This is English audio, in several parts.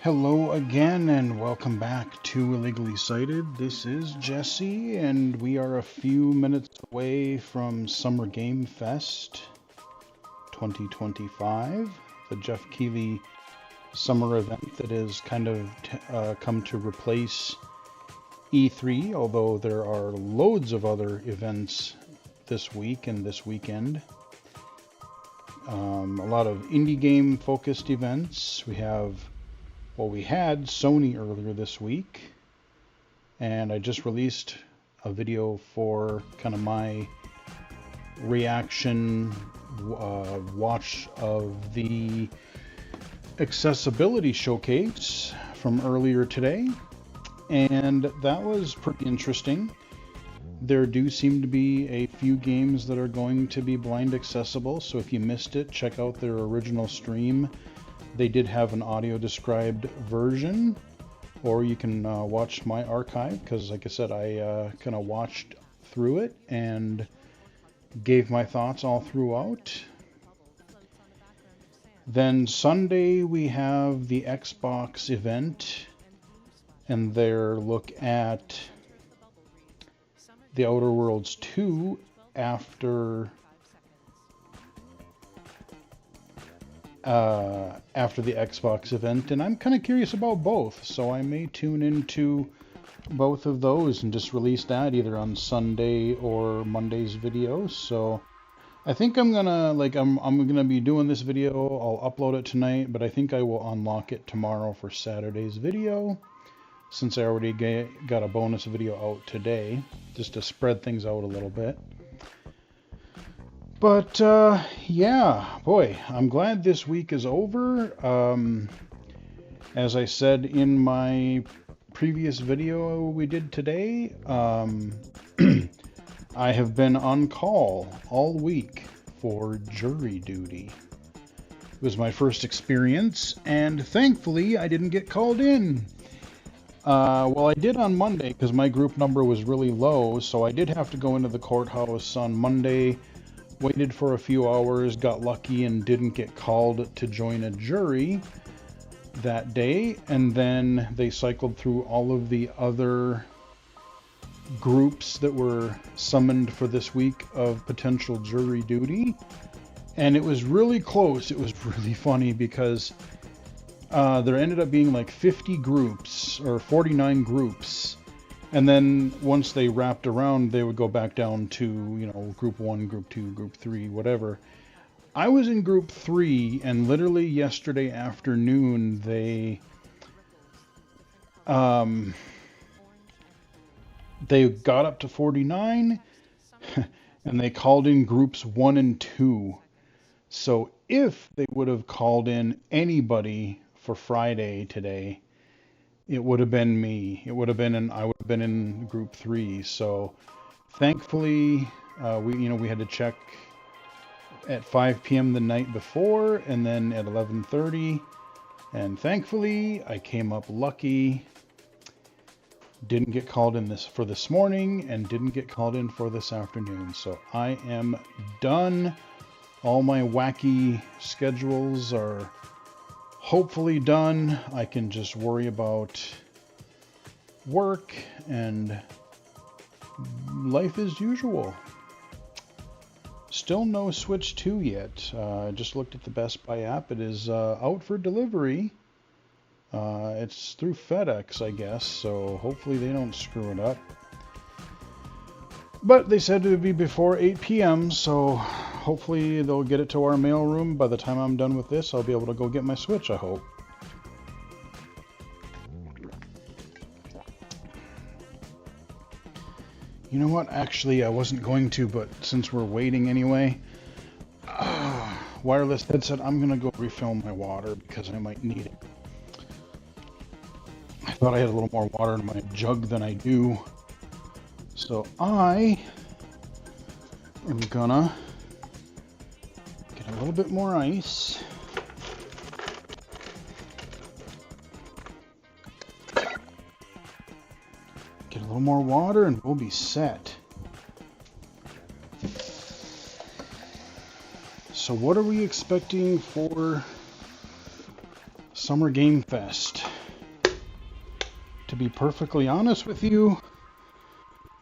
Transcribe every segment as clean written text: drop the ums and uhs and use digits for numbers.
Hello again, and welcome back to Illegally Cited. This is Jesse, and we are a few minutes away from Summer Game Fest 2025, the Jeff Keighley summer event that has kind of come to replace E3, although there are loads of other events this week and this weekend. A lot of indie game focused events. We had Sony earlier this week, and I just released a video for kind of my reaction watch of the accessibility showcase from earlier today, and that was pretty interesting. There do seem to be a few games that are going to be blind accessible, so if you missed it, check out their original stream. They did have an audio described version, or you can watch my archive, because like I said, I kind of watched through it and gave my thoughts all throughout. Then Sunday we have the Xbox event and their look at The Outer Worlds 2 after the Xbox event, and I'm kind of curious about both, so I may tune into both of those and just release that either on Sunday or Monday's video. So I think I'm gonna be doing this video. I'll upload it tonight, but I think I will unlock it tomorrow for Saturday's video, since I already got a bonus video out today, just to spread things out a little bit. But yeah, boy, I'm glad this week is over. As I said in my previous video we did today, I have been on call all week for jury duty. It was my first experience, and thankfully I didn't get called in. Well, I did on Monday because my group number was really low, so I did have to go into the courthouse on Monday. Waited for a few hours, got lucky and didn't get called to join a jury that day, and then they cycled through all of the other groups that were summoned for this week of potential jury duty, and it was really close. It was really funny because there ended up being like 50 groups or 49 groups. And then once they wrapped around, they would go back down to, group 1, group 2, group 3, whatever. I was in group 3, and literally yesterday afternoon, they got up to 49, and they called in groups 1 and 2. So if they would have called in anybody for Friday today, it would have been me. I would have been in group 3. So thankfully, we had to check at 5 p.m. the night before, and then at 11:30. And thankfully, I came up lucky. Didn't get called in for this morning, and didn't get called in for this afternoon. So I am done. All my wacky schedules are hopefully done. I can just worry about work and life as usual. Still no Switch 2 yet. I just looked at the Best Buy app. It is out for delivery. It's through FedEx, I guess, so hopefully they don't screw it up. But they said it would be before 8 p.m., so hopefully they'll get it to our mailroom. By the time I'm done with this, I'll be able to go get my Switch, I hope. You know what? Actually, I wasn't going to, but since we're waiting anyway, wireless headset, I'm going to go refill my water because I might need it. I thought I had a little more water in my jug than I do. So I am gonna get a little bit more ice. Get a little more water and we'll be set. So what are we expecting for Summer Game Fest? To be perfectly honest with you,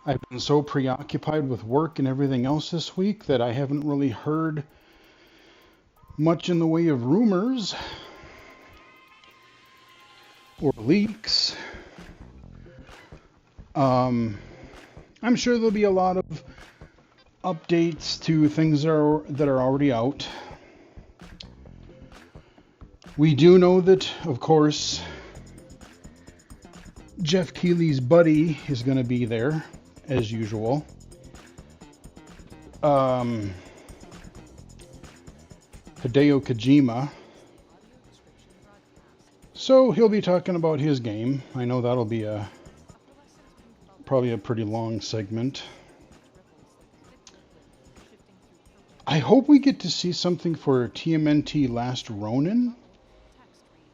I've been so preoccupied with work and everything else this week that I haven't really heard much in the way of rumors or leaks. I'm sure there'll be a lot of updates to things that are already out. We do know that, of course, Jeff Keighley's buddy is going to be there, as usual. Hideo Kojima. So he'll be talking about his game. I know that'll be probably a pretty long segment. I hope we get to see something for TMNT Last Ronin,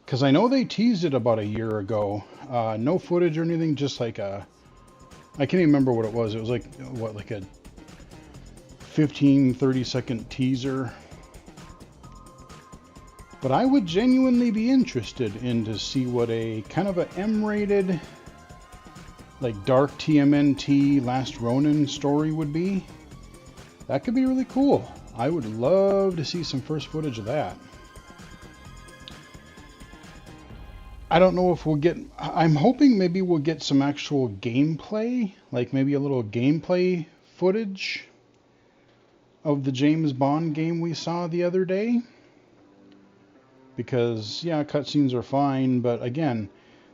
because I know they teased it about a year ago. No footage or anything, just like I can't even remember what it was. It was like, like a 15-30 second teaser. But I would genuinely be interested in to see what a kind of a M-rated, like dark TMNT Last Ronin story would be. That could be really cool. I would love to see some first footage of that. I don't know if we'll get... I'm hoping maybe we'll get some actual gameplay, like maybe a little gameplay footage of the James Bond game we saw the other day. Because, yeah, cutscenes are fine, but again,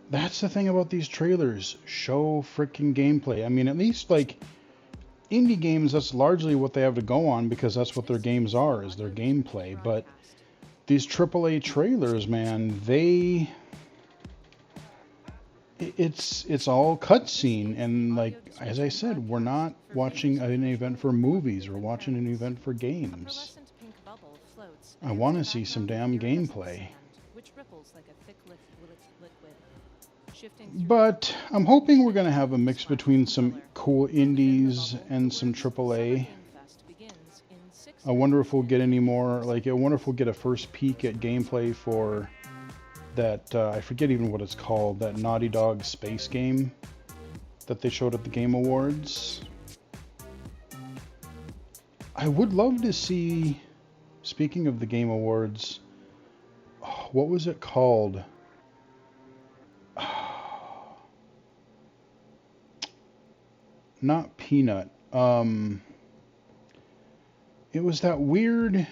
that's the thing about these trailers. Show freaking gameplay. I mean, at least, like, indie games, that's largely what they have to go on, because that's what their games are, is their gameplay. But these AAA trailers, man, it's all cutscene, and like as I said, we're not watching an event for movies, we're watching an event for games. I want to see some damn gameplay. But I'm hoping we're going to have a mix between some cool indies and some AAA. I wonder if we'll get any more, like I wonder if we'll get a first peek at gameplay for that, I forget even what it's called, that Naughty Dog space game that they showed at the Game Awards. I would love to see, speaking of the Game Awards, what was it called? Not Peanut. It was that weird...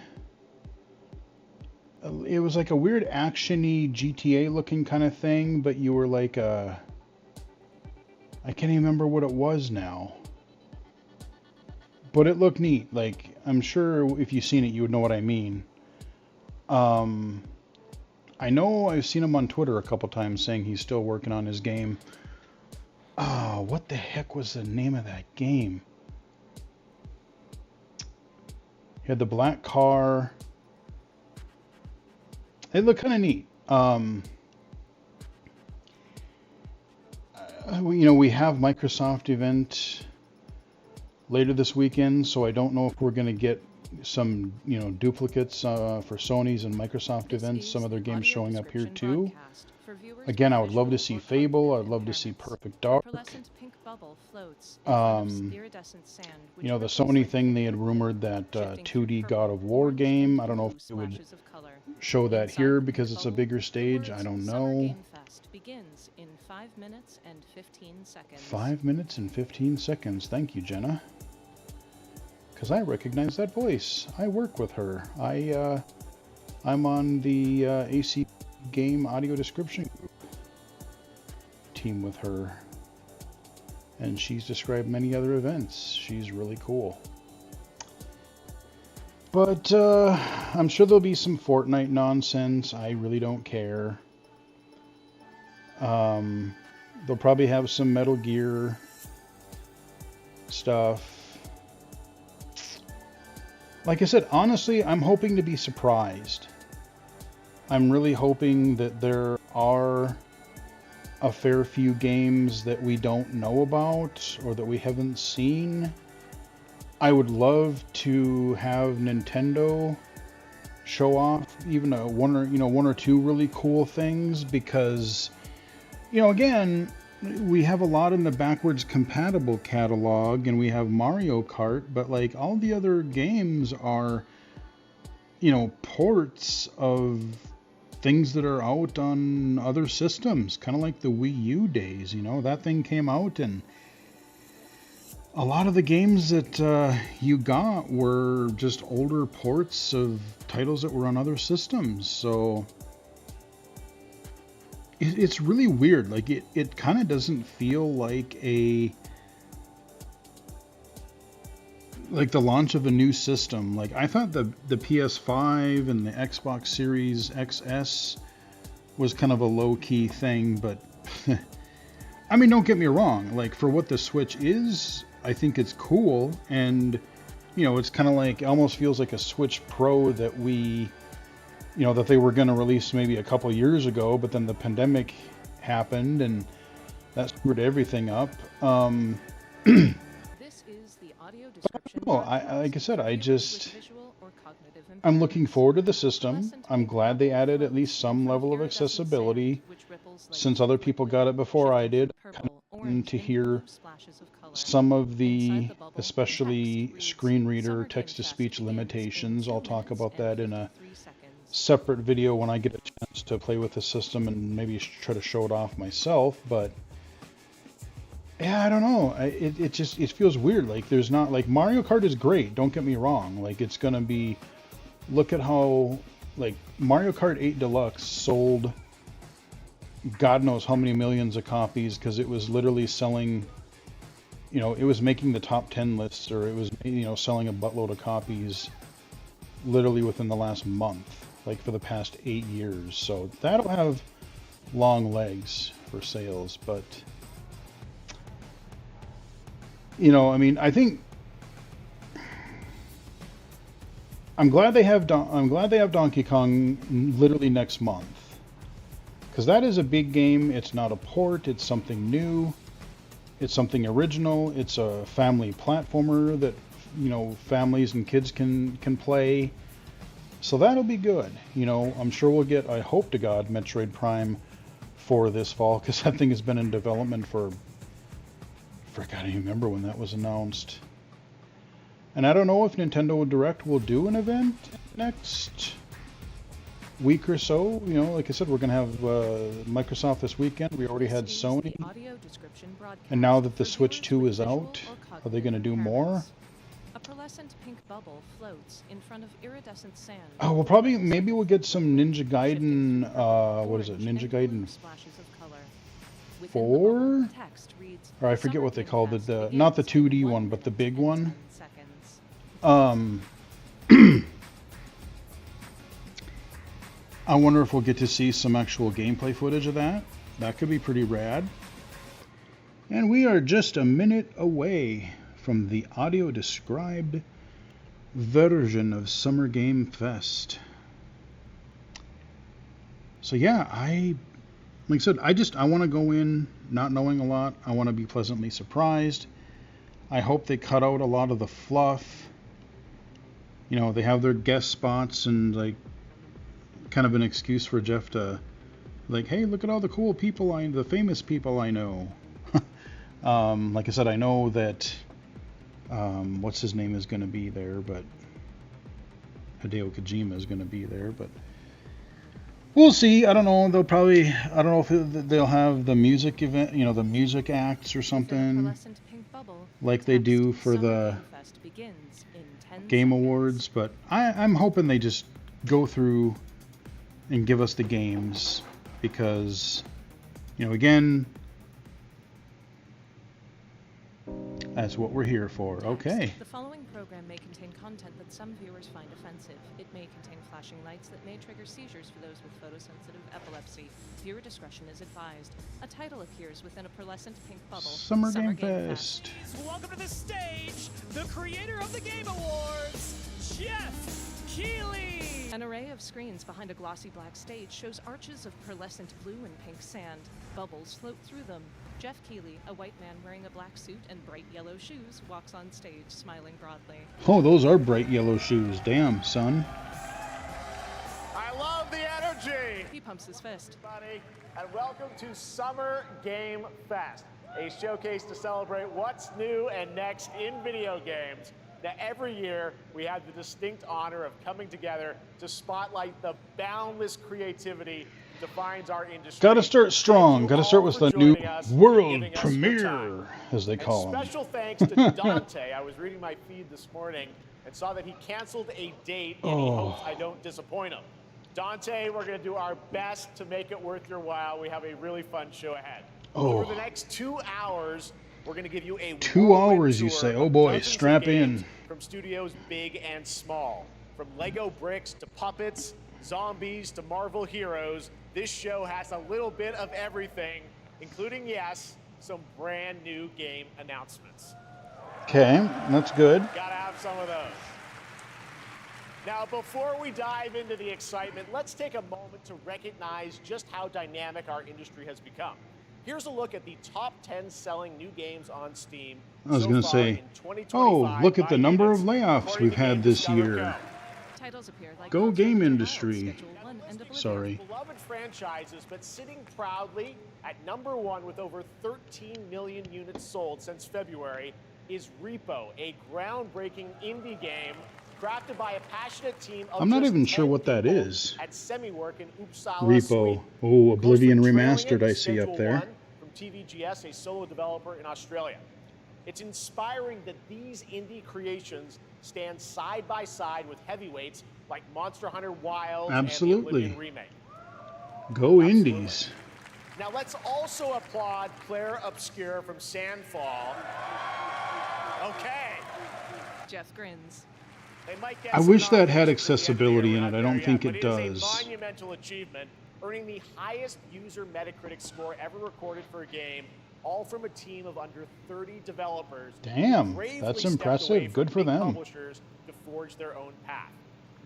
It was like a weird action-y GTA looking kind of thing, but you were like a... I can't even remember what it was now. But it looked neat. Like, I'm sure if you've seen it, you would know what I mean. I know I've seen him on Twitter a couple times saying he's still working on his game. Oh, what the heck was the name of that game? He had the black car. It looked kind of neat. We have Microsoft event later this weekend, so I don't know if we're going to get some, duplicates for Sony's and Microsoft events, some of their games showing up here too. Again, I would love to see Fable. I'd love to see Perfect Dark. The Sony thing, they had rumored that 2D God of War game. I don't know if it would show that here because it's a bigger stage. I don't know. 5 minutes and 15 seconds. Thank you, Jenna. Because I recognize that voice. I work with her. I'm on the AC Game Audio Description Group team with her. And she's described many other events. She's really cool. But I'm sure there'll be some Fortnite nonsense. I really don't care. They'll probably have some Metal Gear stuff. Like I said, honestly, I'm hoping to be surprised. I'm really hoping that there are a fair few games that we don't know about or that we haven't seen. I would love to have Nintendo show off even one or two really cool things, because again, we have a lot in the backwards compatible catalog, and we have Mario Kart, but like all the other games are, ports of things that are out on other systems, kind of like the Wii U days. That thing came out, and a lot of the games that you got were just older ports of titles that were on other systems. So it's really weird. Like it kind of doesn't feel like like the launch of a new system. Like I thought the PS5 and the Xbox Series XS was kind of a low-key thing, but I mean, don't get me wrong. Like for what the Switch is, I think it's cool, and it's kind of like, it almost feels like a Switch Pro that that they were going to release maybe a couple years ago, but then the pandemic happened and that screwed everything up. This is the audio description. Like I said, I'm looking forward to the system. I'm glad they added at least some level of accessibility, since other people got it before I did. To hear some of the, especially screen reader text-to-speech limitations. I'll talk about that in a separate video when I get a chance to play with the system and maybe try to show it off myself. But yeah, I don't know. It feels weird. Like there's not, like, Mario Kart is great. Don't get me wrong. Like it's gonna be, look at how, like, Mario Kart 8 Deluxe sold God knows how many millions of copies, because it was literally selling, it was making the top 10 lists, or it was, selling a buttload of copies literally within the last month, like for the past 8 years. So that'll have long legs for sales. But I mean, I think I'm glad they have Donkey Kong literally next month, because that is a big game. It's not a port, it's something new, it's something original, it's a family platformer that families and kids can play. So that'll be good. I'm sure we'll get, I hope to God, Metroid Prime 4 this fall, because that thing has been in development for, I can't even remember when that was announced. And I don't know if Nintendo Direct will do an event next week or so. Like I said, we're going to have Microsoft this weekend. We already had Sony. And now that the Switch 2 is out, are they going to do more? A pearlescent pink bubble floats in front of iridescent sand. Oh, maybe we'll get some Ninja Gaiden, what is it, Ninja Gaiden 4? Or I forget what they called it, not the 2D one, but the big one. I wonder if we'll get to see some actual gameplay footage of that. That could be pretty rad. And we are just a minute away from the audio described version of Summer Game Fest. So yeah, like I said, I want to go in not knowing a lot. I want to be pleasantly surprised. I hope they cut out a lot of the fluff. They have their guest spots and like kind of an excuse for Jeff to, like, hey, look at all the cool people, the famous people I know. Like I said, I know that what's his name is going to be there, but Hideo Kojima is going to be there, but we'll see. I don't know. I don't know if they'll have the music event, the music acts or something, like they do for the Game Awards. But I'm hoping they just go through and give us the games, because, again, that's what we're here for. Okay. The following program may contain content that some viewers find offensive. It may contain flashing lights that may trigger seizures for those with photosensitive epilepsy. Viewer discretion is advised. A title appears within a pearlescent pink bubble. Summer Game Fest. Welcome to the stage, the creator of the Game Awards, Jeff Keighley. An array of screens behind a glossy black stage shows arches of pearlescent blue and pink sand. Bubbles float through them. Jeff Keighley, a white man wearing a black suit and bright yellow shoes, walks on stage, smiling broadly. Oh, those are bright yellow shoes. Damn, son. All right, love the energy. He pumps his fist. Everybody, and welcome to Summer Game Fest, a showcase to celebrate what's new and next in video games. Now, every year, we have the distinct honor of coming together to spotlight the boundless creativity that defines our industry. Gotta start strong. Gotta start with the new world giving us your premiere, time. as they And call them. special thanks to Dante. I was reading my feed this morning and saw that he canceled a date, and he hopes I don't disappoint him. Dante, we're going to do our best to make it worth your while. We have a really fun show ahead. Over the next 2 hours, we're going to give you a 2 whirlwind hours, you tour say? of Oh boy, dozens of strap games in. From studios big and small. From Lego bricks to puppets, zombies to Marvel heroes, this show has a little bit of everything, including, yes, some brand new game announcements. Okay, that's good. Gotta have some of those. Now, before we dive into the excitement, let's take a moment to recognize just how dynamic our industry has become. Here's a look at the top 10 selling new games on Steam. I was so going to far say, in 2025 oh, look at by the number of units, layoffs according we've to had Game this Discover year. Go. Titles appear like Go Monster game Hunter Wilds, industry. Schedule 1 and Oblivion. Sorry. Beloved franchises, but sitting proudly at number 1 with over 13 million units sold since February is Repo, a groundbreaking indie game crafted by a passionate team of I'm not just even sure 10 what that people is. at Semiwork in Uppsala, Repo. Sweden. Oh, Oblivion Closely trailing Remastered it I is see up Schedule there. 1 from TVGS, a solo developer in Australia. It's inspiring that these indie creations stand side by side with heavyweights like Monster Hunter Wilds Absolutely. and the Oblivion remake. Go Indies. Now let's also applaud Claire Obscure from Sandfall. Okay. Jeff grins. They might get I some wish that had nominations for the accessibility NBA. in We're it. not I don't there think yet, it but It does. is a monumental achievement, earning the highest user Metacritic score ever recorded for a game, all from a team of under 30 developers. who Damn, bravely that's stepped impressive. away Good from for big them. Publishers to forge their own path.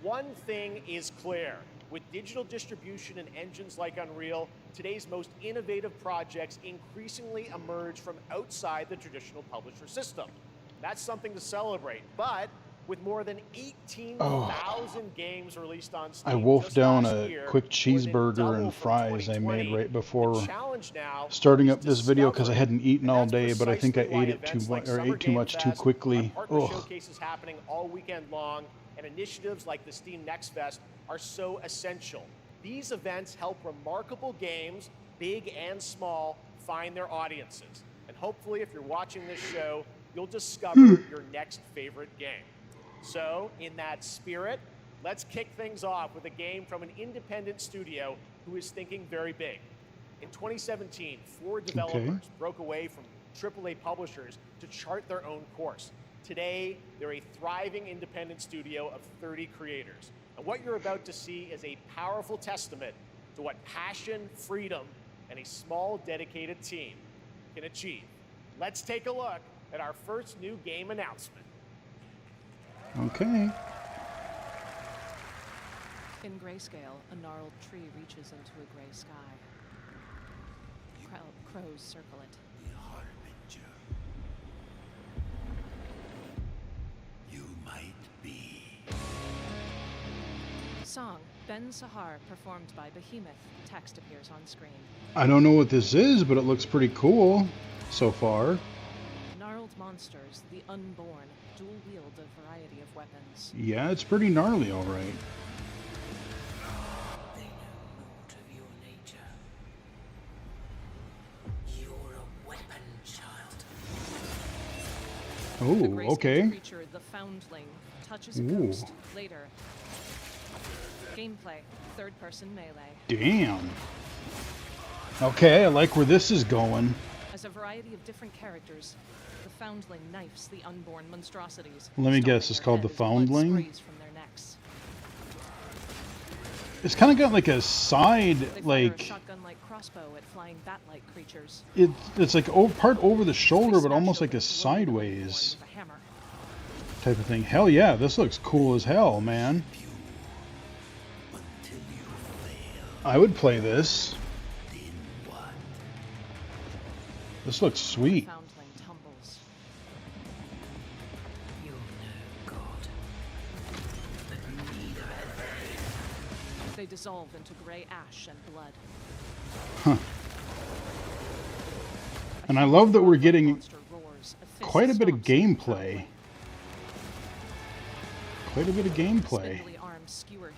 One thing is clear. With digital distribution and engines like Unreal, today's most innovative projects increasingly emerge from outside the traditional publisher system. That's something to celebrate. But with more than 18,000 games released on Steam, I wolfed just down last a year, quick more than cheeseburger double and from fries I 2020, made right before the challenge now starting is up this video because I discovery. hadn't eaten And all that's day, but I think I precisely why ate it too events like much or Summer ate too Game much too Fest, quickly. our partner Ugh. showcases happening all weekend long, and initiatives like the Steam Next Fest are so essential. These events help remarkable games, big and small, find their audiences. And hopefully, if you're watching this show, you'll discover your next favorite game. So, in that spirit, let's kick things off with a game from an independent studio who is thinking very big. In 2017, 4 developers broke away from AAA publishers to chart their own course. Today, they're a thriving independent studio of 30 creators. And what you're about to see is a powerful testament to what passion, freedom, and a small, dedicated team can achieve. Let's take a look at our first new game announcement. Okay. In grayscale, a gnarled tree reaches into a gray sky. Crows circle it. The Harbinger. You might be. Song, Ben Sahar, performed by Behemoth. Text appears on screen. I don't know what this is, but it looks pretty cool so far. Gnarled monsters, the unborn, dual-wield a variety of weapons. Yeah, it's pretty gnarly, all right. They know naught of your nature. You're a weapon, child. The Oh, grayscale okay. creature, the Foundling, touches a Ooh. coast. Later. Gameplay, third-person melee. Damn. Okay, I like where this is going. As a variety of different characters, the Foundling knifes the unborn monstrosities. Let me guess, stomping it's their called the head as blood Foundling? sprays from their necks. It's kind of got like a side, They fire a like shotgun-like crossbow at flying bat-like creatures. it's like part over the shoulder, They but smash almost like open a the wounded unborn sideways with a hammer. type of thing. Hell yeah, this looks cool as hell, man. Until you fail, I would play this. then what? This looks sweet. Foundling tumbles. You're no god. But neither have they. They dissolve dissolve into gray ash and blood. Huh. And I love that we're getting Monster roars, a fist quite a bit of stomps through the gameplay. conflict. Quite a bit of gameplay. Spindly arms skewer him.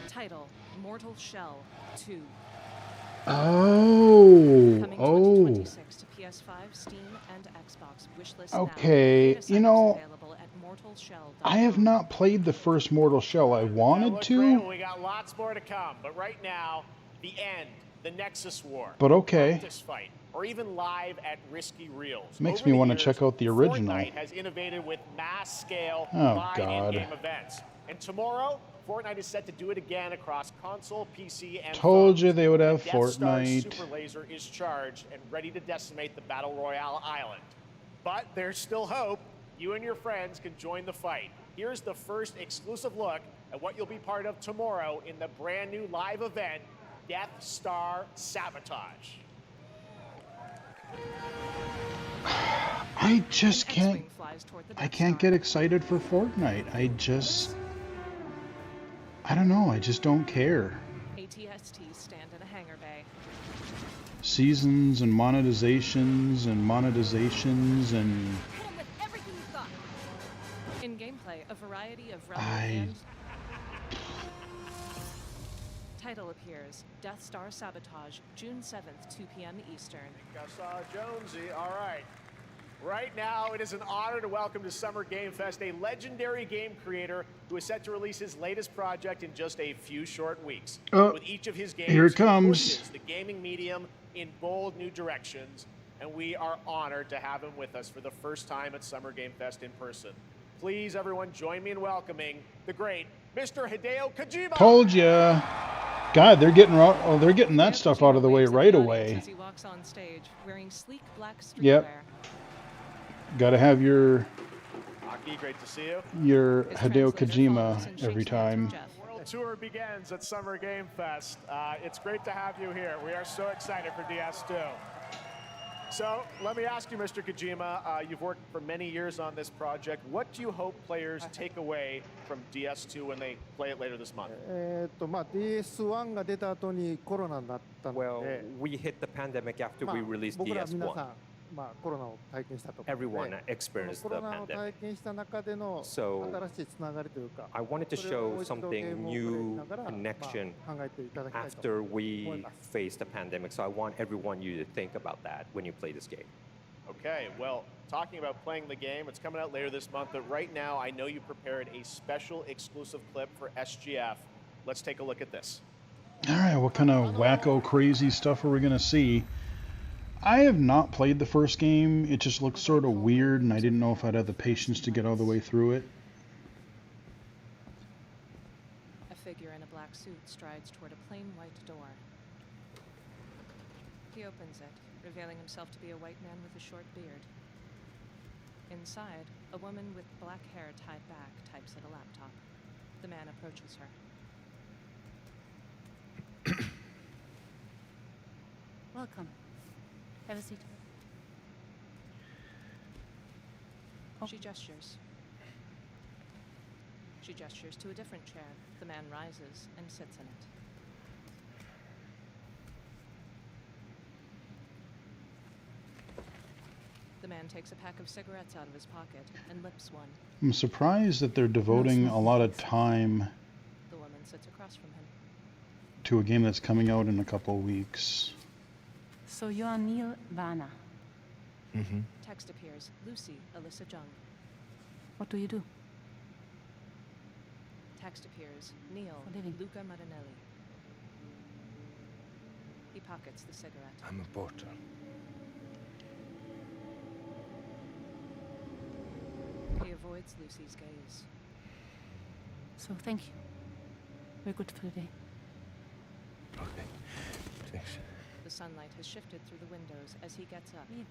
Title: Mortal Shell 2. Oh, Coming oh. 2026 to PS5, Steam, and Xbox. Wishlist now. Okay, Beta you site know, available at mortalshell.com. I have not played the first Mortal Shell. I That wanted looked great. to, We got lots more to come, but right now, the end, the Nexus War. but okay. This fight, or even live at Risky Reels. Makes Over me the wanna years, check out the original. Fortnite has innovated with mass-scale Oh, live God. in-game events. And tomorrow, Fortnite is set to do it again across console, PC, and Told phones. you they would have The Death Star Fortnite. Super Laser is charged and ready to decimate the Battle Royale island. But there's still hope. You and your friends can join the fight. Here's the first exclusive look at what you'll be part of tomorrow in the brand new live event, Death Star Sabotage. I just An can't. X-Wing flies toward the I Death can't Star. get excited for Fortnite. I don't know. I just don't care. ATSTs stand in a hangar bay. Seasons and monetizations and In gameplay, a variety of relevant I- and... Title appears: Death Star Sabotage, June 7th, 2 p.m. Eastern. Jonesy, all right. Right now, it is an honor to welcome to Summer Game Fest a legendary game creator who is set to release his latest project in just a few short weeks. With each of his games, here it he comes. pushes the gaming medium in bold new directions, and we are honored to have him with us for the first time at Summer Game Fest in person. Please, everyone, join me in welcoming the great Mr. Hideo Kojima. Told ya. God, they're getting they're getting that Hideo stuff Kojima out of the way waves at right the audience away. As he walks on stage, wearing sleek black Yep. streetwear. Got to have your Aki, great to see you. His Hideo translator follows Kojima and every shakes hands time. with Jeff. World Tour begins at Summer Game Fest. It's great to have you here. We are so excited for DS2. So let me ask you, Mr. Kojima, you've worked for many years on this project. What do you hope players take away from DS2 when they play it later this month? DS1 が出た後にコロナになったの Well, で、 we hit the pandemic after まあ we released 僕ら皆さ DS1. ん、コロナを体験したと思うの Everyone で、 experienced コ the ロナを pandemic. 体験した中での So, 新しいつながりというか、 I wanted to それをもう show 一度ゲー something ムをプレイし new ながら、 connection 考えていただきたいと after 思い we ます faced the pandemic. So I want everyone you to think about that when you play this game. Okay, well, talking about playing the game, it's coming out later this month, but right now I know you prepared a special exclusive clip for SGF. Let's take a look at this. All right, what kind of wacko crazy stuff are we gonna see? I have not played the first game. It just looked sort of weird, and I didn't know if I'd have the patience to get all the way through it. A figure in a black suit strides toward a plain white door. He opens it, revealing himself to be a white man with a short beard. Inside, a woman with black hair tied back types at a laptop. The man approaches her. Welcome. Have a seat. She gestures. She gestures to a different chair. The man rises and sits in it. The man takes a pack of cigarettes out of his pocket and lips one. I'm surprised that they're devoting a lot of time The woman sits across from him. to a game that's coming out in a couple weeks. So you are Neil Vana. Text appears. Lucy, Alyssa Jung. What do you do? Text appears. Neil, For living. Luca Marinelli. He pockets the cigarette. I'm a porter. He avoids Lucy's gaze. So thank you. We're good for the day. Okay. Thanks. The sunlight has shifted through the windows as he gets up. Yeah.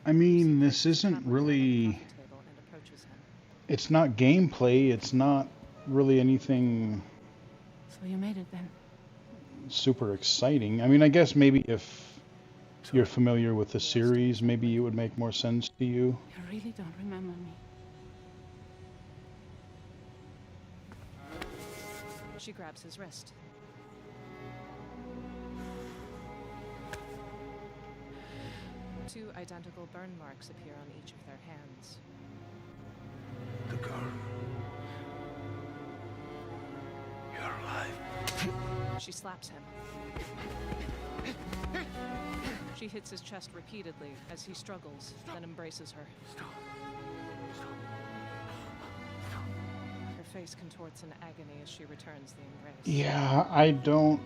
I mean, this isn't Traveler really... on the coffee table and approaches him. It's not gameplay. It's not really anything So you made it then. super exciting. I mean, I guess maybe if you're familiar with the series, maybe it would make more sense to you. You really don't remember me. She grabs his wrist. Two identical burn marks appear on each of their hands. The girl. You're alive. She slaps him. She hits his chest repeatedly as he struggles, then embraces her. Her face contorts in agony as she returns the embrace. Yeah, I don't.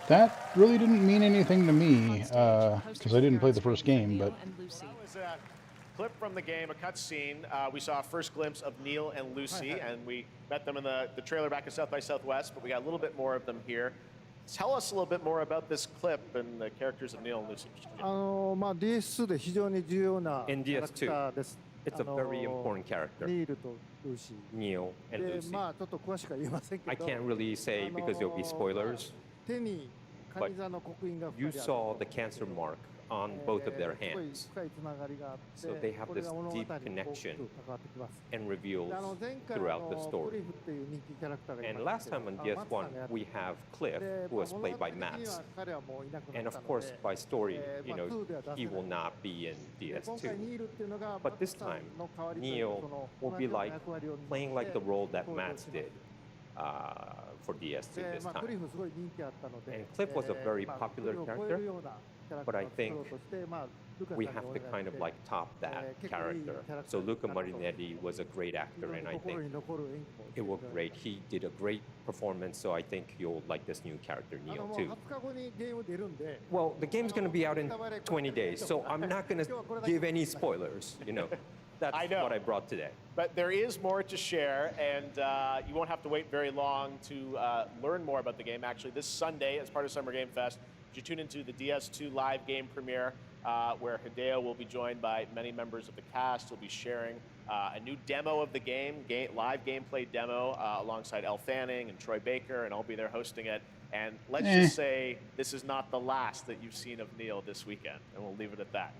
That really didn't mean anything to me, because I didn't play the first game, but... And Lucy. That was a clip from the game, a cutscene. We saw a first glimpse of Neil and Lucy, and we met them in the trailer back at South by Southwest, but we got a little bit more of them here. Tell us a little bit more about this clip and the characters of Neil and Lucy. DS2 で非常に重要なキ In ャラクターです。 It's a very important character, ニールとルーシー。 Neil and で、 Lucy. まあちょっと詳しくは言えませんけ I ど、 can't really say because there'll be spoilers. 手にカニ座の刻印が You 2人ある。 saw the cancer mark on both of their すごい hands 深いつながりがあって、 So they have これ this が物語に deep 大きく connection 関わってきます。 and reveals で前回 throughout the ク story. リフっていう人気キャラクターがい And まし last た time け on ど、 DS1, マッツさんがやって we have Cliff, で who was 物 played 語 by 的には Max. 彼はもういなくな And った of の course, で、 by story, you know, 2では出せない he will not be in で今回 DS2. ニールっていうのが But this マッツさん time, の代わりという Neil その will 同 be じような like 役割を担って playing like the role that 登場 Max します did for DS2 で this まあ、クリ time. フすごい人気あったので、 And Cliff was a very まあ popular クリフを超え character, るようなキャラク but ター I を作ろ think うとして、まあ、ルカ we さんに have お to 願い kind し of て like top that character. So Luca Marinetti was a great 非 actor, 常に and I 心 think に残る演技 it を worked great. He did a great performance, so I think you'll like this new character, も Neil, う too. 20日後にゲーム出るんで、 Well, the game's going to be out in 20 days, so I'm not going to give any spoilers, you know. That's I know. what I brought today. But there is more to share, and you won't have to wait very long to learn more about the game. Actually, this Sunday, as part of Summer Game Fest, you tune into the DS2 live game premiere, where Hideo will be joined by many members of the cast. He'll be sharing a new demo of the game, live gameplay demo, alongside Elle Fanning and Troy Baker, and I'll be there hosting it. And let's just say this is not the last that you've seen of Neil this weekend, and we'll leave it at that.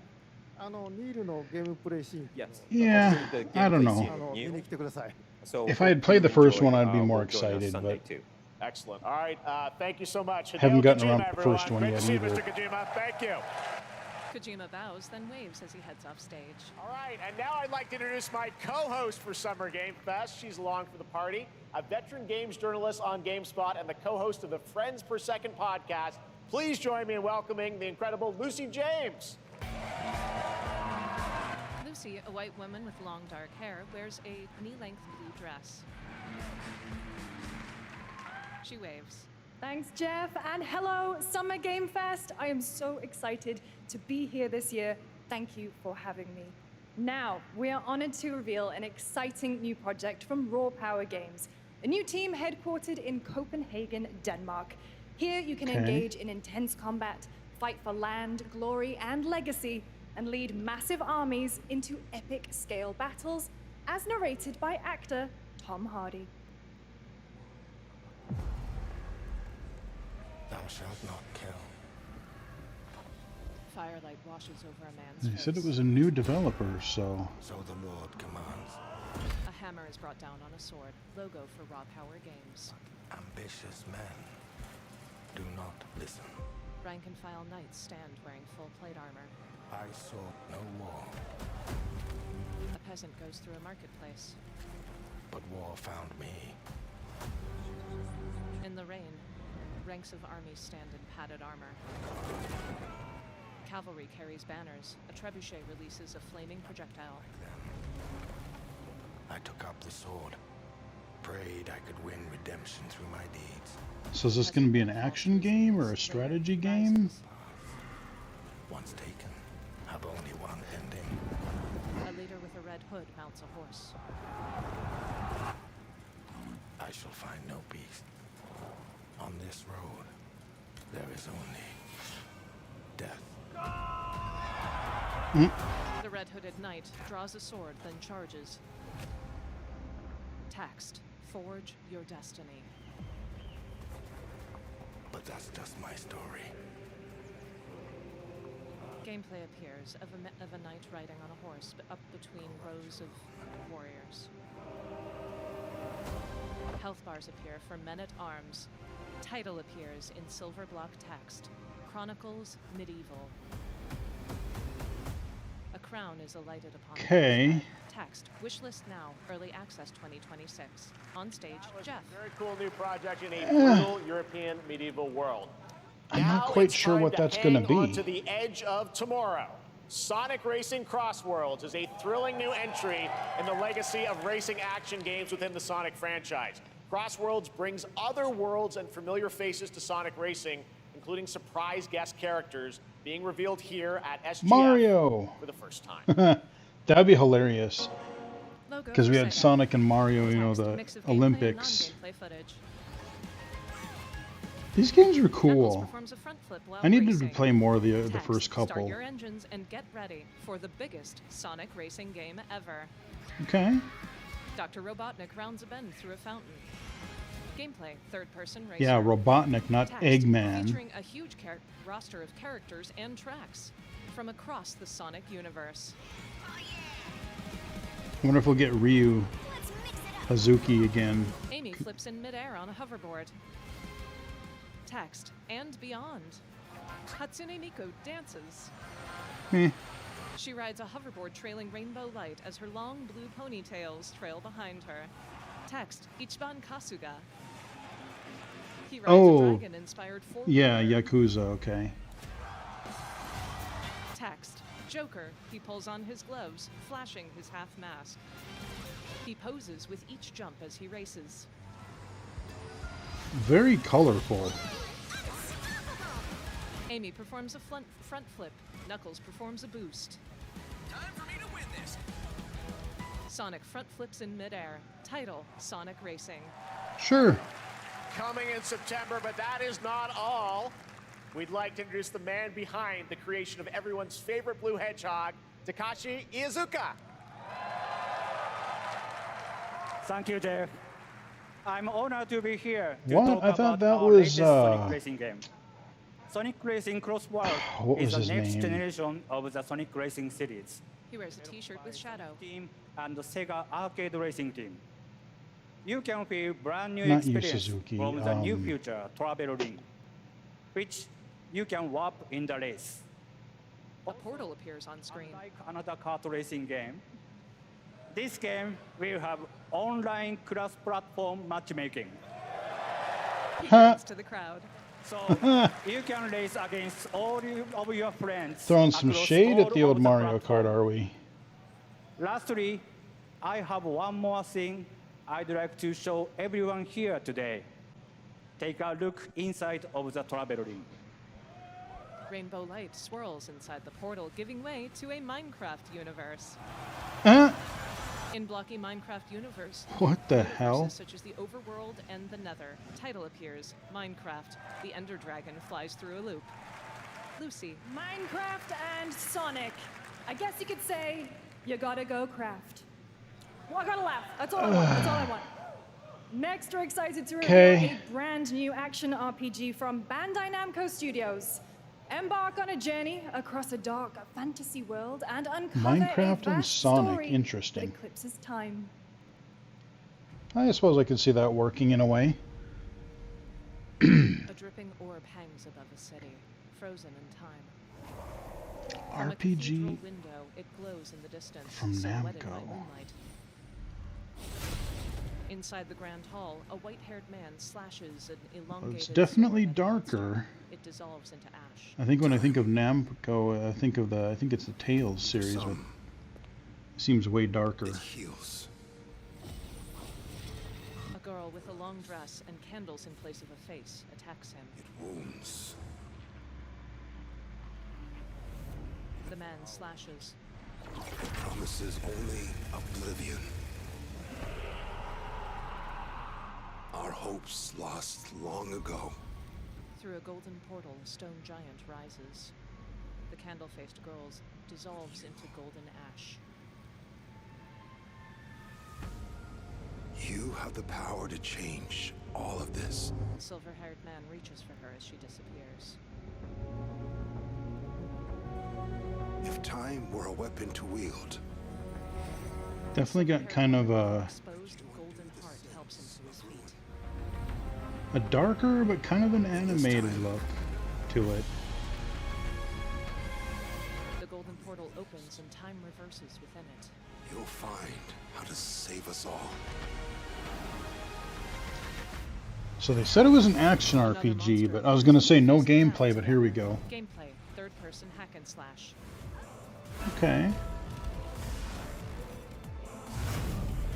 ニールのゲームプレイシーン Yes. Yeah, The I don't gameplay know. scene of 見 Neil. に来てください。 So If I had hope played the you first enjoy, one, I'd be more will join us excited, Sunday, but- too. Excellent. All right, thank you so much. Haven't Hideo gotten Kojima, around to the everyone. first one Great yet to see you, either. Mr. Kojima. Thank you. Kojima bows, then waves as he heads off stage. All right, and now I'd like to introduce my co-host for Summer Game Fest. She's along for the party, a veteran games journalist on GameSpot and the co-host of the Friends Per Second podcast. Please join me in welcoming the incredible Lucy James. Lucy, a white woman with long dark hair, wears a knee-length blue dress. She waves. Thanks, Jeff, and hello, Summer Game Fest. I am so excited to be here this year. Thank you for having me. Now, we are honored to reveal an exciting new project from Raw Power Games, a new team headquartered in Copenhagen, Denmark. Here, you can engage in intense combat, fight for land, glory, and legacy, and lead massive armies into epic scale battles, as narrated by actor Tom Hardy. Thou shalt not kill. Firelight washes over a man's They face. said it was a new developer, so... So the Lord commands. A hammer is brought down on a sword, logo for Raw Power Games. Ambitious men do not listen. Rank-and-file knights stand wearing full plate armor. I sought no war, A peasant goes through a marketplace. but war found me. In the rain, ranks of armies stand in padded armor. Cavalry carries banners. A trebuchet releases a flaming projectile. I took up the sword, prayed I could win redemption through my deeds. So is this going to be an action game or a strategy game? Once taken, have only one ending. A leader with a red hood mounts a horse. I shall find no peace. On this road, there is only death. The red-hooded knight draws a sword, then charges. Taxed. Forge your destiny. But that's just my story. Gameplay appears of a knight riding on a horse up between rows of warriors. Health bars appear for men-at-arms. Title appears in silver block text. Chronicles Medieval. A crown is alighted upon the head. Text, wishlist now, early access 2026. On stage, Jeff. A very cool new project in a brutal European medieval world. I'm not quite sure what that's going to be. To the edge of tomorrow. Sonic Racing Crossworlds is a thrilling new entry in the legacy of racing action games within the Sonic franchise. Crossworlds brings other worlds and familiar faces to Sonic Racing, including surprise guest characters being revealed here at SGF Mario for the first time. That'd be hilarious. Because we had Sonic and Mario, you know, the Olympics. These games are cool. I needed to play more of the first couple. Start your engines and get ready for the biggest Sonic racing game ever. Okay. Dr. Robotnik rounds a bend through a fountain. Gameplay, third-person racer. Yeah, Robotnik, not Eggman. Featuring a huge roster of characters and tracks from across the Sonic universe. I wonder if we'll get Ryu Hazuki again. Amy flips in midair on a hoverboard. Text, and beyond. Hatsune Miku dances. She rides a hoverboard trailing rainbow light as her long blue ponytails trail behind her. Text, Ichiban Kasuga. He rides a dragon-inspired four-wheeler. Yeah, Yakuza, okay. Text, Joker. He pulls on his gloves, flashing his half mask. He poses with each jump as he races. Very colorful. Amy performs a front flip. Knuckles performs a boost. Time for me to win this. Sonic front flips in midair. Title, Sonic Racing. Sure. Coming in September, but that is not all. We'd like to introduce the man behind the creation of everyone's favorite blue hedgehog, Takashi Iizuka. Thank you, Jeff. I'm honored to be here to What? talk I thought about that our was, latest Sonic Racing game. Sonic Racing Crossworld what is was the his next name? generation of the Sonic Racing series. He wears a t-shirt with Shadow. Team and the Sega Arcade Racing Team. You can feel brand new Not Yu experience Suzuki, from the new future Travel Ring, which you can warp in the race. A portal appears on screen. Like another kart racing game, this game will have online cross-platform matchmaking. He turns to the crowd. So you can race against all of your friends. Throwing some across shade all at the of old Mario platform. Kart, are we? Lastly, I have one more thing I'd like to show everyone here today. Take a look inside of the Travel Ring. Rainbow light swirls inside the portal, giving way to a Minecraft universe. In blocky Minecraft universe, What the hell? such as the Overworld and the Nether. Title appears, Minecraft. The Ender Dragon flies through a loop. Lucy. Minecraft and Sonic. I guess you could say, you gotta go craft. Well, I gotta laugh. That's all I want. That's all I want. Next, we're excited to reveal a brand new action RPG from Bandai Namco Studios. Embark on a journey across a dark fantasy world and uncover Minecraft a and vast Sonic, story interesting. that eclipses time. I suppose I could see that working in a way. A dripping orb hangs above a city, frozen in time. From a RPG cathedral window, it glows in the distance, from silhouetted by Namco. moonlight. Inside the Grand Hall, a white-haired man slashes an elongated It's definitely sword at the monster. darker. It dissolves into ash. I think when I think of Namco, I think it's the Tales series. But it seems way darker. It heals. A girl with a long dress and candles in place of a face attacks him. It wounds. The man slashes. It promises only oblivion. Our hopes lost long ago. Through a golden portal, a stone giant rises. The candle-faced girl dissolves into golden ash. You have the power to change all of this. The silver-haired man reaches for her as she disappears. If time were a weapon to wield. Definitely got kind of Exposed golden heart helps him to his feet. a darker but kind of an animated look to it. The golden portal opens and time reverses within it. You'll find how to save us all. So they said it was an action RPG, but I was going to say no gameplay, but here we go. Gameplay, third-person hack and slash. Okay.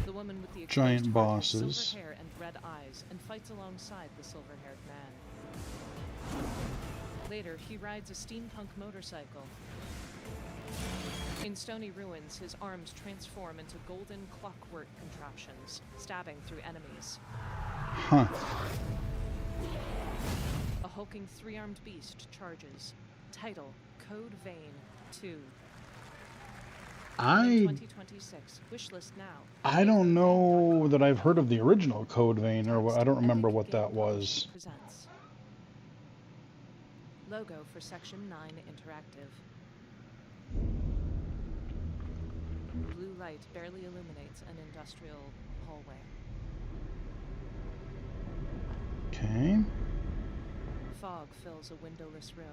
The woman with the Giant exposed heart has bosses. silver hair and red eyes, and fights alongside the silver-haired man. Later, he rides a steampunk motorcycle. In Stony Ruins, his arms transform into golden clockwork contraptions, stabbing through enemies. Huh. A hulking three-armed beast charges. Title: Code Vein 2. I 2026. Wishlist now. I don't know that I've heard of the original Code Vein, or I don't remember what that was. Presents. Logo for Section 9 Interactive. Blue light barely illuminates an industrial hallway. Okay. Fog fills a windowless room,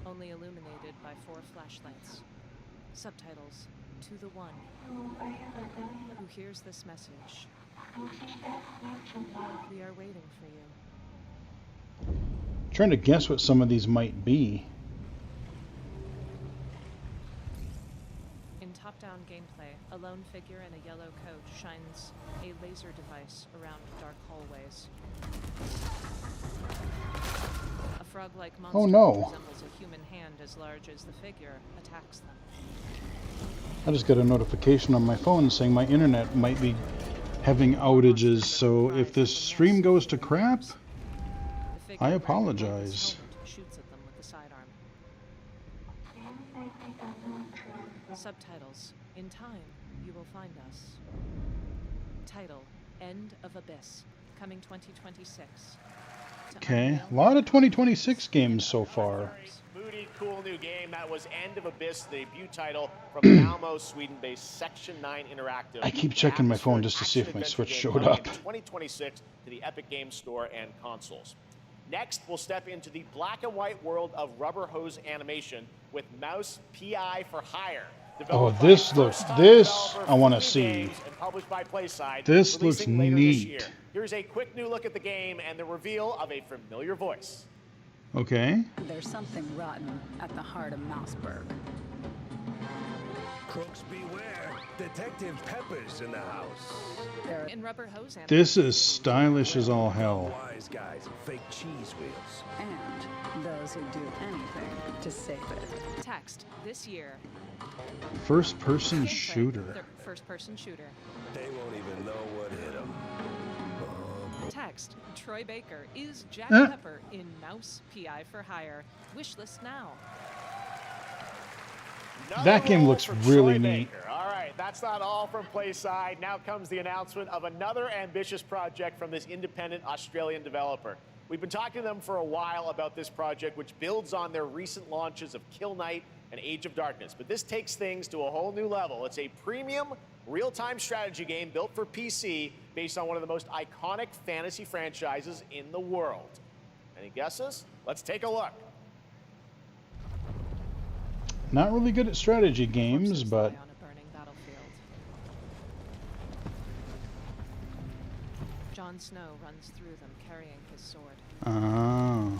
only illuminated by 4 flashlights. Subtitles: To the one who hears this message. We are waiting for you. Trying to guess what some of these might be. In top-down gameplay, a lone figure in a yellow coat shines a laser device around dark hallways. A frog-like monster Oh, no. which resembles a human hand as large as the figure attacks them. I just got a notification on my phone saying my internet might be having outages, so if this stream goes to crap, The figure I wearing a apologize. helmet shoots at them with the sidearm. Subtitles: In time, you will find us. Title: End of Abyss, coming 2026. To Okay, unveil a lot of 2026 games so far. Moody, cool new game. That was End of Abyss, the debut title from Malmo, Sweden-based Section 9 Interactive. I keep checking my phone just to see if my Action-adventure Switch game showed coming up. in 2026 to the Epic Games Store and consoles. Next, we'll step into the black and white world of rubber hose animation with Mouse PI for Hire. Oh, Developed by this looks, first-time this developer I want to Free see. Games and published by PlaySide, This looks releasing later this neat. year. Here's a quick new look at the game and the reveal of a familiar voice. Okay. There's something rotten at the heart of Mouseburg. Crooks beware. Detective Pepper's in the house. There In rubber hose animation. This is stylish as all hell. Wise guys and fake cheese wheels. and those who do anything to save it. Text: This year. First person Gameplay, shooter. First-person shooter. They won't even know what hit them. Text: Troy Baker is Jack Eh. Pepper in Mouse PI for Hire. Wishlist now. That game role looks for really Troy neat. Baker. All right, that's not all from PlaySide. Now comes the announcement of another ambitious project from this independent Australian developer. We've been talking to them for a while about this project, which builds on their recent launches of Kill Knight and Age of Darkness. But this takes things to a whole new level. It's a premium, real-time strategy game built for PC based on one of the most iconic fantasy franchises in the world. Any guesses? Let's take a look. Not really good at strategy games, Corpses but lie on a burning battlefield. Jon Snow runs through them carrying his sword. oh.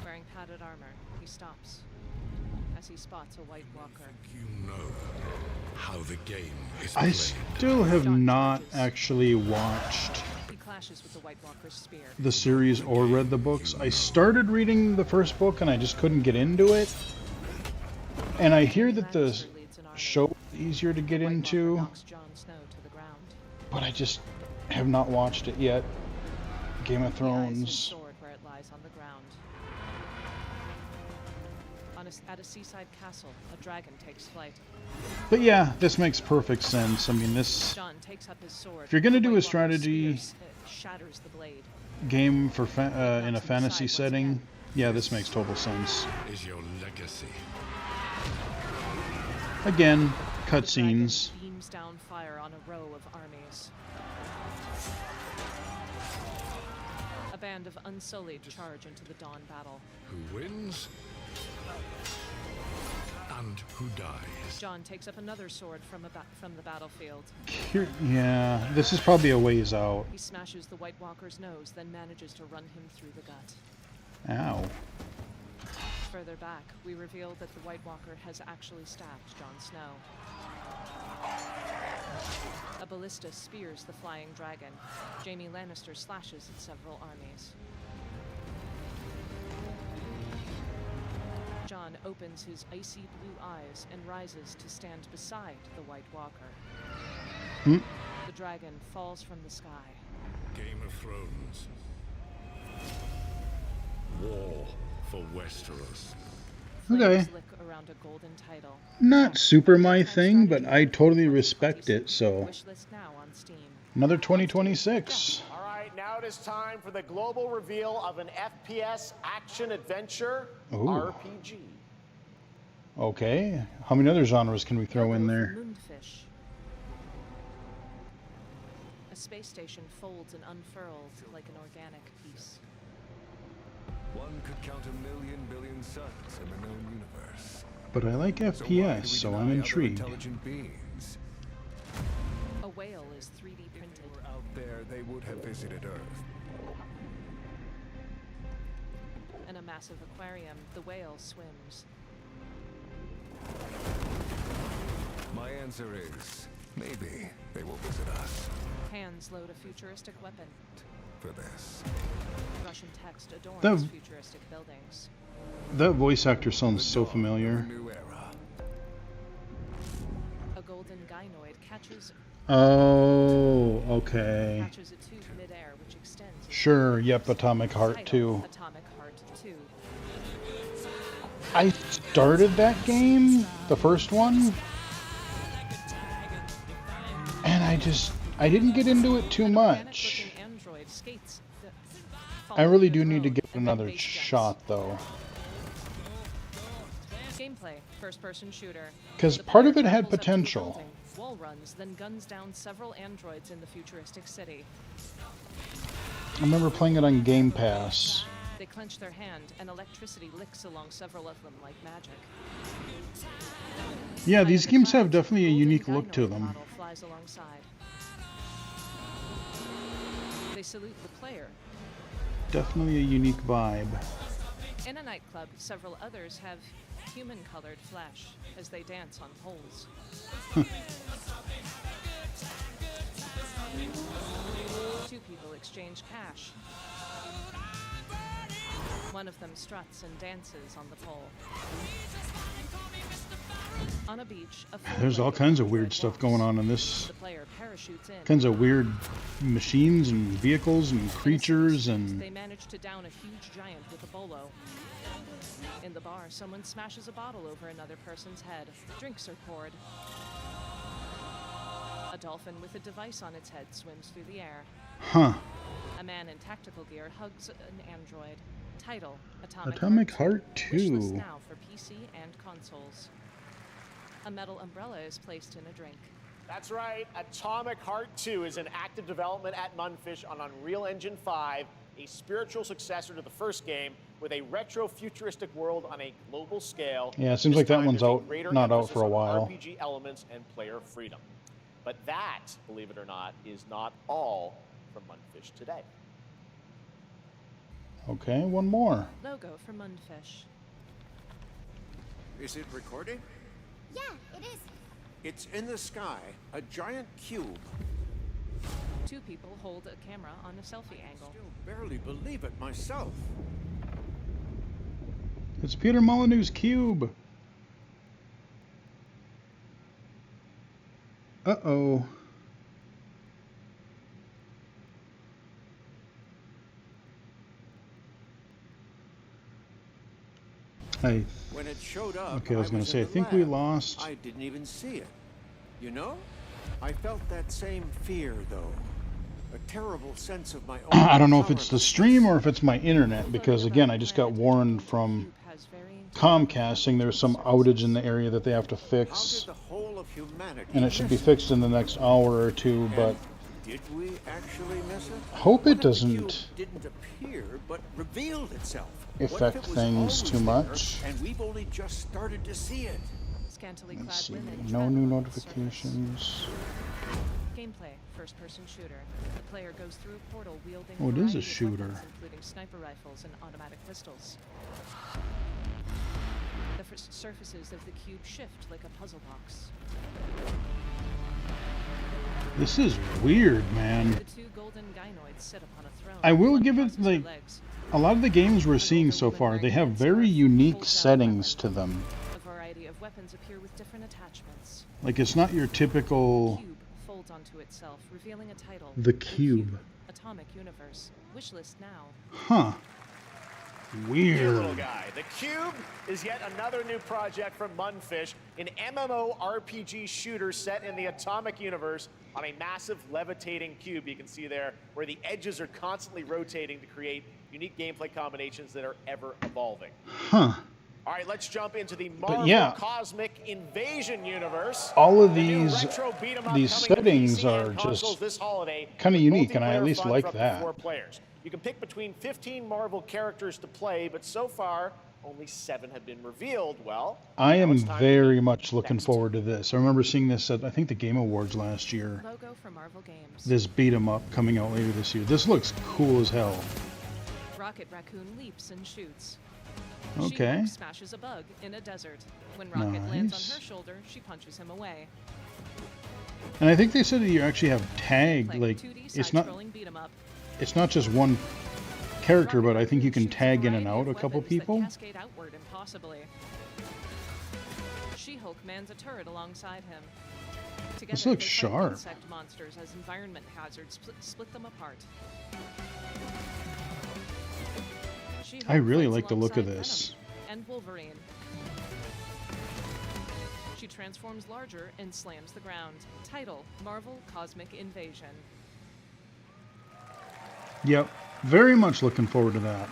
Wearing padded armor, he stops as he spots a White Walker. You know how the game is I still have not actually watched He clashes with the White Walker's spear. the series or read the books. I started reading the first book and I just couldn't get into it. And I hear that the Lannister leads an army. show is easier to get White Walker into, knocks Jon Snow to the ground. but I just have not watched it yet. Game of He eyes his Thrones. sword where it lies on the ground. At a seaside castle, a dragon takes flight. But yeah, this makes perfect sense. I mean, this Jon takes up his sword. If you're gonna The do a White Walker's strategy spear shatters the blade. game for in a fantasy setting, yeah, this makes total sense. Is your legacy. Again, cutscenes. Beams down fire on a row of armies. A band of Unsullied charge into the dawn battle. Who wins? And who dies? John takes up another sword from the battlefield. Here, yeah, this is probably a ways out. He smashes the White Walker's nose, then manages to run him through the gut. Ow. Further back, we reveal that the White Walker has actually stabbed Jon Snow. A ballista spears the flying dragon. Jaime Lannister slashes at several armies. Jon opens his icy blue eyes and rises to stand beside the White Walker. The dragon falls from the sky. Game of Thrones. War for Westeros. Okay. Lick around a golden title. Not super my thing, but I totally respect it, so. Wishlist now on Steam. Another 2026. All right, now it is time for the global reveal of an FPS action-adventure RPG. Okay. How many other genres can we throw in there? Moonfish. A space station folds and unfurls like an organic piece. One could count 1,000,000 billion suns in the known universe. But I like FPS, so I'm intrigued. Intelligent beings. A whale is 3D printed. If they were out there, they would have visited Earth. In a massive aquarium, the whale swims. My answer is, maybe they will visit us. Hands load a futuristic weapon. For this. Russian text adorns That- futuristic buildings. That voice actor sounds so familiar. New era. A golden gynoid catches Oh, okay. a tube midair which extends. Sure, yep, Atomic Heart 2. Atomic Heart 2. I started that game, the first one, and I didn't get into it too much. Android skates. I really do need to give it another shot, though. Gameplay: first-person shooter. Because The part player of it had travels up to a potential. building, wall runs, then guns down several androids in the futuristic city. I remember playing it on Game Pass. They clench their hand, and electricity licks along several of them like magic. Yeah, these games have definitely a unique look to them. Model flies alongside. They salute the player. Definitely a unique vibe. In a nightclub, several others have human-colored flesh as they dance on poles. Two people exchange cash. One of them struts and dances on the pole. On a beach, There's all kinds of weird stuff going on in this. the player parachutes in. Kinds of weird machines and vehicles and creatures They and... manage to down a huge giant with a bolo. In the bar, someone smashes a bottle over another person's head. Drinks are poured. A dolphin with a device on its head swims through the air. Huh. A man in tactical gear hugs an android. Title: Atomic Heart Wishlist 2. now for PC and consoles. A metal umbrella is placed in a drink. That's right, Atomic Heart 2 is in active development at Munfish on Unreal Engine 5, a spiritual successor to the first game with a retro-futuristic world on a global scale. Yeah, it seems This like that time one's there's a out, greater not out emphasis for a on while. RPG elements and player freedom. But that, believe it or not, is not all from Munfish today. Okay, one more. Logo for Munfish. Is it recording? Yeah, it is. It's in the sky, a giant cube. Two people hold a camera on a selfie angle. Still barely believe it myself. It's Peter Molyneux's cube. Uh-oh. When it showed up, Okay, I was going to say, I in the think we lab. lost. I didn't even see it. You know? I felt that same fear, though. A terrible sense of my own I don't know if it's the stream or if it's my internet, because again, I just got warned from Has varying Comcasting, there's some outage in the area that they have to How fix, did the whole of humanity and it should be miss fixed in the next hour or two, but Did we actually miss it? hope What it if the doesn't cube didn't appear, but revealed itself? What if affect it was things always too there, much. and we've only just started to see it? Scantily Let's clad see, women no tread new along the surface. notifications. Gameplay, first-person shooter. The player goes through a portal wielding Oh, it is a variety of shooter. weapons, including sniper rifles and automatic pistols. The surfaces of the cube shift like a puzzle box. This is weird, man. The two golden gynoids sit upon a throne. I will One give it, crosses her like, legs. a lot of the games we're seeing so far, they have very unique settings to them. A variety of weapons appear with different attachments. Like, it's not your typical... Cube folds onto itself, revealing a title. The Cube. Atomic Universe. Wishlist now. Huh. Here, little Weird. guy. The Cube is yet another new project from Munfish, an MMORPG shooter set in the Atomic Universe on a massive levitating cube you can see there, where the edges are constantly rotating to create unique gameplay combinations that are ever evolving. Huh. All right, let's jump into the Marvel yeah. Cosmic Invasion universe. All of The new these retro beat 'em up these coming to settings PC and are consoles just this holiday kind of with unique, and I at multiplayer least fun like for up to that. 4 players. You can pick between 15 Marvel characters to play, but so far only 7 have been revealed. Well, I now am it's time to very meet much looking next. forward to this. I remember seeing this at, I think, the Game Awards last year. Logo for Marvel Games. This beat 'em up coming out later this year. This looks cool as hell. Rocket Raccoon leaps and shoots. Okay. She-Hulk smashes a bug in a desert. When Rocket lands Nice. on her shoulder, she punches him away. And I think they said that you actually have tag, Play like, 2D it's not side-scrolling beat 'em up. it's not just one character, but I think you can Shoots a tag in and variety out of a couple weapons that people. cascade outward impossibly. She-Hulk mans a turret alongside him. Together, This looks they fight sharp. insect monsters as environment hazards split them apart. She-Hulk I really fights like the look of alongside this. Venom and Wolverine. She transforms larger and slams the ground. Title: Marvel Cosmic Invasion. Yep. Very much looking forward to that.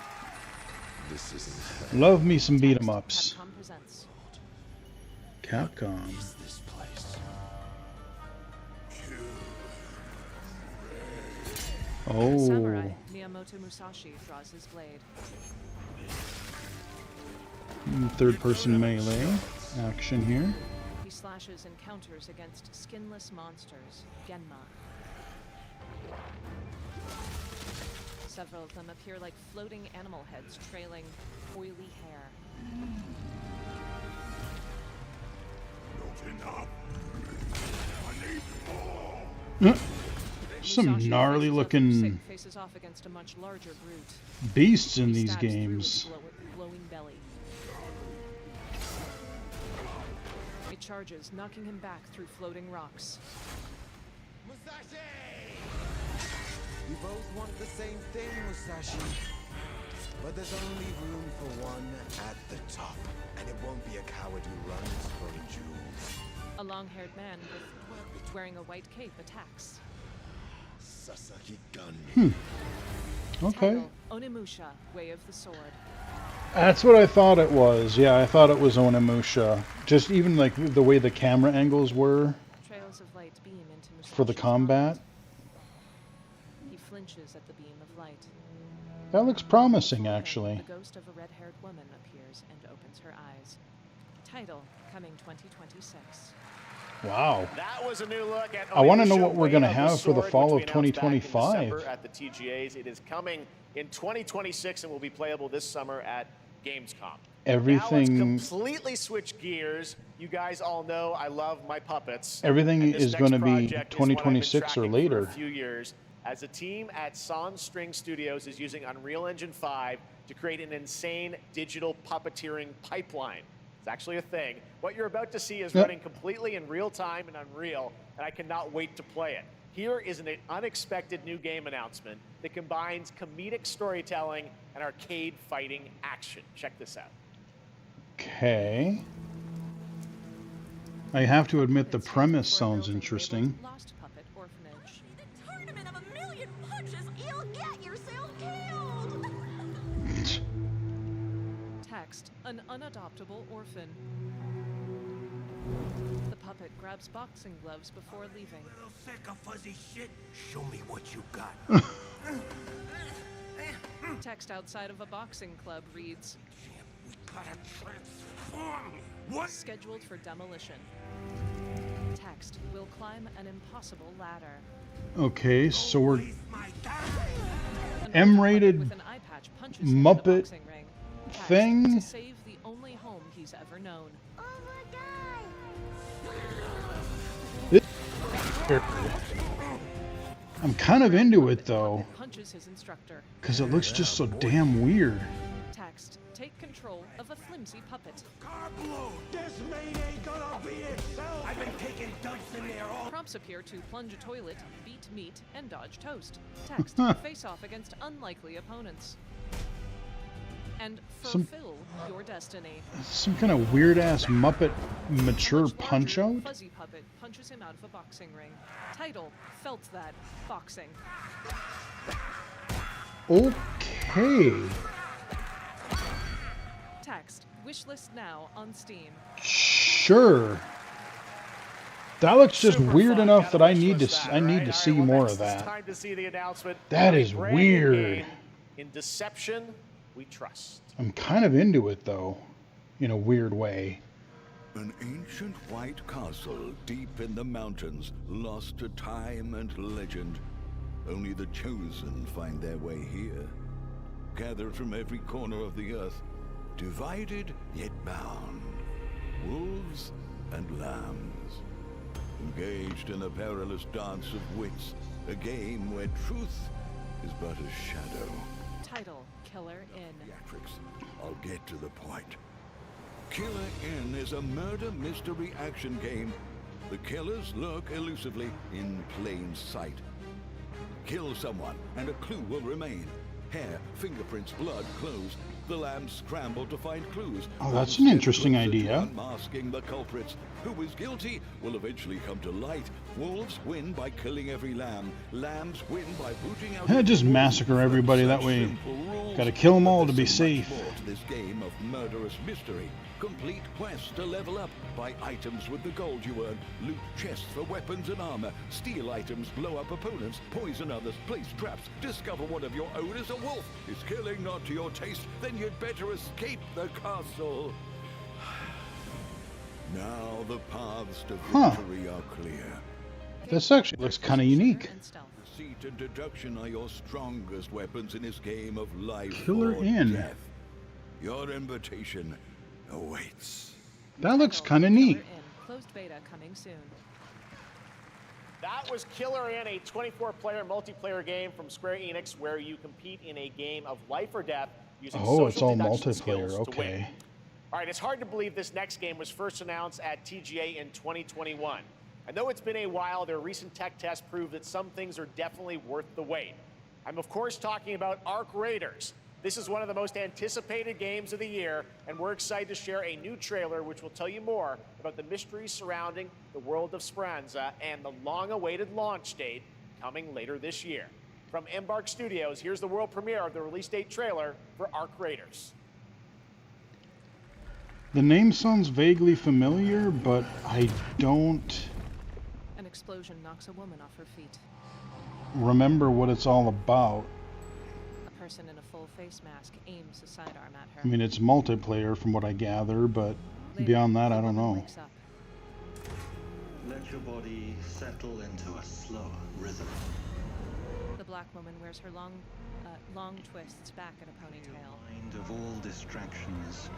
This is Love me some beat 'em ups. Capcom presents. Capcom. this place. Oh. Samurai Miyamoto Musashi draws his blade. Third person melee action here. He slashes and counters against skinless monsters, Genma. Several of them appear like floating animal heads trailing oily hair. Some Musashi gnarly faces looking faces off against a much larger brute. beasts in He these stabs through games. with glowing belly. It charges, knocking him back through floating rocks. Musashi! We both want the same thing, Musashi. But there's only room for one at the top. And it won't be a coward who runs for the jewels. A long-haired man wearing a white cape attacks. Sasaki Gun. Okay. Title: Onimusha, Way of the Sword. That's what I thought it was. Yeah, I thought it was Onimusha. Just even like the way the camera angles were Trails of light beam into Musashi's for the combat. mind. He flinches at the beam of light. That looks promising, actually. The ghost of a red-haired woman appears and opens her eyes. Title: Coming 2026. Wow. That was a new look at I wanna know Onimusha what we're Way gonna of the have for the Sword, fall which of we announced back in 2025. December at the TGAs. It is coming in 2026 and will be playable this summer at Gamescom. Everything- Now let's completely switch gears. You guys all know I love my puppets. Everything And this is next gonna be project is one I've been 2026 or tracking later. For a few years, as a team at Sans String Studios is using Unreal Engine 5 to create an insane digital puppeteering pipeline. It's actually a thing. What you're about to see is Yep. running completely in real time in Unreal, and I cannot wait to play it. Here is an unexpected new game announcement that combines comedic storytelling and arcade fighting action. Check this out. Okay. I have to admit the premise sounds interesting. Lost Puppet Orphanage. Tournament of a million punches, you'll get yourself killed! Text: an unadoptable orphan. The puppet grabs boxing gloves before leaving. Little sack of fuzzy shit. Show me what you got. Text outside of a boxing club reads, We gotta transform. What? scheduled for demolition. Text, will climb an impossible ladder. Okay, so we're An M-rated with an eye patch punches him in the Muppet boxing ring. Text, thing. to save the only home he's ever known. I'm kind of into it though, Punches his instructor. because it looks just so damn weird. Text, take control of a flimsy puppet. This maid ain't gonna be itself. I've been taking dumps in there all. Prompts appear to plunge a toilet, beat meat, and dodge toast. Text, face off against unlikely opponents. And Some- fulfill your destiny. Some kind of weird ass Muppet mature Much punch larger, out. Fuzzy puppet punches him out of a boxing ring. Title, Felt That, Boxing. Okay. Text, wishlist now on Steam. Sure. That looks just Super weird fun. enough Gotta that I wish need to list that, I need right? to All see right, well, more next of it's that. time to see the announcement. That of a is brand new weird. game in Deception, we trust. I'm kind of into it though, in a weird way. An ancient white castle deep in the mountains, lost to time and legend. Only the chosen find their way here. Gathered from every corner of the earth, divided yet bound. Wolves and lambs. Engaged in a perilous dance of wits, a game where truth is but a shadow. Title, Killer Inn. Theatrics. I'll get to the point. Killer Inn is a murder mystery action game. The killers lurk elusively in plain sight. Kill someone and a clue will remain. Hair, fingerprints, blood, clothes. The lambs scramble to find clues. Oh, that's an interesting idea. Unmasking the culprits. Who is guilty will eventually come to light. Wolves win by killing every lamb. Lambs win by booting out. Yeah, just massacre everybody that way. Gotta kill them all to be safe. More to this game of murderous mystery. Complete quests to level up. Buy items with the gold you earn. Loot chests for weapons and armor. Steal items, blow up opponents, poison others, place traps. Discover one of your own is a wolf. Is killing not to your taste? Then you'd better escape the castle. Now the paths to victory are clear. This actually looks kind of unique. Deceit and deduction are your strongest weapons in this game of life Killer or Inn. death. Your invitation awaits. That looks kind of neat. Closed beta coming soon. That was Killer Inn, a 24-player multiplayer game from Square Enix where you compete in a game of life or death using Oh, it's social all deduction multiplayer. skills to win. Okay. All right, it's hard to believe this next game was first announced at TGA in 2021. I know it's been a while, their recent tech tests prove that some things are definitely worth the wait. I'm of course talking about Arc Raiders. This is one of the most anticipated games of the year, and we're excited to share a new trailer which will tell you more about the mysteries surrounding the world of Speranza and the long-awaited launch date coming later this year. From Embark Studios, here's the world premiere of the release date trailer for Arc Raiders. The name sounds vaguely familiar, but I don't An explosion knocks a woman off her feet. remember what it's all about. A person in a full face mask aims a sidearm at her. I mean, it's multiplayer from what I gather, but beyond that, I don't know. Wakes up. Let your body settle into a slower rhythm. The black woman wears her long twists back in a ponytail. Mind of all distractions.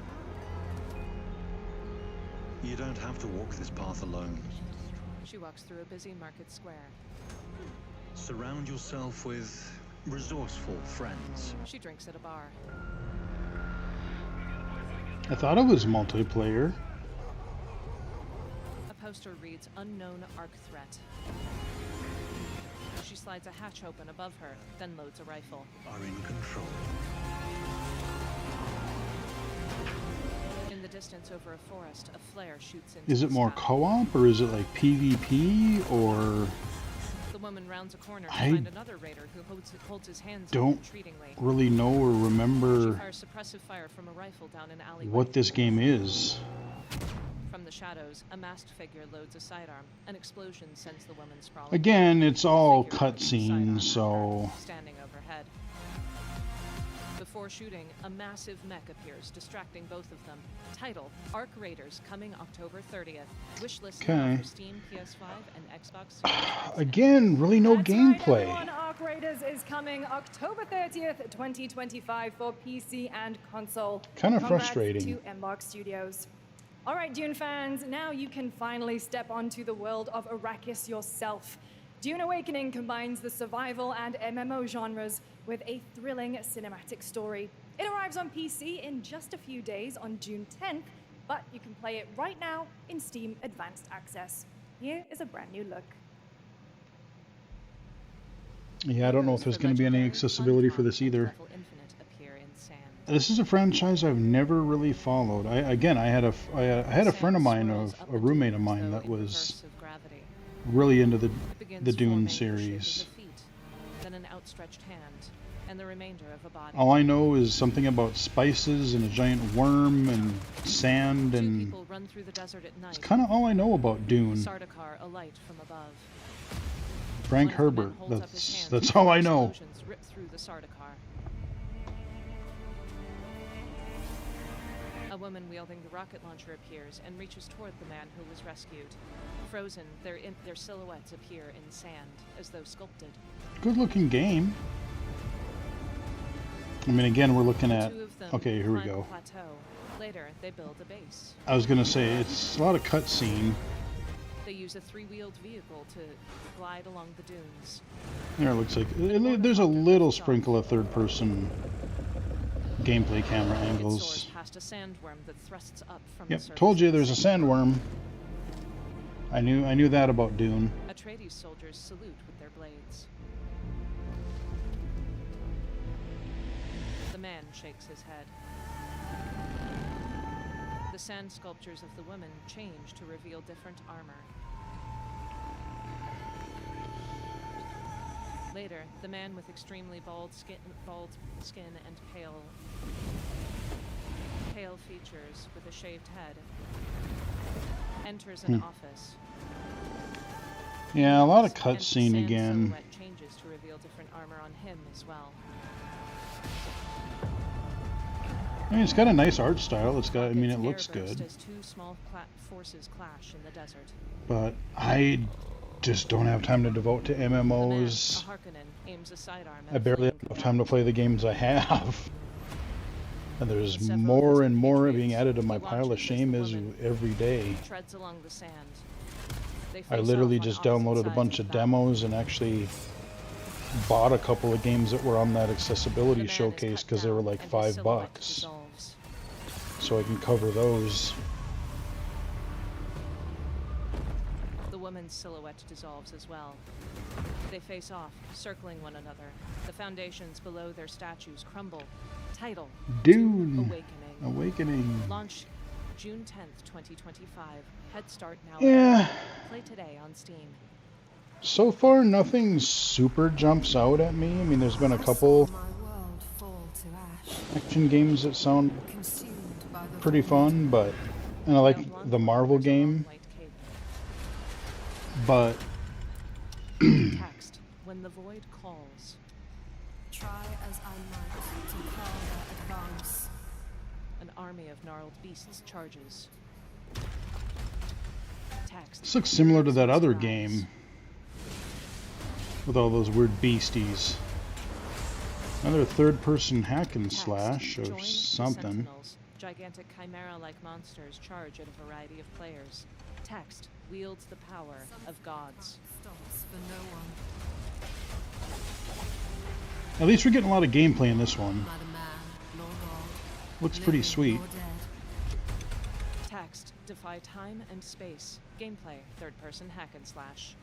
You don't have to walk this path alone. She walks through a busy market square. Surround yourself with resourceful friends. She drinks at a bar. I thought it was multiplayer. A poster reads Unknown Arc Threat. She slides a hatch open above her, then loads a rifle. Are in control. In the distance over a forest, a flare shoots into Is it the more sky. co-op or is it like PvP or? The woman woman rounds a corner to I find another raider who holds his hands up don't entreatingly. really know or She remember fires suppressive fire from a rifle down an alleyway. what this game is. From the shadows, a masked figure loads a sidearm. An explosion sends the woman sprawling. Again, it's all cutscenes, so Standing overhead. Before shooting, a massive mech appears, distracting both of them. Title: Arc Raiders, coming October 30th. Wishlist now Okay. for Steam, PS5, and Xbox Series X. again, really no That's gameplay. Right, everyone. Arc Raiders is coming October 30th, 2025 for PC and console. Kinda Congrats frustrating. to Embark Studios. All right, Dune fans, now you can finally step onto the world of Arrakis yourself. Dune Awakening combines the survival and MMO genres with a thrilling cinematic story. It arrives on PC in just a few days on June 10th, but you can play it right now in Steam Advanced Access. Here is a brand new look. Yeah, I don't know if there's going to be any accessibility for this either. Level Infinite appear in Sand. This is a franchise I've never really followed. I had a friend of mine, a roommate of mine, that was Of gravity. really into the Begins Dune forming the shape series. of a feet, then an outstretched hand, and the remainder of a body. All I know is something about spices and a giant worm and sand, Two and people run through the desert at night. it's kind of all I know about Dune. Sardaukar alight from above. Frank One of the men Herbert. holds up his hand That's as all I know. explosions rip through the Sardaukar. A woman wielding the rocket launcher appears and reaches toward the man who was rescued. Frozen, their silhouettes appear in sand, as though sculpted. Good looking game. I mean, again, we're looking at. Two of them Okay, here we climb a go. plateau. Later, they build a base. I was gonna say it's a lot of cutscene. They use a three-wheeled vehicle to glide along the dunes. There, it looks like there's a little sprinkle of third-person gameplay camera It soars angles. past a sandworm that thrusts up from Yep, the surface. told you there's a sandworm. I knew that about Dune. Atreides soldiers salute with their blades. The man shakes his head. The sand sculptures of the women change to reveal different armor. Later, the man with extremely bald skin and pale features with a shaved head enters an office. Yeah, a lot of And the cutscene sand again. silhouette changes to reveal different armor on him as well. I mean, it's got a nice art style. It's got. I mean, it looks Airburst good. As two small forces clash in the desert. But I just don't have time to devote to The man, a MMOs. Harkonnen, aims a sidearm at I a barely fleeing have enough time to play the games I have. And there's Several more and his more compatriots being added to my he pile of watches as shame the as woman every day. treads along the sand. They I face literally off on just opposite downloaded a sides bunch of of the battle. demos and actually bought a couple of games that were on that The accessibility man is showcase cut because they were down like and his $5, silhouette dissolves. so I can cover those. The woman's silhouette dissolves as well. They face off, circling one another. The foundations below their statues crumble. Title: Dune Awakening. Awakening. Launch June 10th, 2025. Head start now. Yeah. Play today on Steam. So far, nothing super jumps out at me. I mean, there's been a couple action games that sound pretty fun, but and I like the Marvel game, but Text: When the void calls. Try as I might to quell their advance. An army of gnarled beasts charges. Text: this looks similar to that other game with all those weird beasties. Another third-person hack and slash Join or the something. Sentinels. Gigantic chimera-like monsters charge at a variety of players. Text: Wields the power of gods. Stops for no one. At least we're getting a lot of gameplay in this one. Not a man, nor God. Looks pretty living sweet. nor dead. Text: Defy time and space. Gameplay: third-person hack and slash.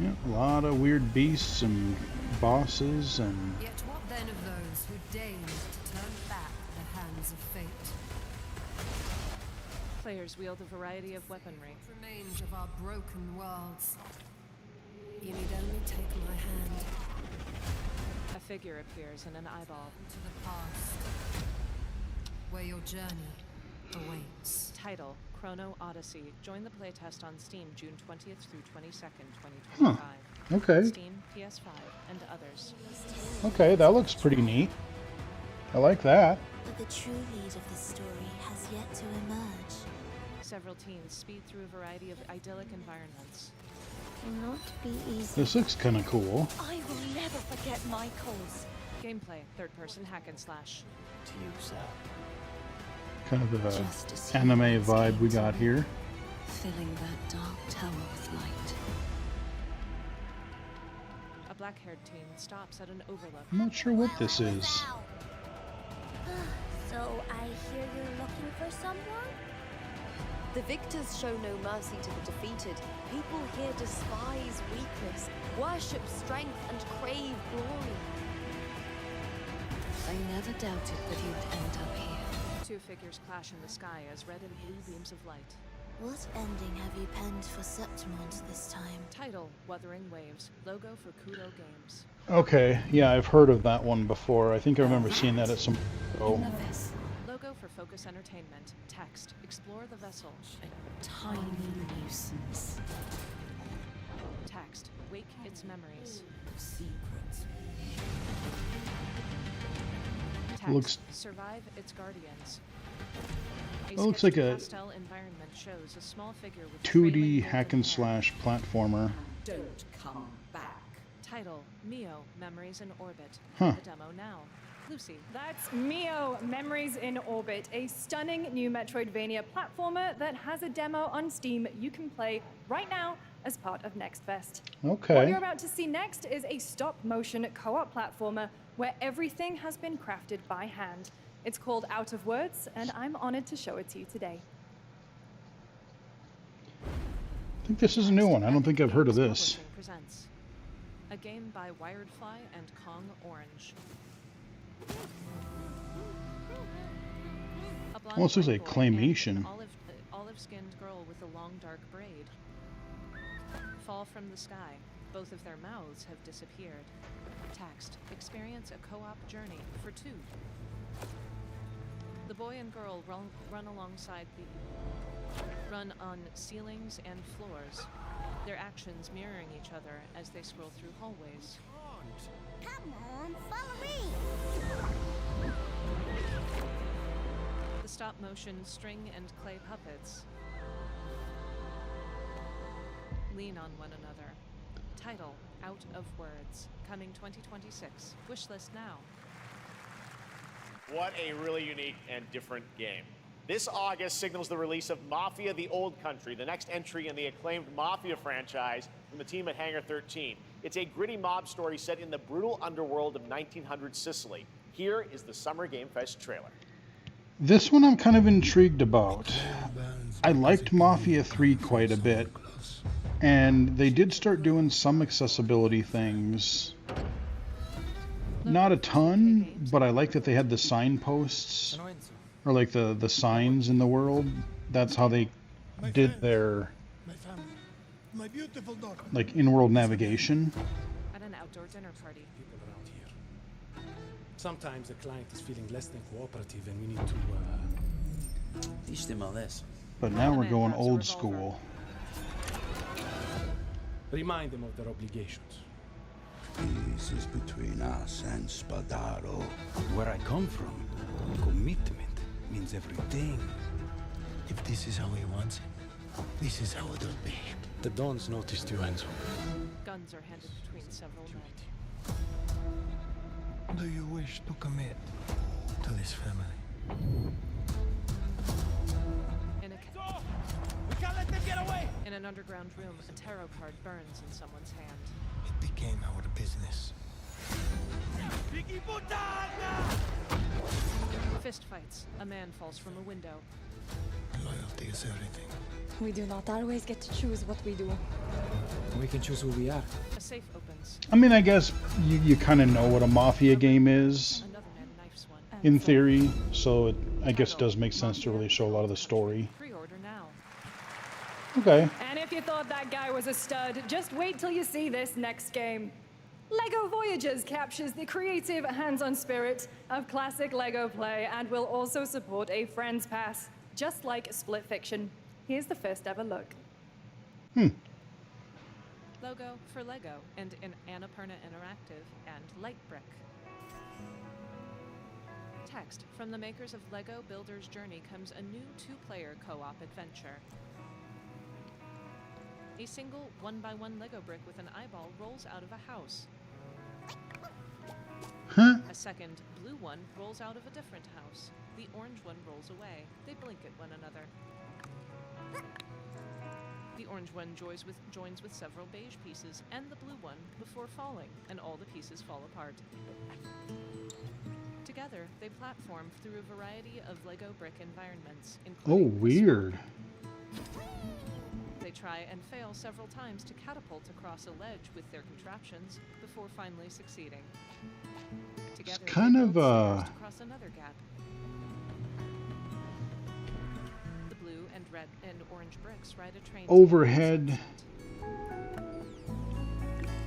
Yeah, a lot of weird beasts and bosses and Yet what then of those who deigned to turn back the hands of fate? Players wield a variety of weaponry. What remains of our broken worlds? You need only take my hand A figure appears in an eyeball. to the past, where your journey awaits. Title: Chrono Odyssey. Join the playtest on Steam June 20th through 22nd, 2025. Okay. Steam, PS5, and others. Okay, that looks pretty neat. I like that. But the true lead of the story has yet to emerge. Several teens speed through a variety of idyllic environments. Cannot be easy. This looks kind of cool. I will never forget Michael's. Gameplay: third-person hack and slash. To you, sir. Kind of the anime vibe we got here. Filling that dark tower with light. A black-haired teen stops at an overlook. I'm not sure what this is. So I hear you're looking for someone? The victors show no mercy to the defeated. People here despise weakness, worship strength, and crave glory. I never doubted that you'd end up here. Two figures clash in the sky as red and blue beams of light. What ending have you penned for Septimont this time? Title: Wuthering Waves. Logo for Kudo Games. Okay, yeah, I've heard of that one before. I think I remember seeing that at some... Oh. Logo for Focus Entertainment. Text: Explore the vessel. Tiny nuisance. Text: Wake its memories. Secrets. Text: Looks- Survive its guardians. It looks like a pastel environment shows a small figure with 2D hack and slash platformer. Don't come back. Title: Mio Memories in Orbit. Huh. The demo now. Lucy. That's Mio Memories in Orbit, a stunning new Metroidvania platformer that has a demo on Steam you can play right now as part of Next Fest. Okay. What you're about to see next is a stop-motion co-op platformer where everything has been crafted by hand. It's called Out of Words, and I'm honored to show it to you today. I think this is a new one. I don't think I've heard of this. Presents a game by Wiredfly and Kong Orange. A blonde Almost looks white like boy and claymation. an olive-skinned girl with a long dark braid fall from the sky. Both of their mouths have disappeared. Text: Experience a co-op journey for two. The boy and girl run on ceilings and floors, their actions mirroring each other as they scroll through hallways. Come on, follow me! The stop-motion string and clay puppets lean on one another. Title: Out of Words. Coming 2026. Wishlist now. What a really unique and different game. This August signals the release of Mafia: The Old Country, the next entry in the acclaimed Mafia franchise from the team at Hangar 13. It's a gritty mob story set in the brutal underworld of 1900 Sicily. Here is the Summer Game Fest trailer. This one I'm kind of intrigued about. I liked Mafia 3 quite a bit, and they did start doing some accessibility things. Not a ton, but I like that they had the signposts, or like the signs in the world. That's how they did their My beautiful daughter. like in-world navigation. At an outdoor dinner party. Sometimes the client is feeling less than cooperative and we need to, Teach them all this. But now we're going old school. remind them of their obligations. This is between us and Spadaro. Where I come from, commitment means everything. If this is how he wants it, this is how it'll be. The Dons noticed you, Enzo. Guns are handed between several men. Do you wish to commit to this family? We can't let them get away! In an underground room, a tarot card burns in someone's hand. It became our business. Fist fights. A man falls from a window. Loyalty is everything. We do not always get to choose what we do. We can choose who we are. A safe opens. I mean, I guess you kind of know what a Mafia game is, Another man knifes one. in theory, so I guess it does make sense to really show a lot of the story. Pre-order now. Okay. And if you thought that guy was a stud, just wait till you see this next game. LEGO Voyagers captures the creative, hands-on spirit of classic LEGO play and will also support a Friends Pass, just like Split Fiction. Here's the first ever look. Logo for LEGO and in Annapurna Interactive and Lightbrick. Text from the makers of LEGO Builder's Journey comes a new 2-player co-op adventure. A single 1x1 LEGO brick with an eyeball rolls out of a house. A second blue one rolls out of a different house. The orange one rolls away. They blink at one another. The orange one joins with several beige pieces and the blue one before falling, and all the pieces fall apart. Together, they platform through a variety of LEGO brick environments, including Oh, weird. They try and fail several times to catapult across a ledge with their contraptions before finally succeeding. Together, It's kind they of build stairs to cross another gap. The blue and red and orange bricks ride a train. overhead.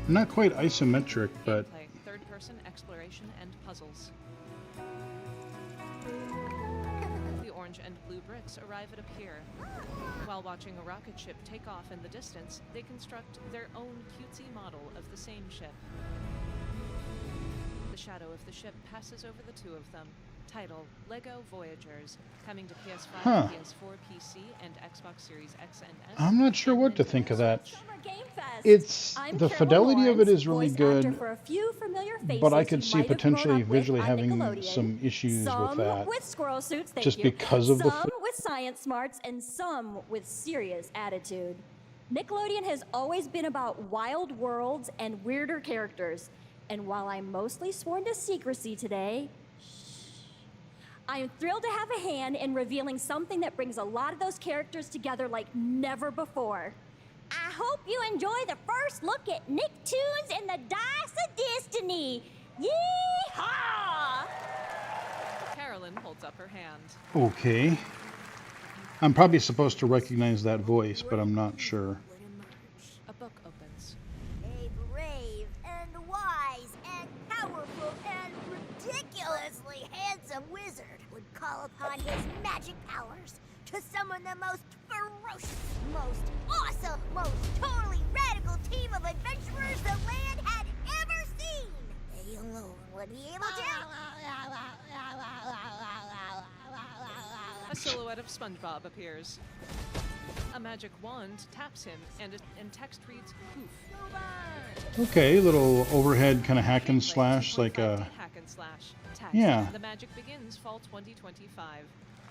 Not quite isometric, but Gameplay, third-person exploration and puzzles. The orange and blue bricks arrive at a pier. While watching a rocket ship take off in the distance, they construct their own cutesy model of the same ship. The shadow of the ship passes over the two of them. Title, LEGO Voyagers, coming to PS5, Huh. PS4, PC, and Xbox Series X and S. I'm not sure what to think of that. Game Fest. It's I'm the Carol fidelity of it Lawrence, is really voice actor good, for a few familiar faces but I could you see might have grown potentially up with visually on having Nickelodeon. some issues Some with that. with squirrel suits, thank Just you. because of the Some with science smarts and some with serious attitude. Nickelodeon has always been about wild worlds and weirder characters. And while I'm mostly sworn to secrecy today, I am thrilled to have a hand in revealing something that brings a lot of those characters together like never before. I hope you enjoy the first look at Nicktoons and the Dice of Destiny. Yeehaw! Carolyn holds up her hand. Okay. I'm probably supposed to recognize that voice, but I'm not sure. A book opens. A brave and wise and powerful and ridiculously handsome wizard would call upon his magic powers to summon the most ferocious, most awesome, most totally radical team of adventurers the land had ever seen. They alone would be able to... A silhouette of SpongeBob appears. A magic wand taps him, and text reads, "Poof." Okay, little overhead kind of hack and slash, like a Hack and slash. Text. Yeah. The magic begins fall 2025.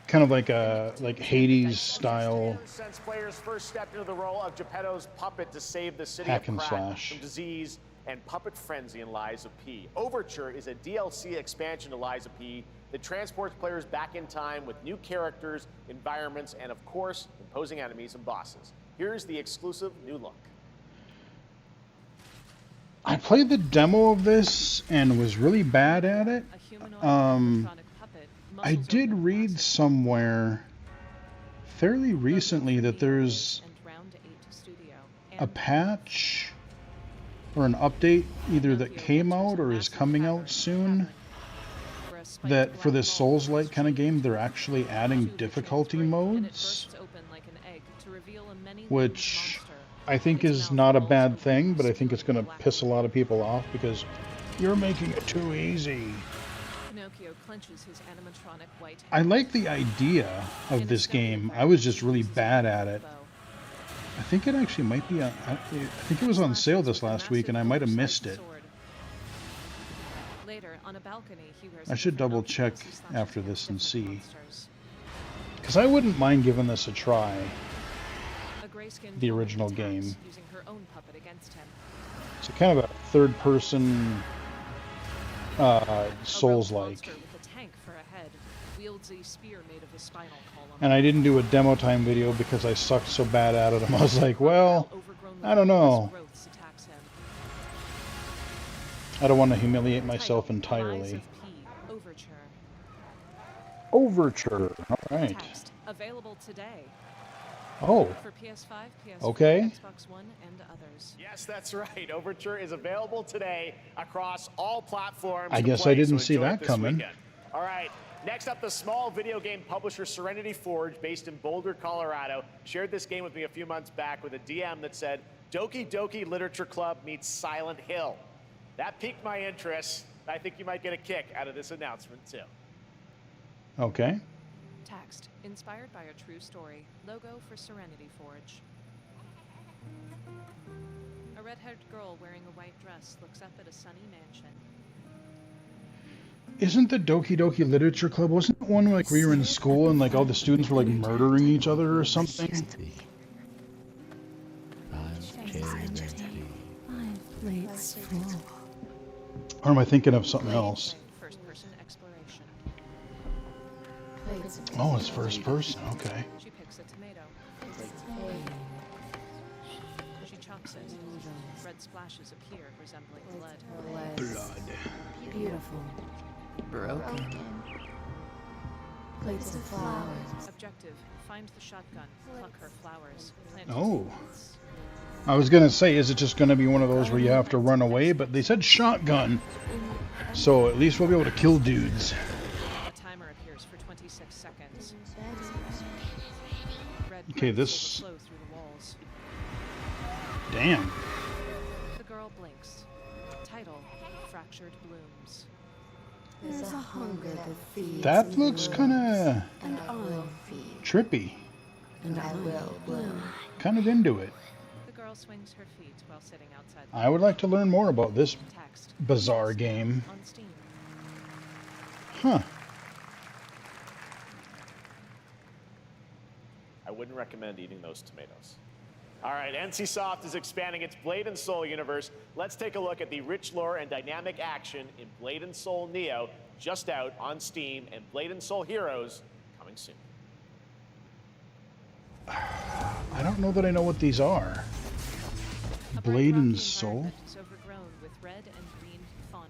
kind of like a Hades style Since players first stepped into the role of Geppetto's puppet to save the city Hack of and Crack slash. from disease and puppet frenzy in Lies of P. Overture is a DLC expansion to Lies of P that transports players back in time with new characters, environments, and of course, imposing enemies and bosses. Here's the exclusive new look. I played the demo of this and was really bad at it. I did read somewhere fairly recently that there's a patch or an update either that came out or is coming out soon that for this Souls-like kind of game they're actually adding difficulty modes, which I think is not a bad thing, but I think it's going to piss a lot of people off because you're making it too easy. Pinocchio clenches his animatronic white I like the idea of this game. I was just really bad at it. I think it actually might be on, I think it was on sale this last week and I might have missed it. Later, on a balcony, he wears I should double check after this and see. Because I wouldn't mind giving this a try. The original game. using her own puppet against him. It's a kind of a third person Souls-like. Monster with a tank for a head wields a spear made of a spinal column. And I didn't do a demo time video because I sucked so bad at it. I was like, well, I don't know. Growths attacks him. I don't want to humiliate myself entirely. Lies of P. Overture. Overture. All right. Text. Available today. Oh. For PS5, PS4, Okay. Xbox One, and others. Yes, that's right. Overture is available today across all platforms. I to guess play, I didn't so see enjoy it that this coming. weekend. All right. Next up, the small video game publisher Serenity Forge, based in Boulder, Colorado, shared this game with me a few months back with a DM that said, Doki Doki Literature Club meets Silent Hill. That piqued my interest. I think you might get a kick out of this announcement, too. Okay. Text, inspired by a true story. Logo for Serenity Forge. A red-haired girl wearing a white dress looks up at a sunny mansion. Isn't the Doki Doki Literature Club, wasn't it one like where you were in school and like all the students were like murdering each other or something? Or am I thinking of something else? First-person exploration. Oh, it's first person, okay. She picks a tomato. She chops it. Red splashes appear, resembling blood. Blood. Beautiful. Broken. Plates of flowers. Objective, find the shotgun, pluck her flowers, plant Oh. I was gonna say, is it just gonna be one of those where you have to run away? But they said shotgun, so at least we'll be able to kill dudes. A timer appears for 26 seconds. Red Okay, bullets this. overflow through the walls. Damn. The girl blinks. Title, Fractured Blooms. There's a hunger that feeds. That looks kind of And I will feed. trippy. And I will bloom. Kind of into it. The girl swings her feet while sitting outside. I would like to learn more about this Text. bizarre game. On Steam. Huh. I wouldn't recommend eating those tomatoes. All right, NCSoft is expanding its Blade and Soul universe. Let's take a look at the rich lore and dynamic action in Blade and Soul Neo, just out on Steam, and Blade and Soul Heroes coming soon. I don't know that I know what these are. Blade and Soul? Is overgrown with red and green fauna.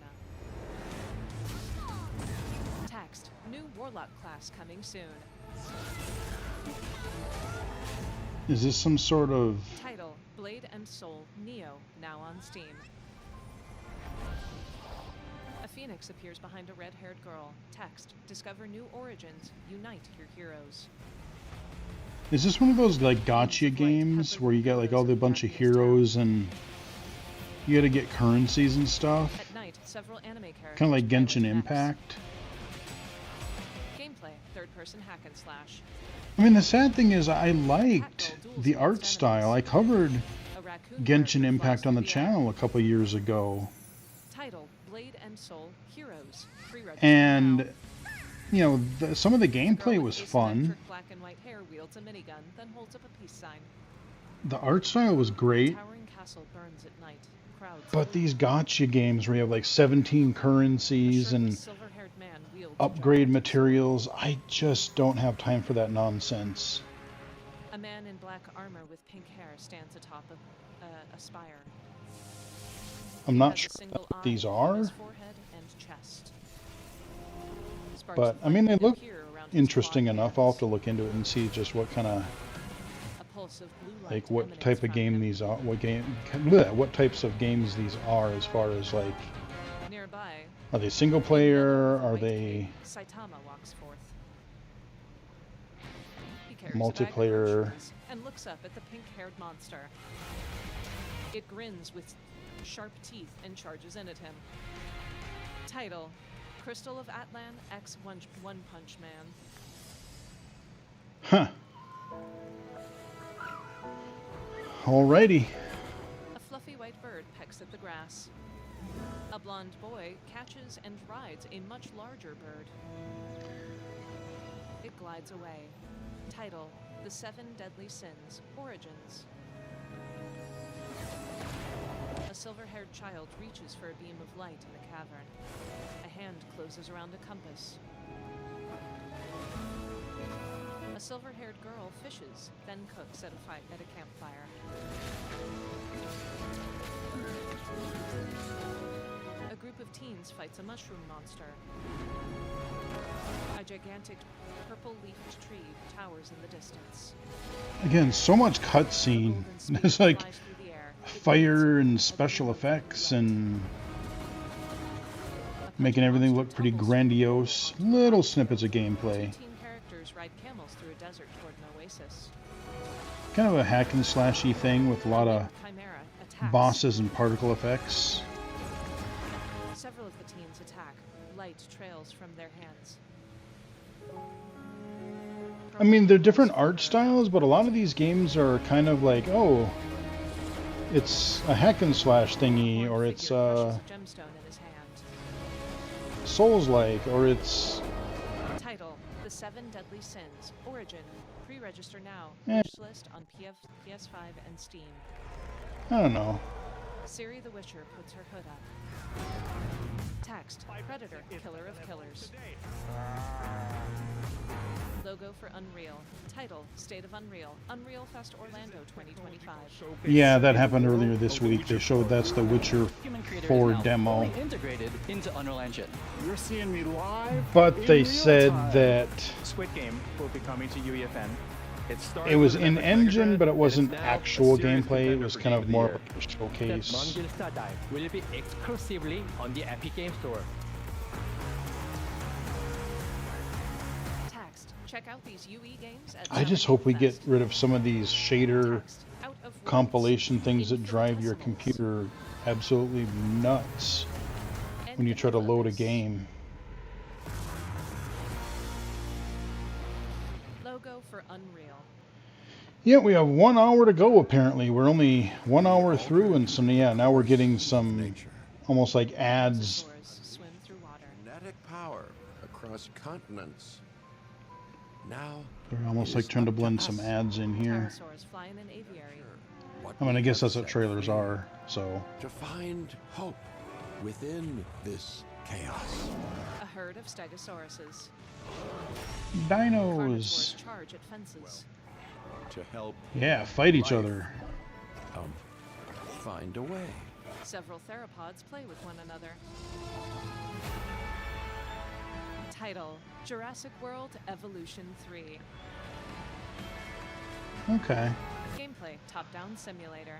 Text. New Warlock class coming soon. Is this some sort of... Title, Blade and Soul Neo, now on Steam. A phoenix appears behind a red-haired girl. Text, discover new origins, unite your heroes. Is this one of those like gotcha games where you get like all the bunch of heroes and you gotta get currencies and stuff? At night, several anime characters. Kind of like Genshin Impact. Gameplay, third-person hack and slash. I mean, the sad thing is I liked the art style. I covered Genshin Impact on the channel a couple years ago. Title, Blade and Soul Heroes. And, you know, some of the gameplay was fun. Black and white hair wields a minigun, then holds up a peace sign. The art style was great. Towering castle burns at night. Crowds. But these gotcha games where you have like 17 currencies and upgrade materials, I just don't have time for that nonsense. A man in black armor with pink hair stands atop of a spire. I'm not sure what these are, but I mean they look interesting enough. I'll have to look into it and see just what kind of, like what type of game these are, what types of games these are as far as like, Nearby, are they single player, are they Saitama walks forth. He carries multiplayer? and looks up at the pink-haired monster. It grins with sharp teeth and charges in at him. Title, Crystal of Atlan X One Punch Man. Huh. Alrighty. A fluffy white bird pecks at the grass. A blonde boy catches and rides a much larger bird. It glides away. Title, The Seven Deadly Sins, Origins. A silver-haired child reaches for a beam of light in a cavern. A hand closes around a compass. A silver-haired girl fishes, then cooks at a campfire. A group of teens fights a mushroom monster. A gigantic purple-leafed tree towers in the distance. Again, so much cutscene. There's like fire and special effects and making everything look pretty grandiose. Little snippets of gameplay. 15 characters ride camels through a desert toward an oasis. Kind of a hack and slashy thing with a lot of Chimera attacks. bosses and particle effects. Several of the teens attack. Light trails from their hands. I mean, they're different art styles, but a lot of these games are kind of like, oh, it's a hack and slash thingy, or it's Gemstone in his hand. Souls-like, or it's... Title: The Seven Deadly Sins. Origin. Pre-register now. Eh. Wish list on PS5 and Steam. I don't know. Ciri the Witcher puts her hood up. Text: Predator, killer of killers. Logo for Unreal. Title: State of Unreal. Unreal Fest Orlando 2025. Yeah, that happened earlier this week. They showed that's the Witcher 4 demo. Integrated into Unreal Engine. You're seeing me live. But they said that Squid Game will be coming to UEFN. it was in engine, but it wasn't actual gameplay. It was kind of more of a showcase. Mongil Star Dive will be exclusively on the Epic Game Store. Text: Check out these UE games at I just hope we get rid of some of these shader compilation things that drive your computer absolutely nuts when you try to load a game. Logo for Unreal. Yeah, we have 1 hour to go apparently. We're only 1 hour through, and some, yeah, now we're getting some almost like ads. Swim through water. Kinetic power across continents. Now They're almost like trying to blend some ads in here. Pterosaurs fly in an aviary. I mean, I guess that's what trailers are, so. To find hope within this chaos. A herd of Stegosauruses. Dinos. Charge at fences. To help. Yeah, fight each other. Find a way. Several theropods play with one another. Title: Jurassic World Evolution 3. Okay. Gameplay: top-down simulator.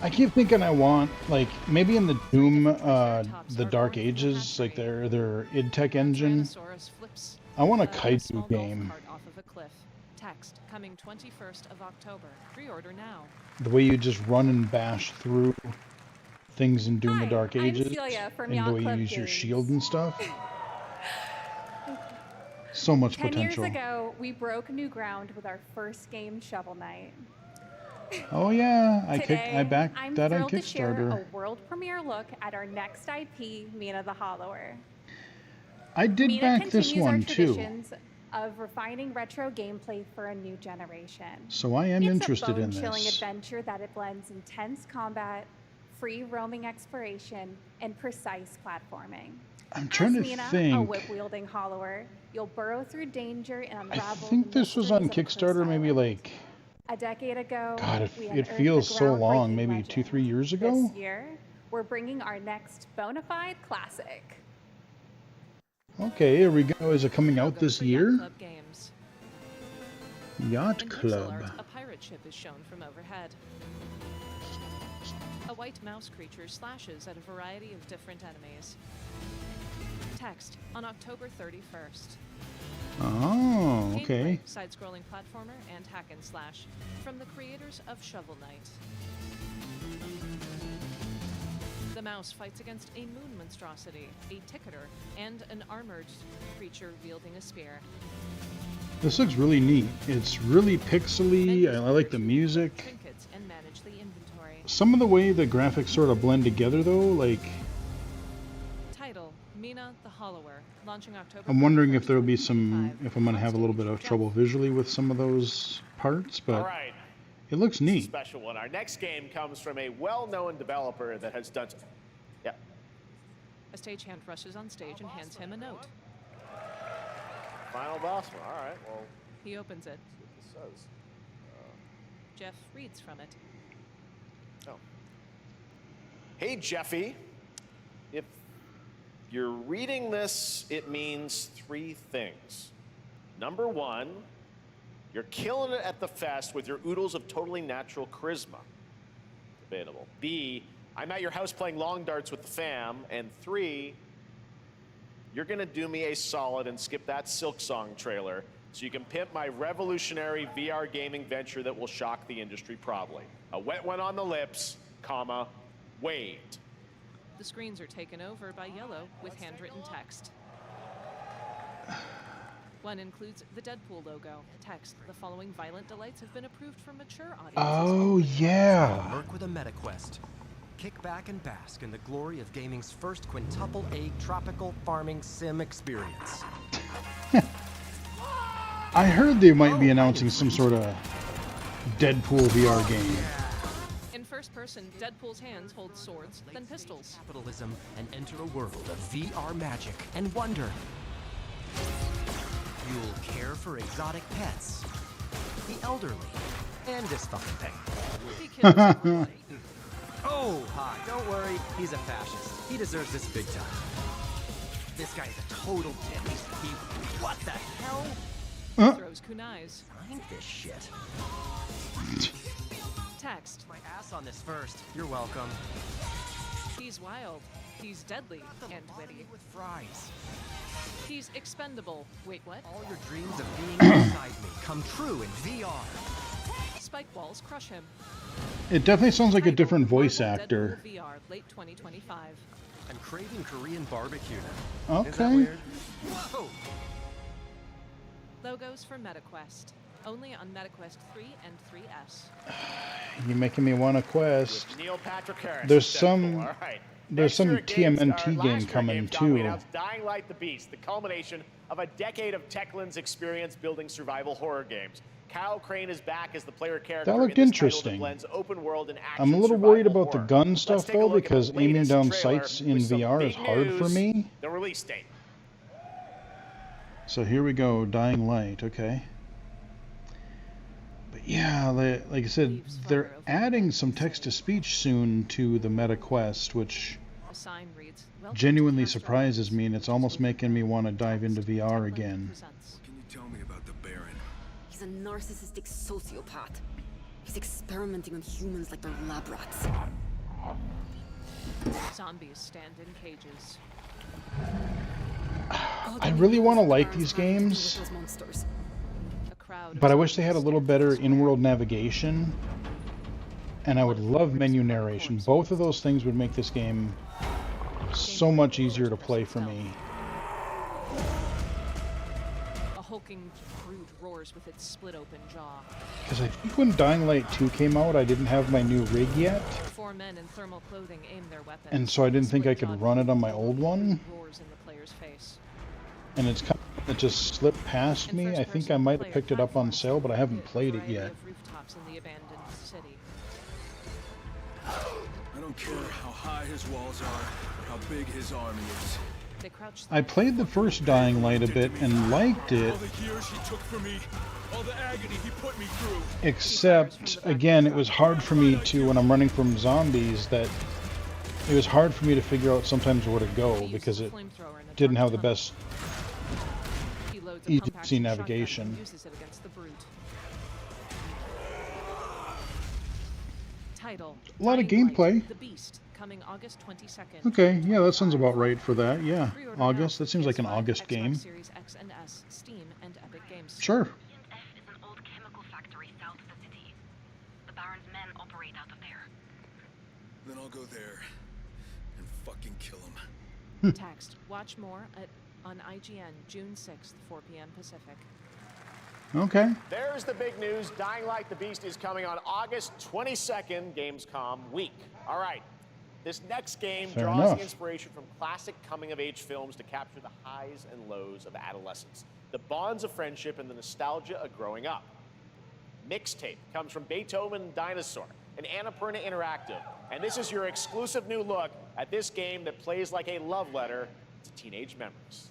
I keep thinking I want, like, maybe in the Doom, the Dark Ages, like their id Tech engine. I want a kaiju game. Off of a cliff. Text: coming 21st of October. Pre-order now. The way you just run and bash through things in Doom the Dark Ages, Celia from and the way you Yacht use Club your Games. shield and stuff. So much 10 potential. years ago, we broke new ground with our first game, Shovel Knight. Oh yeah, Today, I backed I'm that on thrilled to share Kickstarter. a world premiere look at our next IP, Mina the Hollower. I did Mina back this continues one our too. traditions of refining retro gameplay for a new generation. So I am interested in It's a bone-chilling this. adventure that it blends intense combat, free roaming exploration, and precise platforming. I'm trying to As Mina, a think. whip-wielding hollower, you'll burrow through danger and I unravel think the this was on mysteries of Kickstarter maybe like, a decade ago. God, we it unearthed feels the so long, groundbreaking maybe legend. 2-3 years ago. This year, we're bringing our next bona fide classic. Okay, here we go. Is it coming out this year? Club Games. Yacht In pixel Club. art, a pirate ship is shown from overhead. A white mouse creature slashes at a variety of different enemies. Text: on October 31st. Oh, okay. Gameplay, side-scrolling platformer and hack and slash from the creators of Shovel Knight. The mouse fights against a moon monstrosity, a ticketer, and an armored creature wielding a spear. This looks really neat. It's really pixely. I like the music. Trinkets and manage the inventory. Some of the way the graphics sort of blend together though, like, Title: Mina the Hollower, launching October. I'm wondering if there'll be some, if I'm going to have a little bit of trouble visually with some of those parts, but All right. it looks neat. Special one. Our next game comes from a well-known developer that has done. Yeah. A stagehand rushes on stage and hands him a note. Final boss one. All right. Well, He opens it. let's see what this says. Jeff reads from it. Oh. Hey, Jeffy. If you're reading this, it means 3 things. Number 1, you're killing it at the fest with your oodles of totally natural charisma. Debatable. B, I'm at your house playing long darts with the fam. And 3, you're gonna do me a solid and skip that Silksong trailer so you can pimp my revolutionary VR gaming venture that will shock the industry probably. A wet one on the lips, comma, waved. The screens are taken over by yellow with handwritten text. One includes the Deadpool logo. Text, the following violent delights have been approved for mature audiences. Oh, yeah. Work with a MetaQuest. Kick back and bask in the glory of gaming's first quintuple A tropical farming sim experience. I heard they might be announcing some sort of Deadpool VR game. In first person, Deadpool's hands hold swords, then pistols. Capitalism and enter a world of VR magic and wonder. You'll care for exotic pets, the elderly, and this fucking thing. Oh, hi, don't worry, he's a fascist. He deserves this big time. This guy's a total dick. What the hell? Throws kunais. Find this shit. Text. My ass on this first. You're welcome. He's wild. He's deadly and witty. With fries. He's expendable. Wait, what? All your dreams of being inside me come true in VR. Spike walls crush him. It definitely sounds like a different voice actor. Deadpool VR, late 2025. I'm craving Korean barbecue now. Okay. Is that weird? Whoa. Logos for MetaQuest. Only on MetaQuest 3 and 3S. You're making me want a quest. With Neil Patrick Harris. There's some All right. there's some Next year at TMNT game last coming year at Gamescom, we too. announced Dying Light the Beast, the culmination of a decade of Techland's experience building survival horror games. Kyle Crane is back as the player character. That looked in this title interesting. that blends open world and action I'm a little survival worried about the horror. gun Let's stuff take a though, look at the because aiming latest down trailer sights in with some VR is big hard for news, me. The release date. So here we go, Dying Light, okay. But yeah, like I said, they're adding some text-to-speech soon to the MetaQuest, which A sign reads, genuinely surprises me, and it's almost making me want to dive into VR again. What can you tell me about the Baron? He's a narcissistic sociopath. He's experimenting on humans like they're lab rats. Zombies stand in cages. I really want to like these games, but I wish they had a little better in-world navigation, and I would love menu narration. Both of those things would make this game so much easier to play for me. A hulking brute roars with its split-open jaw. Because I think when Dying Light 2 came out, I didn't have my new rig yet, 4 men in thermal clothing aim their weapons. and so I didn't think I could run it on my old one. Roars in the player's face. And it's kind of, it just slipped past me. I think I might have picked it up on sale, but I haven't played it yet. Rooftops in the abandoned city. I don't care how high his walls are, or how big his army is. They crouch. I played the first Dying Light a bit and liked it, All the years he took for me, all the agony he put me through. except, again, it was hard for me to, when I'm running from zombies, that it was hard for me to figure out sometimes where to go, because it didn't have the best He loads a easy pump-action shotgun navigation. and uses it against the brute. Title. A lot of Dying Light, gameplay. The Beast, coming August 22nd. Okay, yeah, that sounds about right for that, yeah. Pre-order August, now. that seems like an PS5, August Xbox game. Series X and S, Steam, and Epic Games. Sure. The Baron's men operate out of there. Then I'll go there and fucking kill him. Text. Watch more on IGN, June 6th, 4 p.m. Pacific. Okay. There's the big news. Dying Light the Beast is coming on August 22nd, Gamescom week. All right. This next game Fair draws enough. the inspiration from classic coming-of-age films to capture the highs and lows of adolescence, the bonds of friendship, and the nostalgia of growing up. Mixtape comes from Beethoven Dinosaur, an Annapurna Interactive, and this is your exclusive new look at this game that plays like a love letter to teenage memories.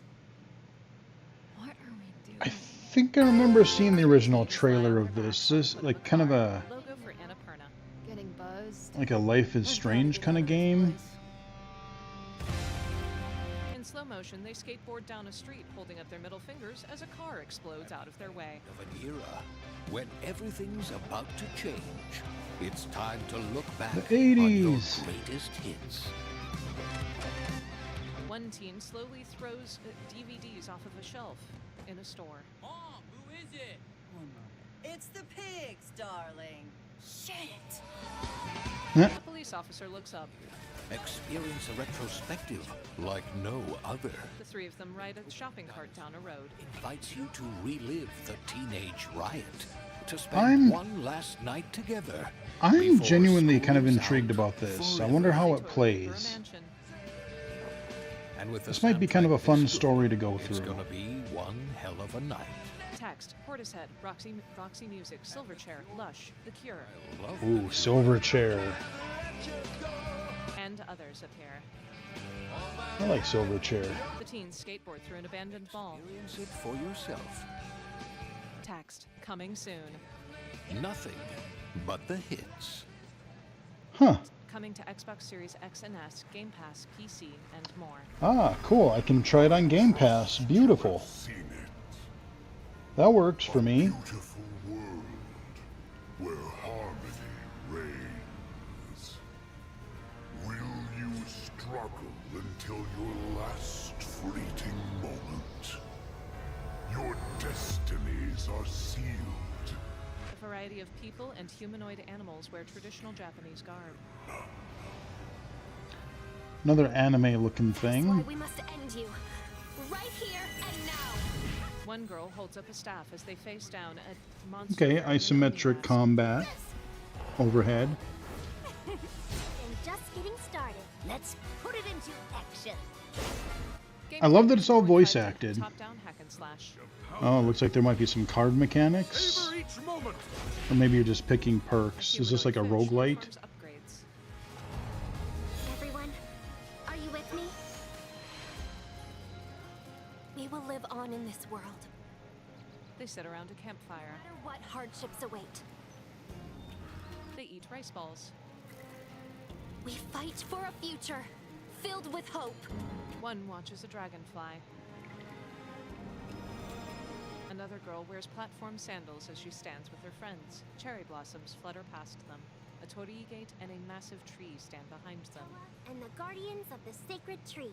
What are we doing? I think I remember seeing the original trailer of this. This is like kind of a Logo for Annapurna. Getting buzzed. like a Life is Strange kind of game. motion, they skateboard down a street, holding up their middle fingers as a car explodes out of their way. Of an era when everything's about to change. It's time to look back The 80s. on your greatest hits. One teen slowly throws DVDs off of a shelf in a store. Mom, who is it? It's the pigs, darling. Shit! The police officer looks up. Experience a retrospective like no other. The three of them ride a shopping cart down a road. Invites you to relive the teenage riot. To spend I'm- one last night together. I'm before genuinely kind of school's intrigued out about this. I forever. wonder how it plays. And with the This might be kind of a soundtrack fun this good, story to go It's through. gonna be one hell of a night. Text, Portishead, Roxy Music, Silverchair, Lush, The Cure, Ooh, Silverchair. and others appear. I like Silverchair. The teens skateboard through an abandoned mall. Experience it for yourself. Text, coming soon. Nothing but the hits. Huh. Coming to Xbox Series X and S, Game Pass, PC, and more. Ah, cool. I can try it on Game Pass. Beautiful. That works for me. Beautiful world where harmony reigns. Will you struggle until your last fleeting moment? Your destinies are sealed. A variety of people and humanoid animals wear traditional Japanese garb. Another anime-looking thing. We must end you. Right here and now. One girl holds up a staff as they face down a monster. Okay, isometric combat. Overhead. And just getting started. Let's put it into action. I love that it's all voice acted. Top-down hack and slash. Oh, it looks like there might be some card mechanics. Or maybe you're just picking perks. Is this like a roguelite? Everyone, are you with me? We will live on in this world. They sit around a campfire. No matter what hardships await. They eat rice balls. We fight for a future filled with hope. One watches a dragonfly. Another girl wears platform sandals as she stands with her friends. Cherry blossoms flutter past them. A torii gate and a massive tree stand behind them. And the guardians of the sacred tree.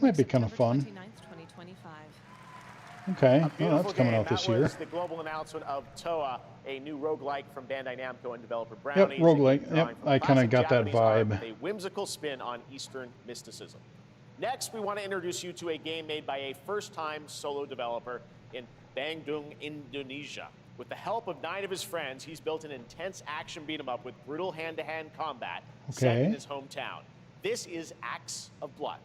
Might be kind of fun. 29th, 2025. Okay, A oh, beautiful that's coming game. out this That year. was the global announcement of Toa, a new roguelike from Bandai Namco and developer Yep, Brownies. roguelike. Drawing Yep, from I kind of classic got that Japanese art vibe. with a whimsical spin on Eastern mysticism. Next, we want to introduce you to a game made by a first-time solo developer in Bandung, Indonesia. With the help of 9 of his friends, he's built an intense action beat-em-up with brutal hand-to-hand combat set in Okay. his hometown. This is Axe of Blood.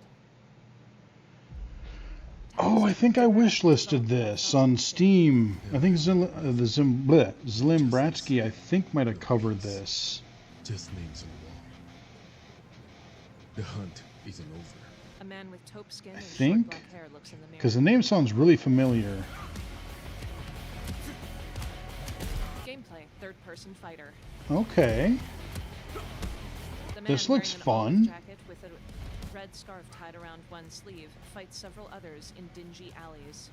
Oh, I think I wishlisted this on Steam. I think Zlim Bratsky, I think, might have covered this. Just names on the wall. The hunt isn't over. A man with taupe skin I and short think, black hair looks in the mirror. because the name sounds really familiar. Gameplay, third-person fighter. Okay. The man This looks wearing an olive fun. jacket with a red scarf tied around one sleeve fights several others in dingy alleys.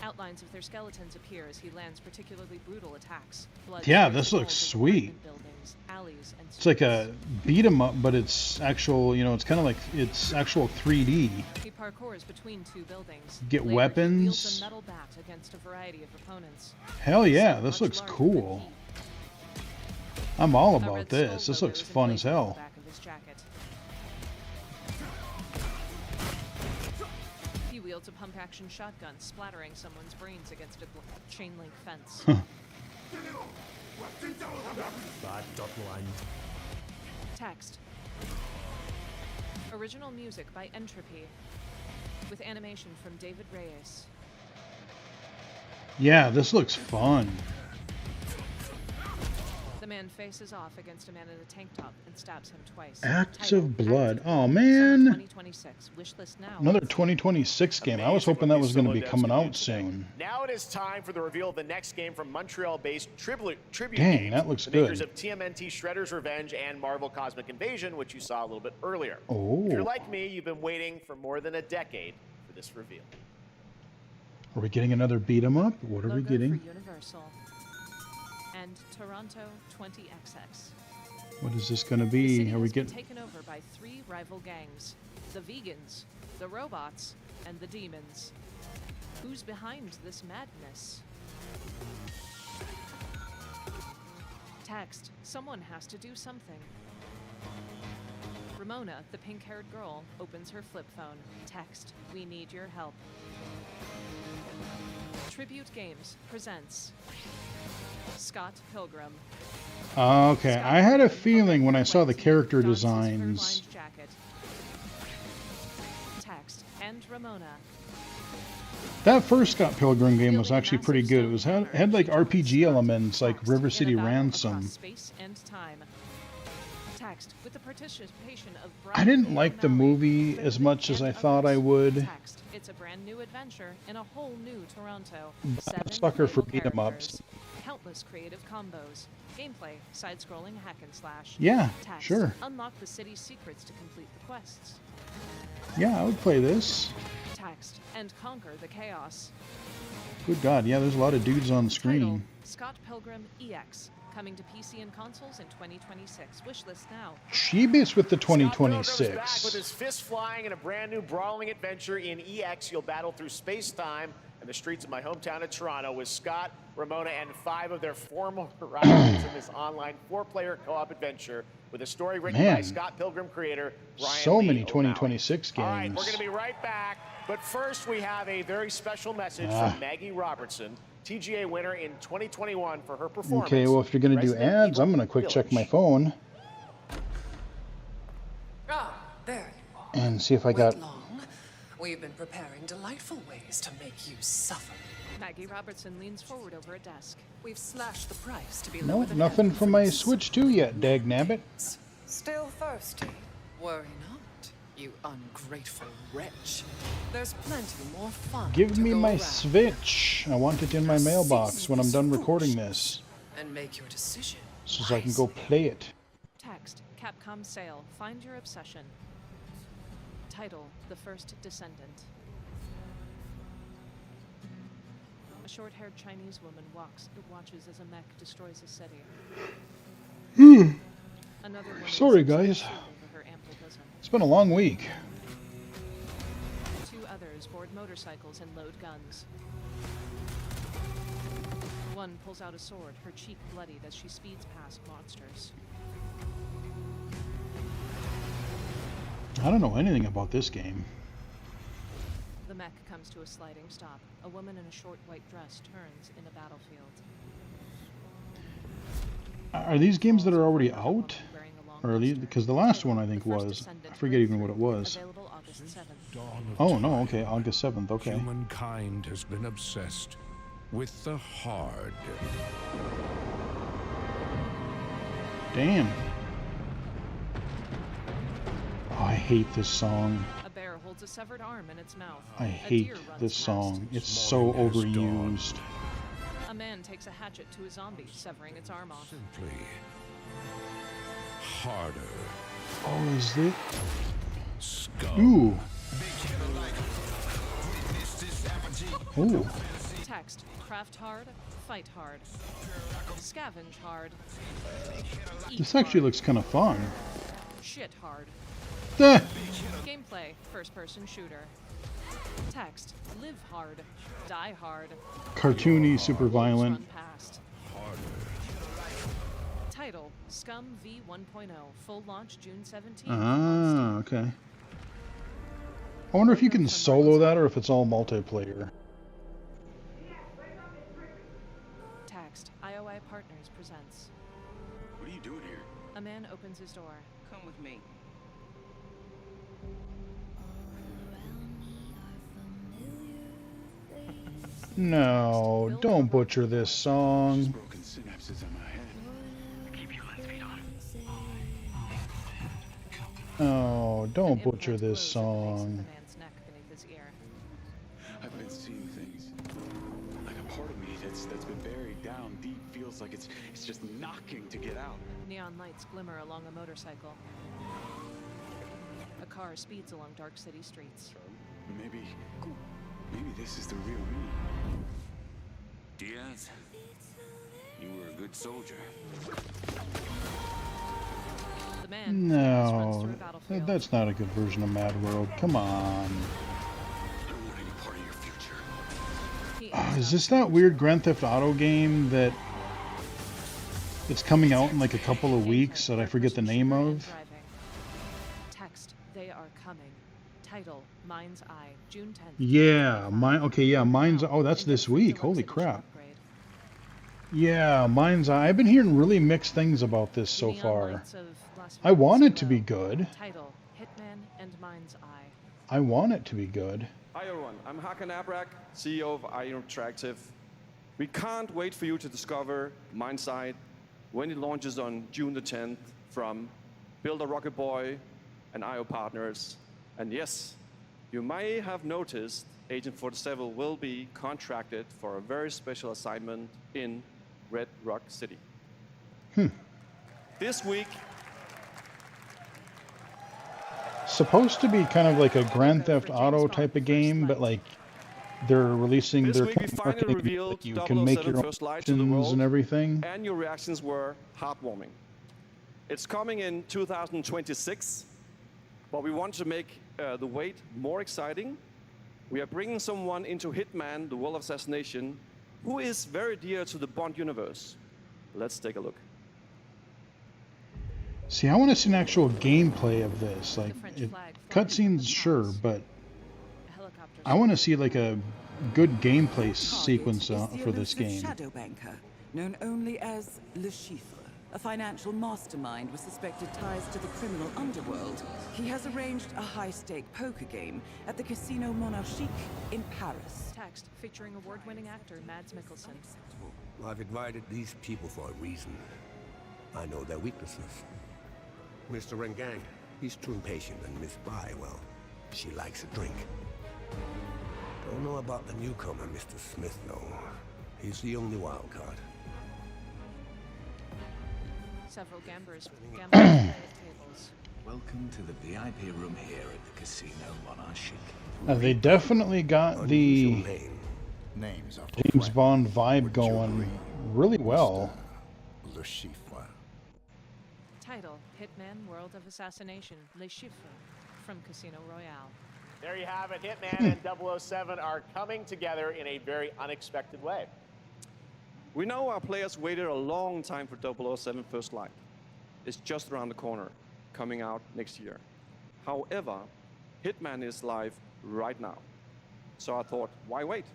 Outlines of their skeletons appear as he lands particularly brutal attacks. Blood Yeah, sprays this looks all over sweet. apartment buildings, alleys, and It's like a beat 'em up, but it's actual, it's kind of like, it's actual 3D. He parkours between two buildings. Get Later, he weapons. wields a metal bat against a variety of opponents. Hell yeah, Some this much looks larger cool. than I'm all A about red this. skull This logo looks is fun as emblazoned on the hell. back of his jacket. He wields a pump-action shotgun, splattering someone's brains against a chain-link fence. Text. Original music by Entropy, with animation from David Reyes. Yeah, this looks fun. The man man faces off against a man in a tank top and stabs him twice. Acts of Blood. Oh man. 2026. Wishlist now. Another 2026 game. I was hoping that was going to be coming out soon. Now it is time for the reveal of the next game from Montreal-based Tribute Dang, Games, that looks the good. makers of TMNT Shredder's Revenge and Marvel Cosmic Invasion, which you saw a little bit earlier. Oh. If you're like me, you've been waiting for more than a decade for this reveal. Are we getting another beat 'em up? What are we Logo getting? for Universal. And Toronto 20XX. What is this going to be? Are we Been getting? taken over by 3 rival gangs: the vegans, the robots, and the demons. Who's behind this madness? Text: someone has to do something. Ramona, the pink-haired girl, opens her flip phone. Text: we need your help. Tribute Games presents Scott Pilgrim. Okay, I had a feeling when I saw the character designs. Jacket. Text: and Ramona. That first Scott Pilgrim game was actually pretty good. It was had like RPG elements like River City Ransom. Space and time. Text: with the participation of I didn't like the movie as much as I thought I would. Text: it's a brand new adventure in a whole new Toronto. I'm a sucker for beat 'em ups. Countless creative combos. Gameplay: side-scrolling hack and slash. Yeah, Text: sure. unlock the city's secrets to complete the quests. Yeah, I would play this. Text: and conquer the chaos. Good God, yeah, there's a lot of dudes on screen. Scott Pilgrim EX, coming to PC and consoles in 2026. Wishlist now. Sheebies with the Scott Pilgrim's back 2026. with his fists flying in a brand new brawling adventure in EX. You'll battle through space-time and the streets of my hometown of Toronto with Scott, Ramona, and 5 of their former rivals in this online 4-player co-op adventure with a story written by Man. Scott Pilgrim creator Brian So Lee many O'Malley. 2026 All right, games. we're going to be right back. But first, we have a very special message from Maggie Robertson, TGA winner in 2021 for her performance. Okay, well, if you're going to do Resident ads, Evil I'm going to quick check Village. my phone Ah, there. and see if I got... We've been preparing delightful ways to make you suffer. Maggie Robertson leans forward over a desk. We've slashed the price to be No, lower than nothing ever from my Switch 2 yet, dagnabbit. Still thirsty? Worry not, you ungrateful wretch. There's plenty more fun Give to me go my around. Switch. I want it in my mailbox when I'm done recording this, And make your decision. so I can go play it. Text: Capcom sale. Find your obsession. Title: The First Descendant. A short-haired Chinese woman watches as a mech destroys a city. Another woman Sorry, is guys. over her ample bosom. It's been a long week. 2 others board motorcycles and load guns. One pulls out a sword, her cheek bloodied as she speeds past monsters. I don't know anything about this game. The mech comes to a sliding stop. A woman in a short white dress turns in a battlefield. Are these games that are already out? Or are these, because the last one I think was, I forget even what it was. Available August 7th. Dawn of Oh no, time. okay, August 7th, okay. Humankind has been obsessed with the hard. Damn. Oh, I hate this song. A bear holds a severed arm in its mouth. I A hate deer runs this past. song. It's so overused. A man takes a hatchet to a zombie, severing its arm off. Simply harder. Oh, is it? Scum. Ooh. Ooh. Text: craft hard, fight hard. Scavenge hard. Eat This actually hard. looks kind of fun. Shit hard. Ah. Gameplay: first-person shooter. Text: live hard, die hard. Cartoony, super violent. Run past. Title: Scum V 1.0. Full launch June 17th. Ah, okay. I wonder if you can solo that or if it's all multiplayer. Text: IOI Partners presents. What are you doing here? A man opens his door. Come with me. No, don't butcher this song. Broken synapses in my head. I keep you Oh, don't butcher this song. I've been seeing things. Like a part of me that's been buried down deep feels like it's just knocking to get out. Neon lights glimmer along a motorcycle. A car speeds along dark city streets. Maybe this is the real me. Diaz, you were a good soldier. The man No, that's not a good version of Mad World. Come on. Is this that weird Grand Theft Auto game that it's coming out in like a couple of weeks that I forget the name of? Text, they are coming. Title, Mind's Eye, June 10th. Yeah, Mind's Eye. Oh, that's this week. Holy crap. Yeah, Mind's Eye. I've been hearing really mixed things about this so far. I want it to be good. Title, Hitman and Mind's Eye. I want it to be good. Hi everyone, I'm Hakan Abrak, CEO of IO Interactive. We can't wait for you to discover Mind's Eye when it launches on June the 10th from Builder Rocket Boy and IO partners. And yes, you may have noticed Agent 47 will be contracted for a very special assignment in Red Rock City. This week, supposed to be kind of like a Grand Theft Auto type of game, but like they're releasing their marketing, like you can make your own options and everything. And your reactions were heartwarming. It's coming in 2026, but we want to make the wait more exciting. We are bringing someone into Hitman, the World of Assassination, who is very dear to the Bond universe. Let's take a look. See, I want to see an actual gameplay of this. Like, cutscenes, sure, but I want to see like a good gameplay sequence for this game. Shadow banker, known only as Le Chiffre, a financial mastermind with suspected ties to the criminal underworld. He has arranged a high-stake poker game at the Casino Monarchique in Paris. Text featuring award-winning actor Mads Mikkelsen. I've invited these people for a reason. I know their weaknesses. Mr. Rengang, he's too impatient, and Miss Bai, well, she likes a drink. Don't know about the newcomer, Mr. Smith, though. He's the only wild card. Several gamblers at tables. Welcome to the VIP room here at the Casino Monarchique. They definitely got the James Bond vibe going really well. Le Chiffre. Title, Hitman World of Assassination, Le Chiffre, from Casino Royale. There you have it. Hitman and 007 are coming together in a very unexpected way. We know our players waited a long time for 007 First Light. It's just around the corner, coming out next year. However, Hitman is live right now. So I thought, why wait?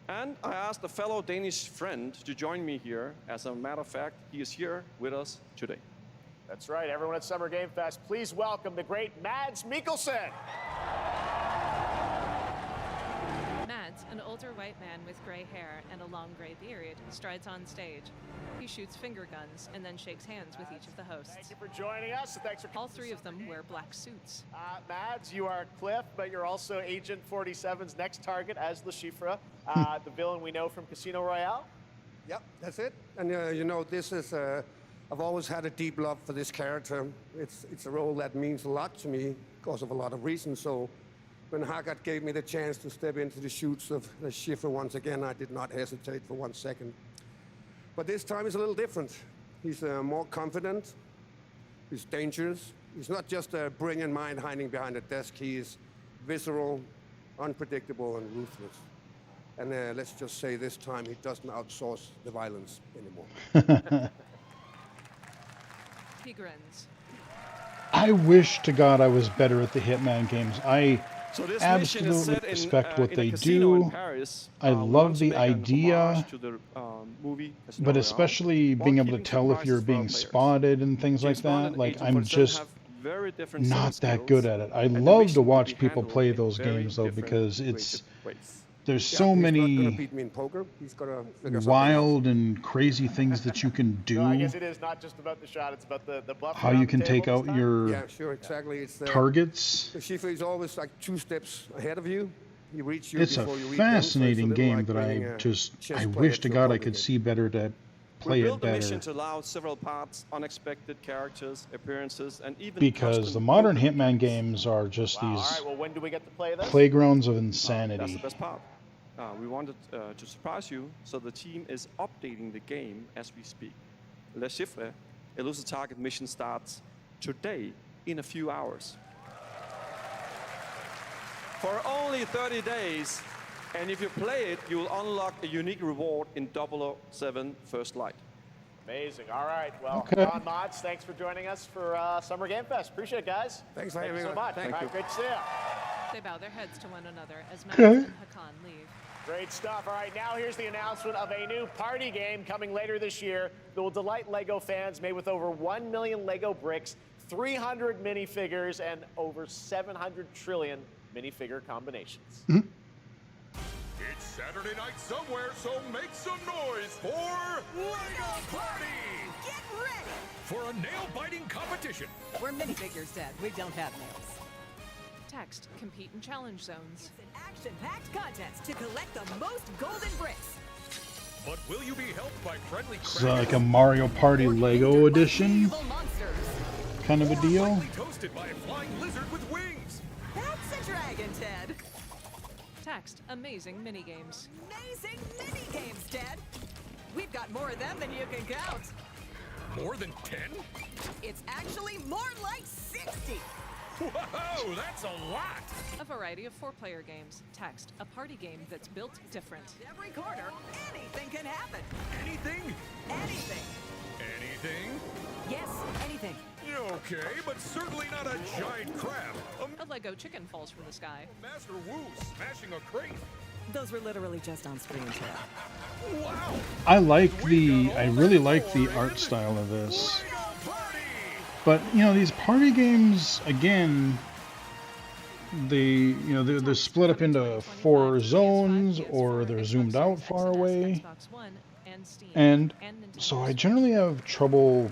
And I asked a fellow Danish friend to join me here. As a matter of fact, he is here with us today. That's right, everyone at Summer Game Fest, please welcome the great Mads Mikkelsen. Mads, an older white man with gray hair and a long gray beard, strides on stage. He shoots finger guns and then shakes hands with each of the hosts. Thank you for joining us. Thanks for all three of them wear black suits. Mads, you are Cliff, but you're also Agent 47's next target as Le Chiffre, the villain we know from Casino Royale. Yep, that's it. And you know, this is I've always had a deep love for this character. It's a role that means a lot to me because of a lot of reasons. So when Haggard gave me the chance to step into the shoots of Le Chiffre once again, I did not hesitate for 1 second. But this time is a little different. He's more confident. He's dangerous. He's not just a brilliant mind hiding behind a desk. He is visceral, unpredictable, and ruthless. And let's just say this time he doesn't outsource the violence anymore. He grins. I wish to God I was better at the Hitman games. I absolutely respect what they do. I love the idea, but especially being able to tell if you're being spotted and things like that. Like, I'm just not that good at it. I love to watch people play those games though, because it's there's Yeah, so he's not many gonna beat me in poker. He's gonna figure something out. wild and crazy things that you can do. No, I guess it is not just about the shot, it's about the bluff. How you can take out your Yeah, sure, exactly. It's targets. The Schiffer is always like 2 steps ahead of you. He reads you It's a before you read him, so it's fascinating little game like that bringing I a just, chess I player wish to a God I poker could game. see better to play we it built a mission better. to allow several parts, unexpected characters, appearances, and even Because custom the modern poker Hitman games. games are just All these right, well, when do we get to play this? playgrounds of That's the insanity. best part. We wanted to surprise you, so the team is updating the game as we speak. Le Chiffre, Elusive Target mission starts today in a few hours. For only 30 days, and if you play it, you will unlock a unique reward in 007 First Light. Amazing. All right. Well, Okay. Ron Mods, thanks for joining us for Summer Game Fest. Appreciate it, guys. Thanks for Thank you having so us. much. Thank All you. right, great to see you. They bow their heads to one another as Max Okay. and Hakan leave. Great stuff. All right, now here's the announcement of a new party game coming later this year that will delight LEGO fans, made with over 1 million LEGO bricks, 300 minifigures, and over 700 trillion minifigure combinations. It's Saturday night somewhere, so make some noise for LEGO Party! Get ready! For a nail-biting competition. We're minifigures, Dad. We don't have nails. Text, compete in challenge zones. It's an action-packed contest to collect the most golden bricks. But will you be helped by friendly It's like a Mario Party Lego edition Evil monsters. kind of a deal. likely toasted by a flying lizard with wings? That's a dragon, Ted. Text, amazing minigames. Amazing mini-games, Ted. We've got more of them than you can count. More than 10? It's actually more like 60. Whoa, that's a lot! A variety of 4-player games. Text, a party game that's built different. Every corner, anything can happen. Anything? Anything. Anything? Yes, anything. Okay, but certainly not a giant crab. A Lego chicken falls from the sky. Master Wu smashing a crate. Those were literally just on screen, Ted. Wow! I really like the art style of this. But you know, these party games again, they're split up into 4 zones, or they're zoomed out far away, Xbox One and Steam and and Nintendo so I Switch. generally have trouble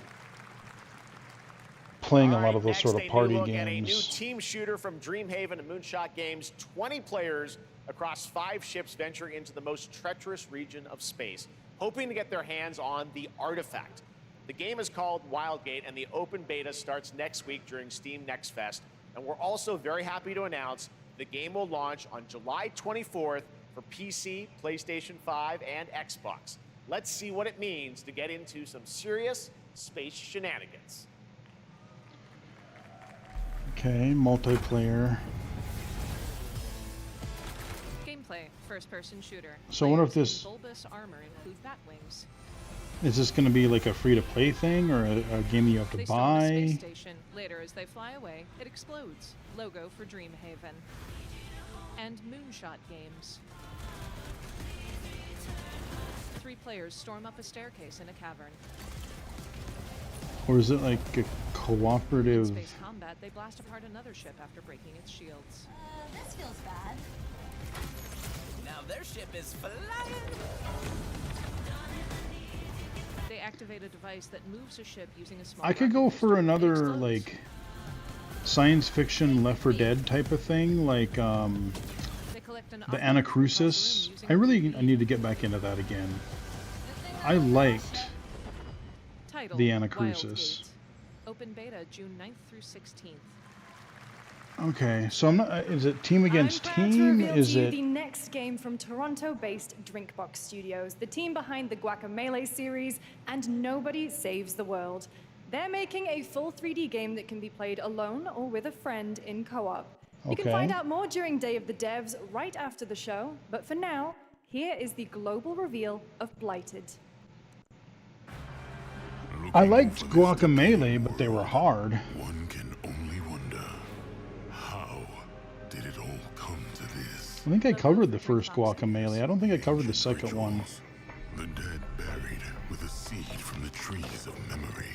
playing All a lot right, of those next, sort of a new party look at a new games. team shooter from Dreamhaven and Moonshot Games. 20 players across 5 ships venturing into the most treacherous region of space, hoping to get their hands on the artifact. The game is called Wildgate, and the open beta starts next week during Steam Next Fest. And we're also very happy to announce the game will launch on July 24th for PC, PlayStation 5, and Xbox. Let's see what it means to get into some serious space shenanigans. Okay, multiplayer. Gameplay, first-person shooter. So I wonder if Players this- in bulbous armor include bat wings. Is this going to be like a free-to-play thing, or a game you have to They storm the space buy? station. Later, as they fly away, it explodes. Logo for Dreamhaven. And Moonshot Games. 3 players storm up a staircase in a cavern. Or is it like a In cooperative? space combat, they blast apart another ship after breaking its shields. This feels bad. Now their ship is flying. They activate a device that moves a ship using a small I could go rocket for booster. It another explodes. like science fiction Left 4 Dead type of thing, like They collect an the object Anacrusis. across the room I using really need to get back into that again. I liked Title, the Anacrusis. Wildgate. Open beta June 9th through 16th. Okay, so I'm not. Is it team against I'm proud to team? reveal Is to you it? the next game from Toronto-based Drinkbox Studios, the team behind the Guacamelee series and Nobody Saves the World. They're making a full 3D game that can be played alone or with a friend in co-op. You can Okay. find out more during Day of the Devs right after the show, but for now, here is the global reveal of Blighted. I liked Guacamelee, but they were hard. One can only wonder, how did it all come to this? I think I covered the first Guacamelee. I don't think I covered the second one. The dead buried with a seed from the trees of memory.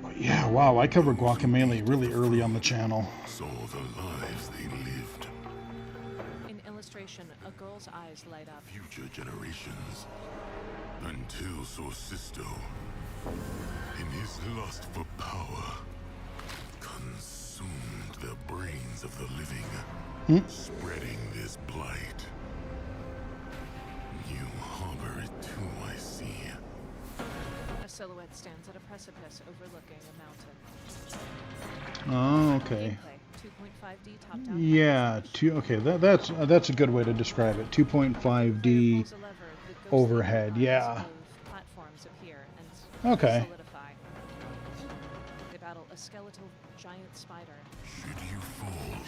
But yeah, wow, I covered Guacamelee really early on the channel. Saw the lives they lived. In illustration realization, a girl's eyes light up. Future generations, until Sorcisto, in his lust for power, consumed the brains of the living, spreading this blight. You harbor it too, I see. A silhouette stands at a precipice overlooking a mountain. Oh, okay. 2.5D top-down. Yeah, okay, that's a good way to describe it. 2.5D overhead, yeah. Platforms appear and Okay. solidify. They battle a skeletal giant spider. Should you fall,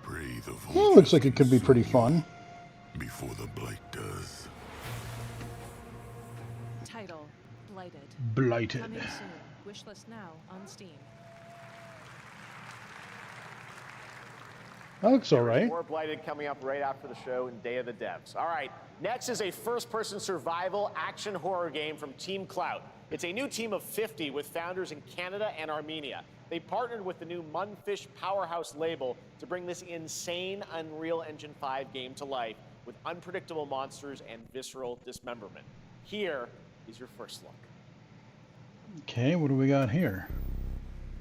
pray the Well, looks like it could be pretty fun. before the blight does. Title: Blighted. Blighted. Coming soon. Wishlist now on Steam. That looks alright. More Blighted coming up right after the show and Day of the Devs. All right, next is a first-person survival action horror game from Team Cloud. It's a new team of 50 with founders in Canada and Armenia. They partnered with the new Munfish Powerhouse label to bring this insane Unreal Engine 5 game to life with unpredictable monsters and visceral dismemberment. Here is your first look. Okay, what do we got here?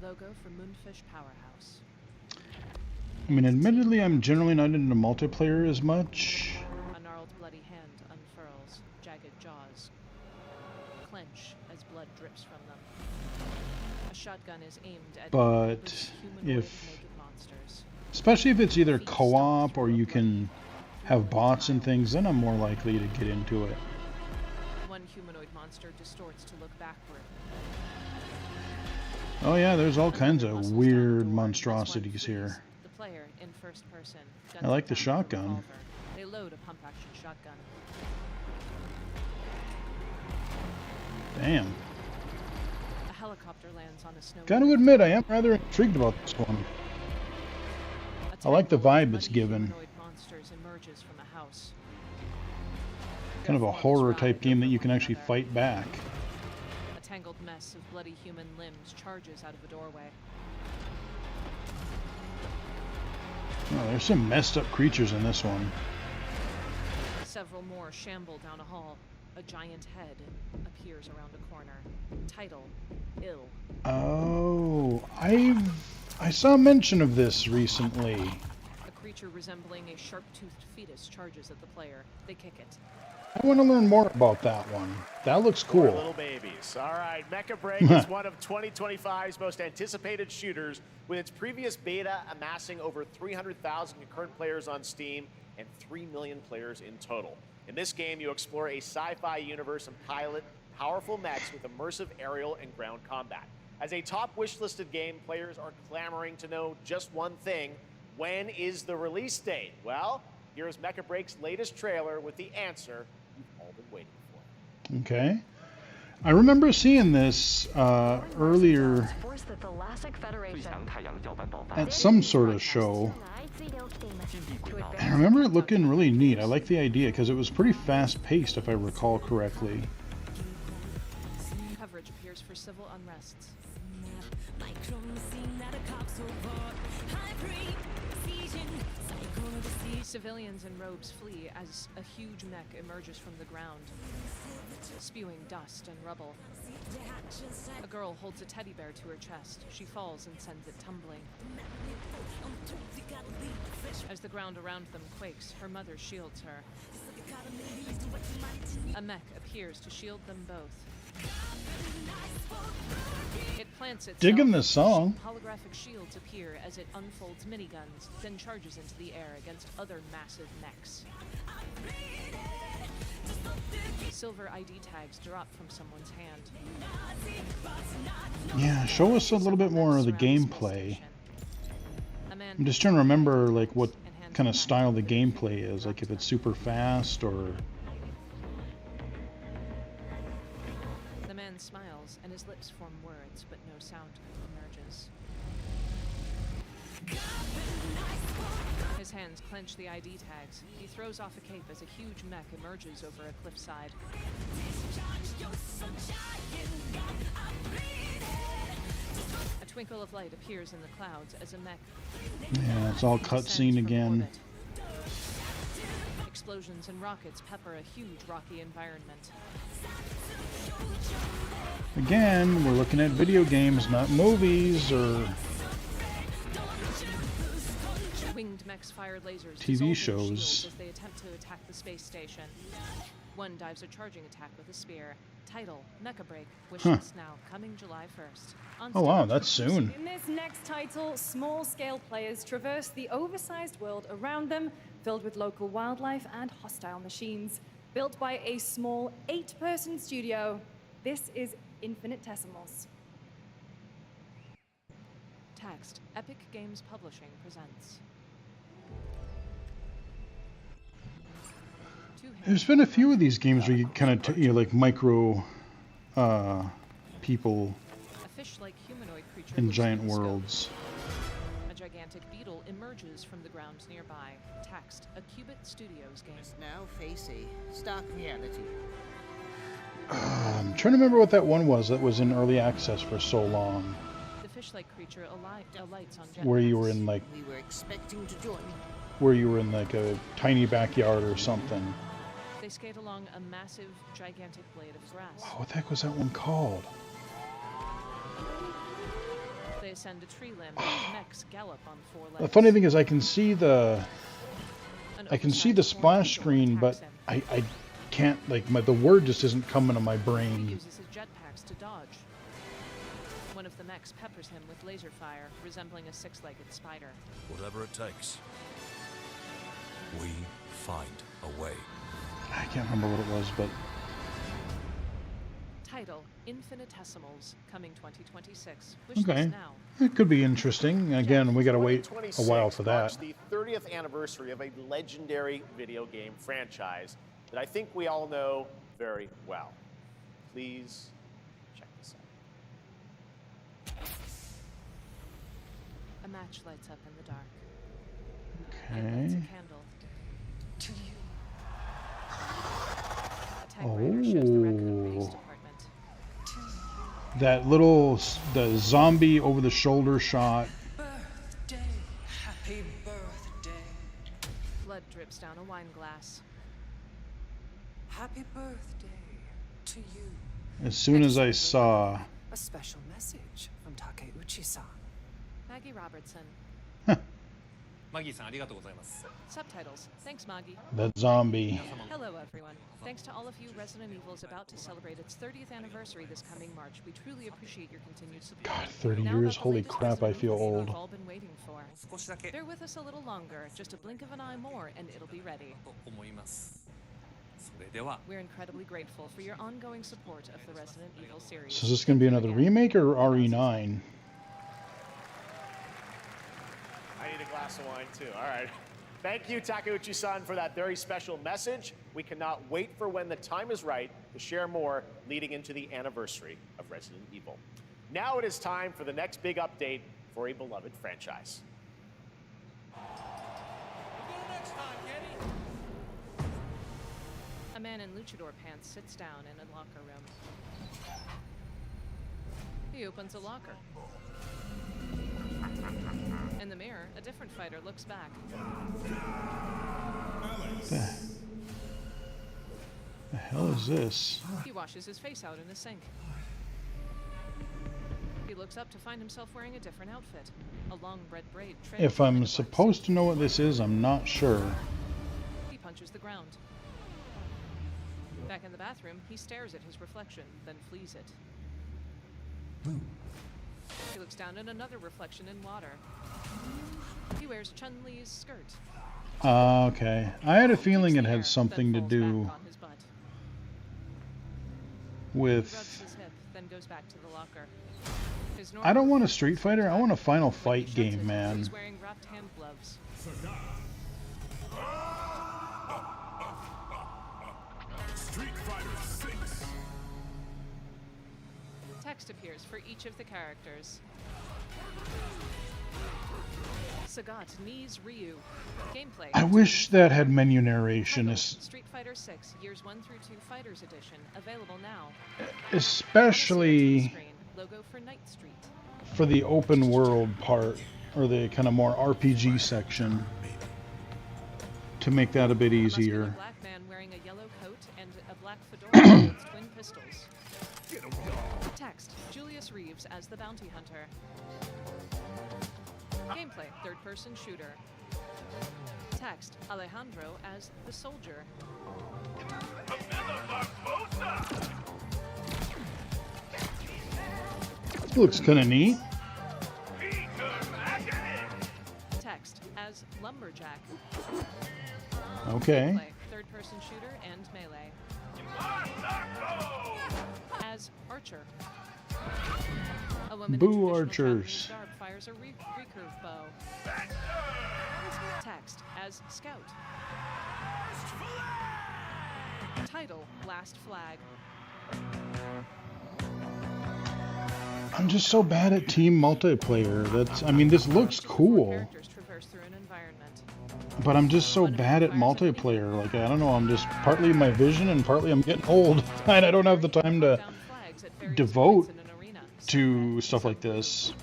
Logo for Moonfish Powerhouse. I mean, admittedly, I'm generally not into multiplayer as much. A gnarled bloody hand unfurls, jagged jaws clench as blood drips from them. A shotgun is aimed at But humanoid if, naked monsters. especially if it's either co-op or you can have bots and things, then I'm more likely to get into it. One humanoid monster distorts to look backward. Oh yeah, there's all kinds of weird monstrosities here. The player in first person. I like the shotgun. They load a pump action shotgun. Damn. A helicopter lands on a snow. Gotta admit, I am rather intrigued about this one. I like the vibe it's given. Humanoid monsters emerges from a house. Kind of a horror type game that you can actually fight back. A tangled mess of bloody human limbs charges out of a doorway. Oh, there's some messed up creatures in this one. Several more shamble down a hall. A giant head appears around a corner. Title: Ill. Oh, I saw mention of this recently. A creature resembling a sharp-toothed fetus charges at the player. They kick it. I want to learn more about that one. That looks Poor cool. little babies. All right, Mecha Break is one of 2025's most anticipated shooters, with its previous beta amassing over 300,000 concurrent players on Steam and 3 million players in total. In this game, you explore a sci-fi universe and pilot powerful mechs with immersive aerial and ground combat. As a top wish-listed game, players are clamoring to know just one thing: when is the release date? Well, here's Mecha Break's latest trailer with the answer you've all been waiting for. Okay. I remember seeing this earlier at some sort of show. I remember it looking really neat. I like the idea because it was pretty fast-paced, if I recall correctly. Coverage appears for civil unrests. Civilians in robes flee as a huge mech emerges from the ground, spewing dust and rubble. A girl holds a teddy bear to her chest. She falls and sends it tumbling. As the ground around them quakes, her mother shields her. A mech appears to shield them both. It plants itself. Digging this song. Holographic shields appear as it unfolds miniguns, then charges into the air against other massive mechs. Silver ID tags drop from someone's hand. Yeah, show us a little bit more of the gameplay. I'm just trying to remember like what kind of style the gameplay is, like if it's super fast or... The man smiles and his lips form words, but no sound emerges. His hands clench the ID tags. He throws off a cape as a huge mech emerges over a cliffside. A twinkle of light appears in the clouds as a mech. Yeah, it's all cutscene again. Explosions and rockets pepper a huge rocky environment. Again, we're looking at video games, not movies or Winged mechs fire lasers TV dissolve their shows. shields as they attempt to attack the space station. One dives a charging attack with a spear. Title, Mecha Break. Wish list now, coming July 1st. On Oh wow, stage, that's soon. In this next title, small-scale players traverse the oversized world around them, filled with local wildlife and hostile machines. Built by a small 8-person studio, this is Infinitesimals. Text, Epic Games Publishing presents. There's been a few of these games where you kind of, like micro people A fish-like humanoid creature in looks giant through the scope. worlds. A gigantic beetle emerges from the ground nearby. Text, a Qubit Studios game. Must now face a stark reality. I'm trying to remember what that one was that was in early access for so long, The fish-like creature alights on jetpacks. where you were in like We were expecting to join. a tiny backyard or something. They skate along a massive, gigantic blade of grass. Oh, what the heck was that one called? They ascend a tree limb and mechs gallop on 4 legs. The funny thing is I can see the splash screen, but I can't, like, the word just isn't coming to my He brain. uses his jetpacks to dodge. One of the mechs peppers him with laser fire, resembling a 6-legged spider. Whatever it takes, we find a way. I can't remember what it was, but Title, Infinitesimals, coming 2026. Wish okay. list now. It could be interesting. Again, we gotta wait a while for marks that. the 30th anniversary of a legendary video game franchise that I think we all know very well. Please check this out. A match lights up in the dark. Okay. Lights a candle. To you. A typewriter shows the Raccoon Police Oh. Department. That the zombie over the shoulder shot. Happy birthday. Blood drips down a wine glass. Happy birthday to you. As soon as I saw A special message from Takeuchi-san. Maggie Robertson. Subtitles. Thanks, Maggie. that zombie. Hello, everyone. Thanks to all of you, Resident Evil is about to celebrate its 30th anniversary this coming March. We truly appreciate your continued support. God, 30 Now years. about the Holy latest crap, I Resident feel Evil game old. we've all been waiting for. Bear with us a little longer, just a blink of an eye more, and it'll be ready. We're incredibly grateful for your ongoing support of the Resident Evil series. So is this going to be another remake or RE9? I need a glass of wine too. All right. Thank you, Takeuchi-san, for that very special message. We cannot wait for when the time is right to share more leading into the anniversary of Resident Evil. Now it is time for the next big update for a beloved franchise. A man in luchador pants sits down in a locker room. He opens a locker. In the mirror, a different fighter looks back. The hell is this? He washes his face out in a sink. He looks up to find himself wearing a different outfit. A long red braid trails If I'm supposed to know what this is, I'm not sure. He punches the ground. Back in the bathroom, he stares at his reflection, then flees it. He looks down at another reflection in water. He wears Chun-Li's skirt. Okay. I had a feeling it had something to do On his butt. He with... rubs his hip, then goes back to the locker. His I don't normal want a Street Fighter, I want a Final Fight game, man. He's wearing wrapped hand gloves. Street Fighter 6. Text appears for each of the characters. Sagat knees Ryu. Gameplay. I wish that had menu narration, Street Fighter 6, Years 1 through 2 Fighters Edition, available now. especially Logo for Night Street. for the open world part, or the kind of more RPG section. to make that a bit easier. A black man wearing a yellow coat and a black fedora holds twin pistols. Text: Julius Reeves as the bounty hunter. Gameplay: third-person shooter. Text: Alejandro as the soldier. Looks kind of neat. Text: as lumberjack. Okay. Gameplay: third-person shooter and melee. As archer. A woman in Boo traditional archers. Japanese garb fires a recurve bow. Text: as scout. Title: Last Flag. I'm just so bad at team multiplayer. I mean, this looks cool, Characters traverse through an environment. but I'm just so bad at multiplayer. Like, I don't know, I'm just partly my vision and partly I'm getting old. And I don't have the time to devote to stuff like this.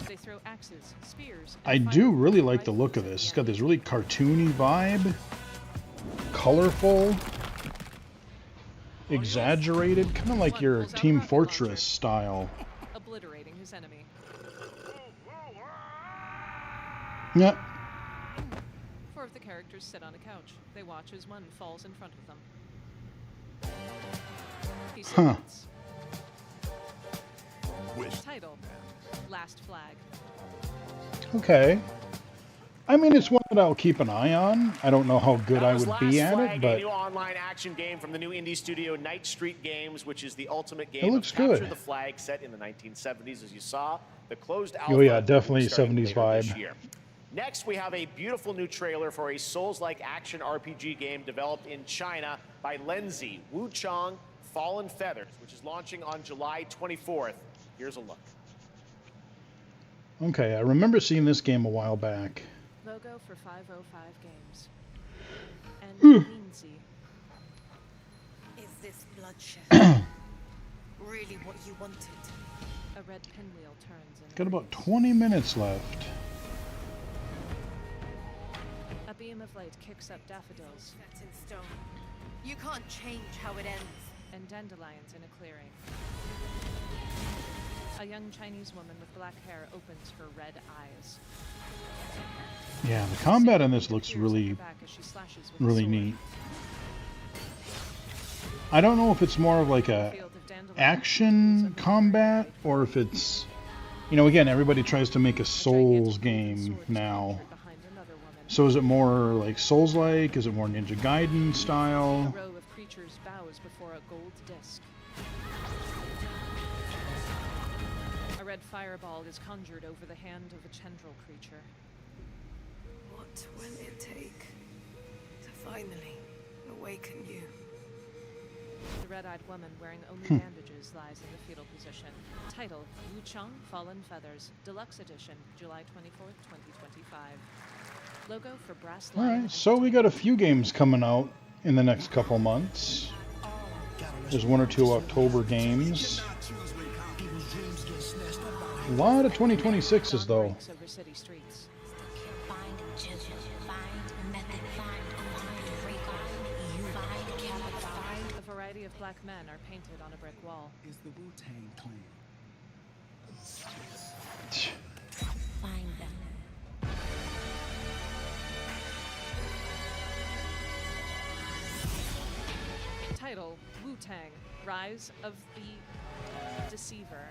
They throw axes, spears, I do really like the look of this. It's got this really cartoony vibe, colorful, exaggerated, kind of like your Team Fortress style. obliterating his enemy. Yep. 4 of the characters sit on a couch. They watch as one falls in front of them. He Huh. submits. Title: Last Flag. Okay. I mean, it's one that I'll keep an eye on. I don't know how good I would be at it, A but new online action game from the new indie studio Night Street Games, which is the ultimate game It looks of Capture good. the Flag set in the 1970s, as you saw. The closed oh yeah, alpha definitely starting 70s later this vibe. year. Next, we have a beautiful new trailer for a Souls-like action RPG game developed in China by Lenzi, Wuchang Fallen Feathers, which is launching on July 24th. Here's a look. Okay, I remember seeing this game a while back. Logo for 505 Games. And Lindsay. Is this bloodshed really what you wanted? A red pinwheel turns in. Got about 20 minutes left. A beam of light kicks up daffodils. Set in stone. You can't change how it ends. And dandelions in a clearing. A young Chinese woman with black hair opens her red eyes. Yeah, the combat on this looks really, Back as she slashes with a really sword. neat. I don't know if it's more of like a action combat or if it's, you know, again, everybody tries to make a Souls game now. So is it more like Souls-like? Is it more Ninja Gaiden A style? row of creatures bows before a gold disc. A red fireball is conjured over the hand of a tendril creature. What will it take to finally awaken you? The red-eyed woman wearing only bandages lies in the fetal position. Title: Wuchang Fallen Feathers, Deluxe Edition, July 24th, 2025. Logo for Brass Lion. Alright, so we got a few games coming out in the next couple months. There's 1 or 2 October games. A lot of 2026s though. Over city streets. A variety of black men are painted on a brick wall. Is the Wu-Tang Clan. Find them. Title: Wu-Tang, Rise of the Deceiver.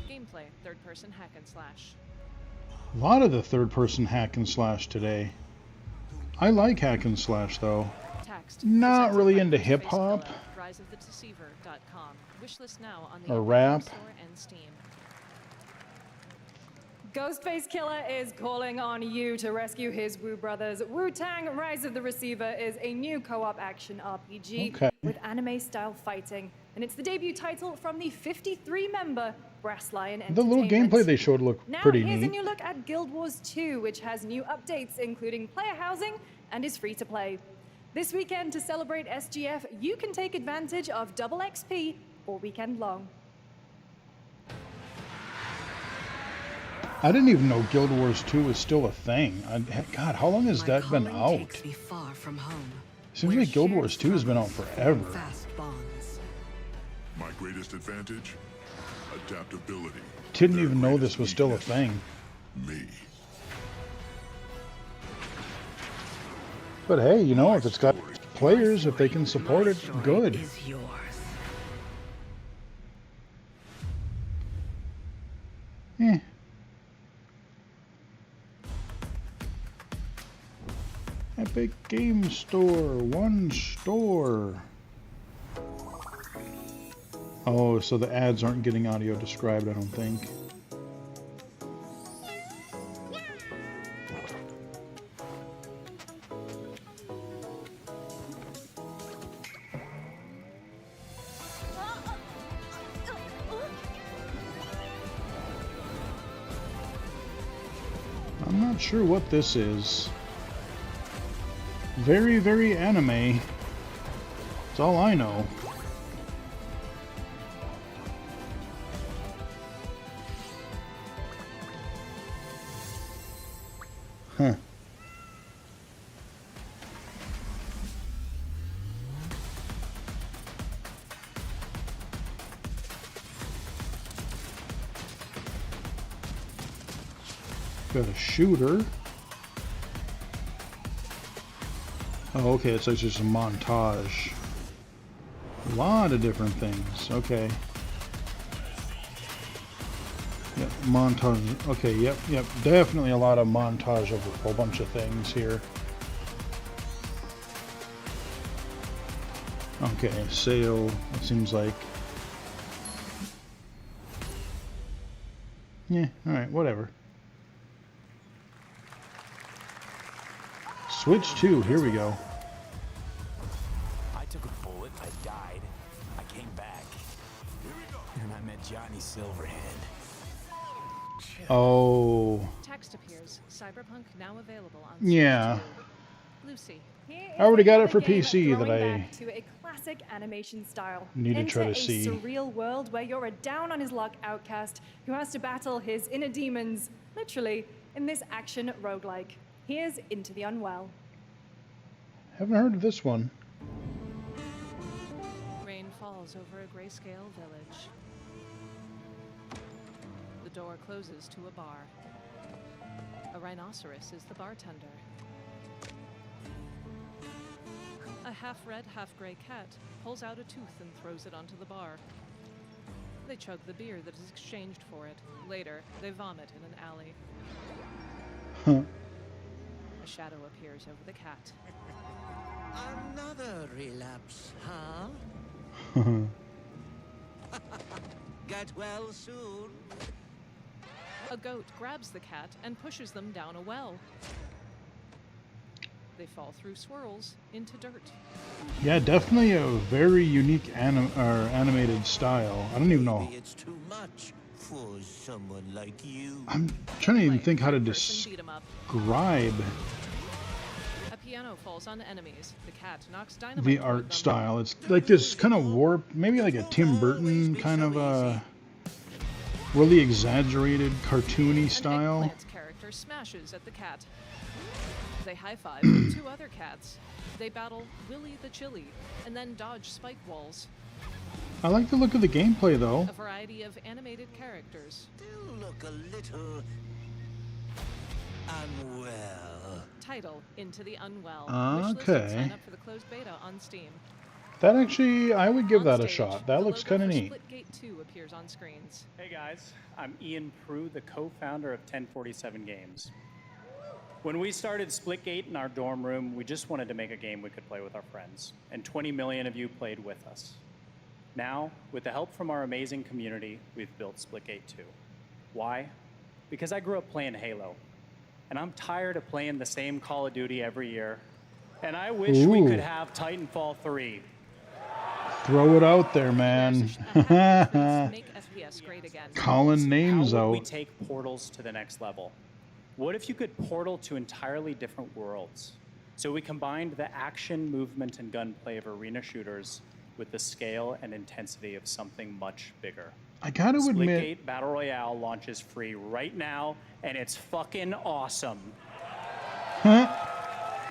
Gameplay: third-person hack and slash. A lot of the third-person hack and slash today. I like hack and slash though. Text: Not presented really by into Ghostface hip-hop Killer, RiseOfTheDeceiver.com. Wishlist now on the or Epic rap. Store and Steam. Ghostface Killer is calling on you to rescue his Wu brothers. Wu-Tang Rise of the Receiver is a new co-op action RPG Okay. with anime-style fighting, and it's the debut title from the 53-member Brass Lion The little Entertainment. gameplay they showed looked Now pretty here's a neat. new look at Guild Wars 2, which has new updates, including player housing and is free to play. This weekend, to celebrate SGF, you can take advantage of double XP all weekend long. I didn't even know Guild Wars 2 was still a thing. God, how long has that been out? Takes me far from home. Seems like Guild Wars 2 has been out forever. Fast bonds. My greatest advantage? Adaptability. Didn't even know this was still a thing. Me. But hey, you know, if it's got players, if they can support it, good. Eh. Epic Game Store, one store. Oh, so the ads aren't getting audio described, I don't think. I'm not sure what this is. Very, very anime. That's all I know. Huh. Got a shooter. Oh, okay, it's like just a montage. A lot of different things. Okay. Yep, montage. Okay, yep. Definitely a lot of montage of a whole bunch of things here. Okay, sale. It seems like. Yeah, alright, whatever. Switch 2, here we go. I took a bullet, I died, I came back, and I met Johnny Silverhand. Oh. Text appears. Cyberpunk now available on Yeah. Lucy. I already got it for Game PC that throwing I back to a classic animation style. need to try to Enter see. a surreal world where you're a down-on-his-luck outcast who has to battle his inner demons, literally, in this action roguelike. Here's Into the Unwell. Haven't heard of this one. Rain falls over a grayscale village. The door closes to a bar. A rhinoceros is the bartender. A half-red, half-gray cat pulls out a tooth and throws it onto the bar. They chug the beer that is exchanged for it. Later, they vomit in an alley. Huh. A shadow appears over the cat. Another relapse, huh? Get well soon. A goat grabs the cat and pushes them down a well. They fall through swirls into dirt. Yeah, definitely a very unique animated style. I don't even know. It's too much for someone like you. I'm trying to even think how to describe. A piano falls on enemies. The cat knocks dynamite. The art style. It's like this kind of warped, maybe like a Tim Burton kind of really exaggerated cartoony style. Eggplant's character smashes at the cat. They high-five with two other cats. They battle Willy the Chili and then dodge spike walls. I like the look of the gameplay though. A variety of animated characters. You look a little unwell. Title: Into the Unwell. Okay. Sign up for the closed beta on Steam. That actually, I would give that a shot. That looks kind of neat. Splitgate 2 appears on screens. Hey guys, I'm Ian Prue, the co-founder of 1047 Games. When we started Splitgate in our dorm room, we just wanted to make a game we could play with our friends, and 20 million of you played with us. Now, with the help from our amazing community, we've built Splitgate 2. Why? Because I grew up playing Halo, and I'm tired of playing the same Call of Duty every year, and I wish we could have Titanfall 3. Throw it out there, man. Make FPS great again. Calling names How would out. we take Portals to the next level? What if you could portal to entirely different worlds? So we combined the action, movement, and gunplay of arena shooters with the scale and intensity of something much bigger. I gotta admit, Splitgate Battle Royale launches free right now, and it's fucking awesome.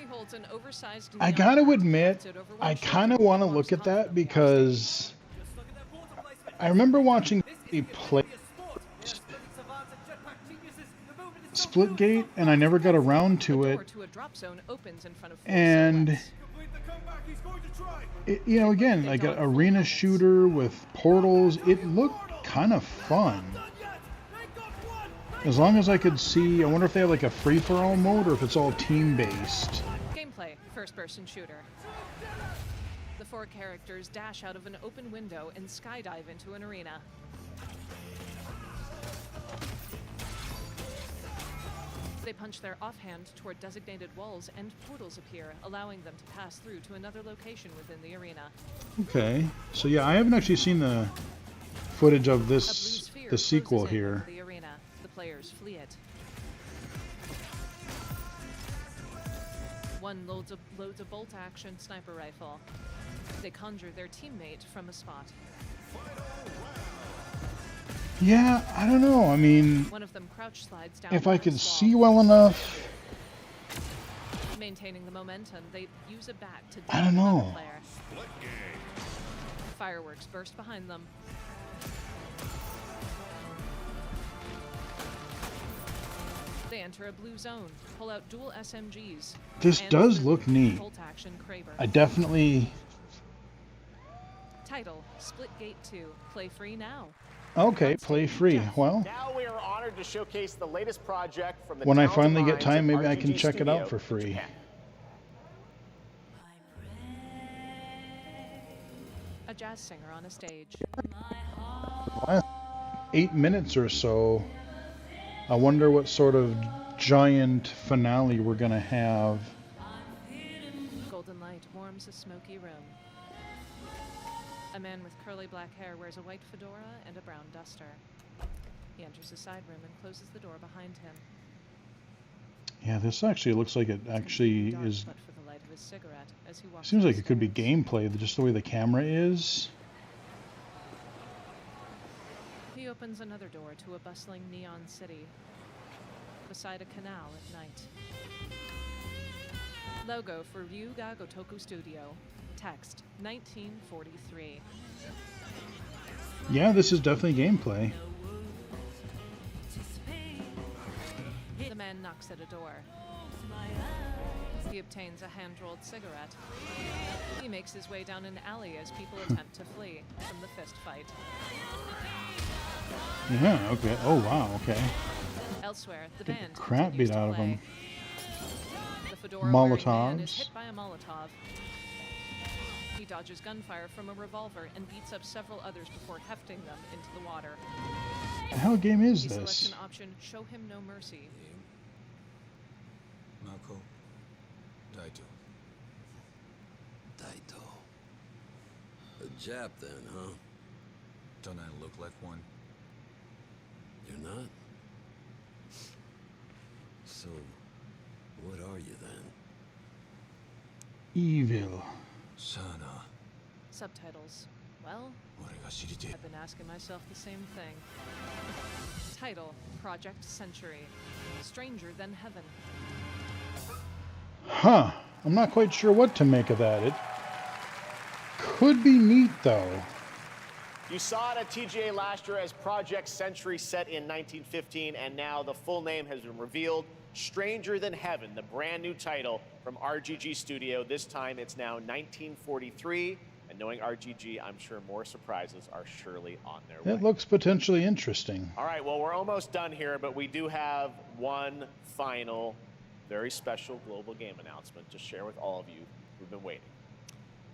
Holds an oversized I gotta admit, I kind of want to look at that because I remember watching a play Splitgate, and I never got around to it. And it, you know, again, like an arena shooter with portals, it looked kind of fun. As long as I could see, I wonder if they have like a free-for-all mode or if it's all team-based. Gameplay, first-person shooter. The 4 characters dash out of an open window and skydive into an arena. They punch their offhand toward designated walls and portals appear, allowing them to pass through to another location within the arena. Okay, so yeah, I haven't actually seen the footage of this, the sequel here. The arena. The players flee it. One loads a bolt-action sniper rifle. They conjure their teammate from a spot. Yeah, I don't know. I mean, One of them crouch slides down if I could see well enough, maintaining the momentum, they use a bat to I don't know. another player. Fireworks burst behind them. They enter a blue zone, pull out dual SMGs. This and does the look neat. bolt-action Kraber. I definitely. Title: Splitgate 2. Play free now. Okay, play free. Well, Now we are honored to showcase the latest project from the when I talented finally get minds time, at maybe I can RGG check it out Studio for free. Japan. A jazz singer on a stage. Last 8 minutes or so, I wonder what sort of giant finale we're gonna have. Golden light warms a smoky room. A man with curly black hair wears a white fedora and a brown duster. He enters a side room and closes the door behind him. Yeah, this actually looks like it actually Dark, is. but for the light of his cigarette as he walks Seems like it upstairs. could be gameplay, just the way the camera is. He opens another door to a bustling neon city beside a canal at night. Logo for Ryuga Gotoku Studio. Text 1943. Yeah, this is definitely gameplay. The man knocks at a door. He obtains a hand-rolled cigarette. He makes his way down an alley as people attempt to flee from the fist fight. Yeah, okay. Oh, wow, okay. Elsewhere, the Get band the crap continues beat to out of play. them. The fedora-wearing man is Molotovs. hit by a Molotov. He dodges gunfire from a revolver and beats up several others before hefting them into the water. The hell game is He selects this? an option, show him no mercy. Mako. Daito. Daito. A Jap then, huh? Don't I look like one? You're not? So, what are you then? Evil. Sana. Subtitles. Well, I've been asking myself the same thing. Title: Project Century. Stranger Than Heaven. Huh. I'm not quite sure what to make of that. It could be neat, though. You saw it at TGA last year as Project Century set in 1915, and now the full name has been revealed. Stranger Than Heaven, the brand new title from RGG Studio. This time it's now 1943, and knowing RGG, I'm sure more surprises are surely on their way. It looks potentially interesting. All right, well, we're almost done here, but we do have one final, very special global game announcement to share with all of you who've been waiting.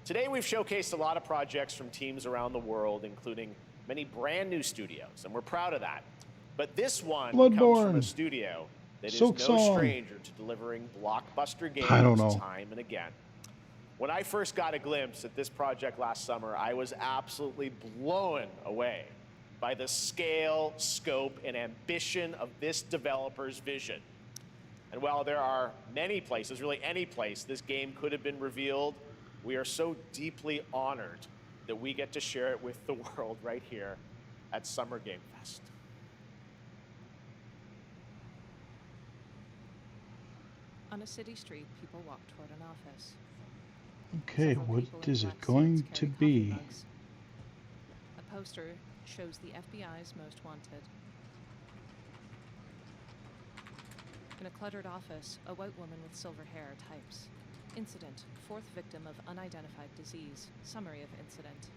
Today, we've showcased a lot of projects from teams around the world, including many brand new studios, and we're proud of that. But this one comes from a Bloodborne. studio that is Silk no Song. stranger to delivering blockbuster games I don't know. time and again. When I first got a glimpse at this project last summer, I was absolutely blown away by the scale, scope, and ambition of this developer's vision. And while there are many places, really any place, this game could have been revealed, we are so deeply honored that we get to share it with the world right here at Summer Game Fest. On a city street, people walk toward an office. Okay, what is it going to be? A poster shows the FBI's most wanted. In a cluttered office, a white woman with silver hair types. Incident, 4th victim of unidentified disease. Summary of incident.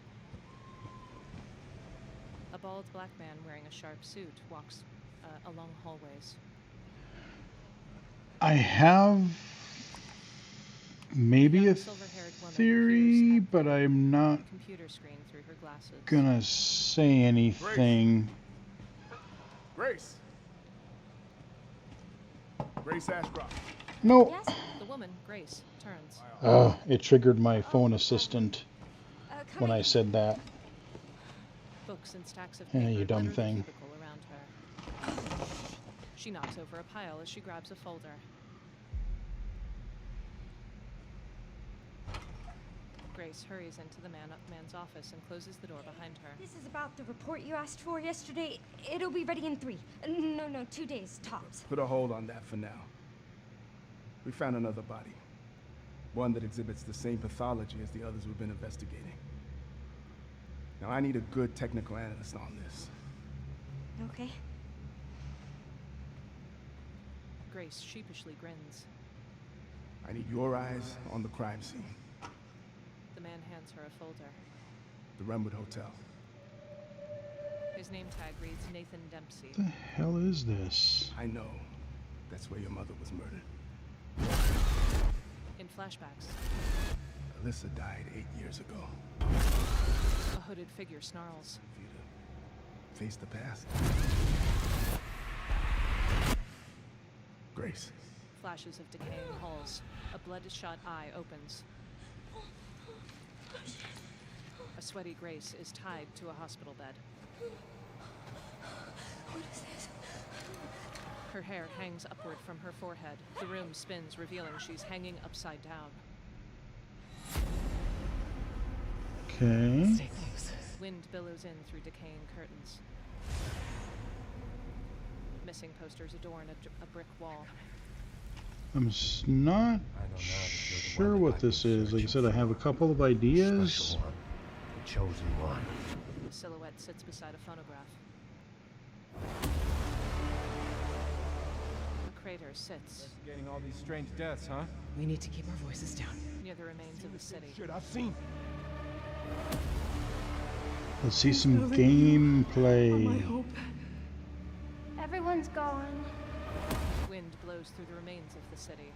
A bald black man wearing a sharp suit walks along hallways. I have maybe a theory, but I'm not Computer screen through her glasses. gonna say anything. Grace. Grace Ashcroft. Nope. The woman, Grace, turns. It triggered my phone assistant when I said that. Books and stacks of Yeah, paper you dumb litter the thing. cubicle around her. She knocks over a pile as she grabs a folder. Grace hurries into the man's office and closes the door behind her. This is about the report you asked for yesterday. It'll be ready in 3. No, 2 days, tops. Put a hold on that for now. We found another body. One that exhibits the same pathology as the others we've been investigating. Now, I need a good technical analyst on this. Okay. Grace sheepishly grins. I need your eyes on the crime scene. The man hands her a folder. The Renwood Hotel. His name tag reads Nathan Dempsey. The hell is this? I know. That's where your mother was murdered. In flashbacks, Alyssa died 8 years ago. a hooded figure snarls. Face the past. Grace. Flashes of decaying halls. A bloodshot eye opens. A sweaty Grace is tied to a hospital bed. What is this? Her hair hangs upward from her forehead. The room spins, revealing she's hanging upside down. Okay. Wind billows in through decaying curtains. Missing posters adorn a brick wall. I'm not sure what this is. Like I said, I have a couple of ideas. The chosen one. A silhouette sits beside a phonograph. A crater sits Getting all these strange deaths, huh? We need to keep our voices down. near the remains of the city. Shit, I've seen. Let's see some gameplay. Everyone's gone. Wind blows through the remains of the city.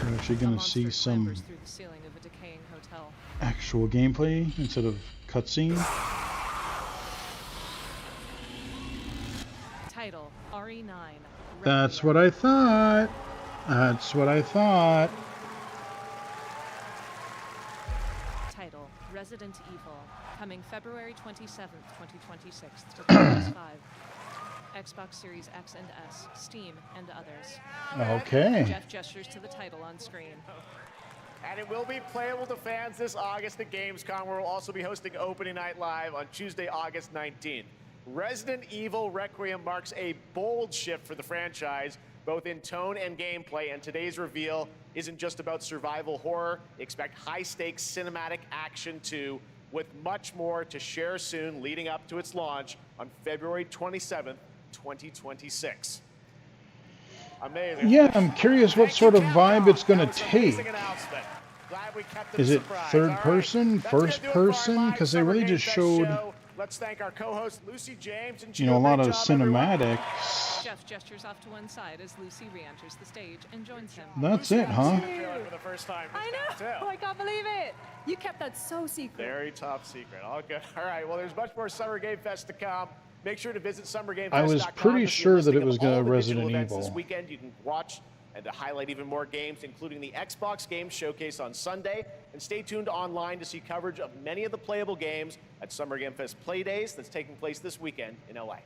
We're actually gonna see some Clambers through the ceiling of a decaying hotel. actual gameplay instead of cutscene. Title RE9. That's what I thought. That's what I thought. Title Resident Evil. Coming February 27th, 2026 to PS5, Xbox Series X and S, Steam, and others. Okay. Jeff gestures to the title on screen. And it will be playable to fans this August at Gamescom, where we'll also be hosting Opening Night Live on Tuesday, August 19th. Resident Evil Requiem marks a bold shift for the franchise, both in tone and gameplay, and today's reveal isn't just about survival horror. Expect high-stakes cinematic action too, with much more to share soon leading up to its launch on February 27th, 2026. Amazing. Yeah, I'm curious what sort of vibe it's gonna take. Glad we kept it Is a it surprise. third All right, person, that's gonna first do it for our person? live Because they Summer really Game just Fest showed, show. Let's thank our co-host Lucy James and you know, a lot of Great job, everyone. cinematics. Jeff gestures off to one side as Lucy re-enters the stage and joins him. That's it, huh? For the first time. I know. Oh, I can't believe it. You kept that so secret. Very top secret. All good. All right. Well, there's much more Summer Game Fest to come. Make sure to visit SummerGameFest.com. I was pretty to see a sure that listing it was of all gonna the Resident digital events Evil. This weekend you can watch and to highlight even more games, including the Xbox Games Showcase on Sunday. And stay tuned online to see coverage of many of the playable games at Summer Game Fest Play Days that's taking place this weekend in LA.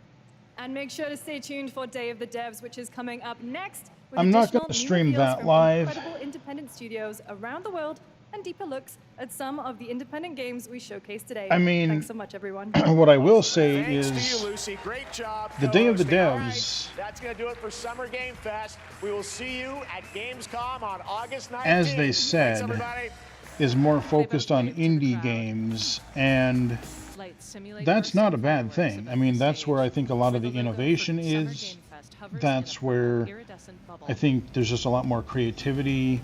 And make sure to stay tuned for Day of the Devs, which is coming up next. With I'm not additional gonna new stream reveals that from live. Incredible independent studios around the world and deeper looks at some of the independent games we showcased today. I mean, thanks so much, everyone. What I will say Thanks is to you, Lucy. Great job. the Day of the co-hosting. All Devs, right, that's going to do it for Summer Game Fest. We will see you at Gamescom on August 19th. as they Thanks, said, everybody. is more focused on indie games, and that's not a bad thing. I mean, that's where I think a lot of the innovation is. That's where I think there's just a lot more creativity.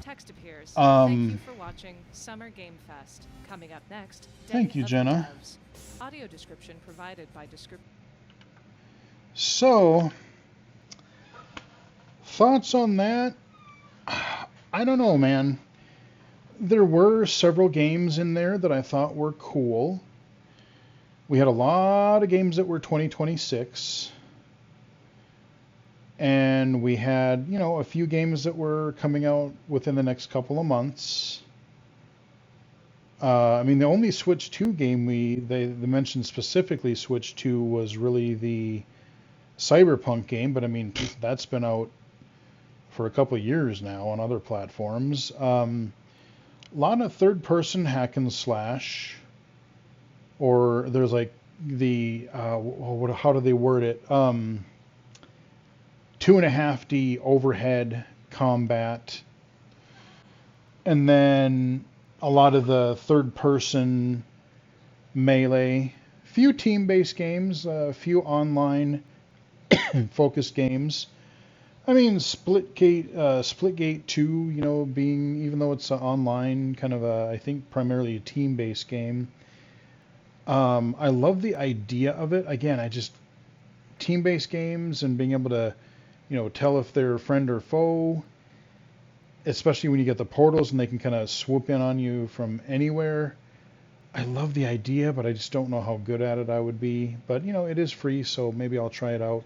Text appears. Thank you Um, for watching Summer Game Fest. Coming up next. Thank Day you, of the Jenna. Devs. Audio description provided by So, thoughts on that? I don't know, man. There were several games in there that I thought were cool. We had a lot of games that were 2026. And we had, you know, a few games that were coming out within the next couple of months. I mean, the only Switch 2 game they mentioned specifically Switch 2 was really the Cyberpunk game, but I mean, that's been out for a couple of years now on other platforms. A lot of third-person hack and slash, or there's like the, how do they word it? 2.5D overhead combat, and then a lot of the third-person melee, few team-based games, a few online focused games. I mean, Splitgate 2, you know, being, even though it's online, kind of I think primarily a team-based game. I love the idea of it. Again, team-based games and being able to, you know, tell if they're friend or foe, especially when you get the portals and they can kind of swoop in on you from anywhere. I love the idea, but I just don't know how good at it I would be. But, you know, it is free, so maybe I'll try it out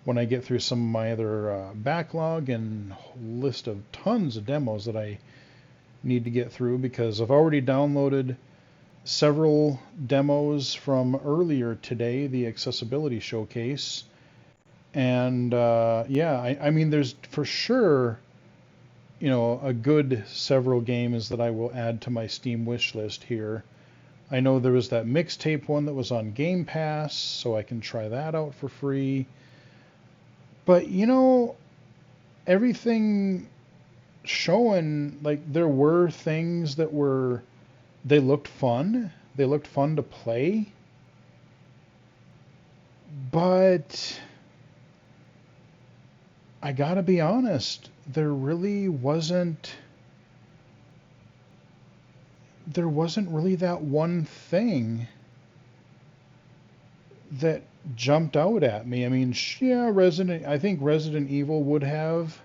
when I get through some of my other backlog and list of tons of demos that I need to get through, because I've already downloaded several demos from earlier today, the accessibility showcase. And yeah, I mean, there's for sure, you know, a good several games that I will add to my Steam wish list here. I know there was that mixtape one that was on Game Pass, so I can try that out for free. But, you know, everything showing, like, there were things that they looked fun. They looked fun to play. But I gotta be honest, there really wasn't really that one thing that jumped out at me. I mean, yeah, I think Resident Evil would have,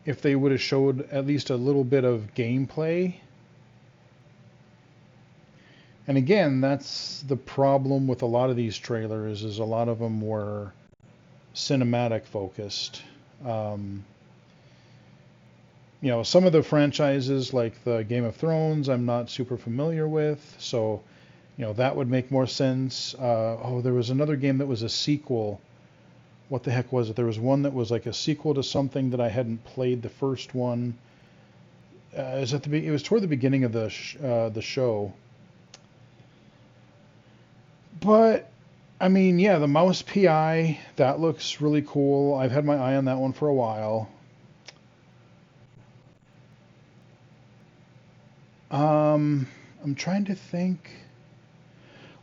if they would have showed at least a little bit of gameplay. And again, that's the problem with a lot of these trailers, is a lot of them were cinematic focused. You know, some of the franchises like the Game of Thrones I'm not super familiar with, so, you know, that would make more sense. There was another game that was a sequel. What the heck was it? There was one that was like a sequel to something that I hadn't played the first one. It was toward the beginning of the show. But I mean, yeah, the Mouse PI, that looks really cool. I've had my eye on that one for a while. I'm trying to think.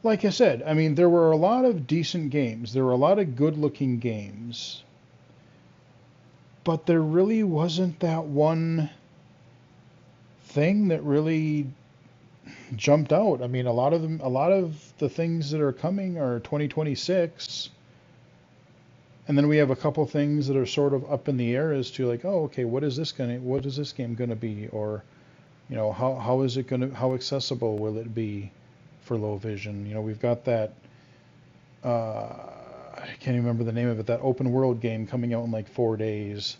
Like I said, I mean, there were a lot of decent games. There were a lot of good-looking games. But there really wasn't that one thing that really jumped out. I mean, a lot of the things that are coming are 2026. And then we have a couple things that are sort of up in the air as to like, oh, okay, what is this game gonna be? Or, you know, how accessible will it be for low vision? You know, we've got that, I can't even remember the name of it, that open world game coming out in like 4 days.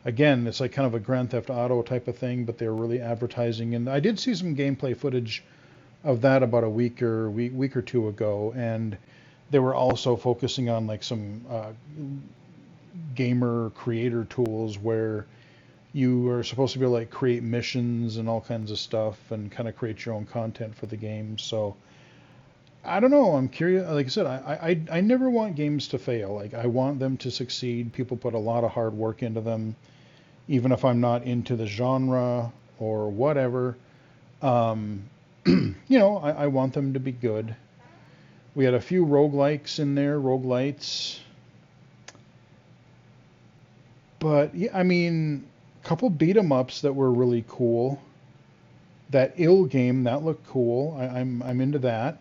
Again, it's like kind of a Grand Theft Auto type of thing, but they're really advertising. And I did see some gameplay footage of that about a week or two ago, and they were also focusing on like some gamer creator tools where you are supposed to be able to like create missions and all kinds of stuff and kind of create your own content for the game. So I don't know. I'm curious. Like I said, I never want games to fail. Like I want them to succeed. People put a lot of hard work into them, even if I'm not into the genre or whatever. You know, I want them to be good. We had a few roguelikes in there, roguelites. But yeah, I mean, a couple beat 'em ups that were really cool. That Ill game, that looked cool. I'm into that.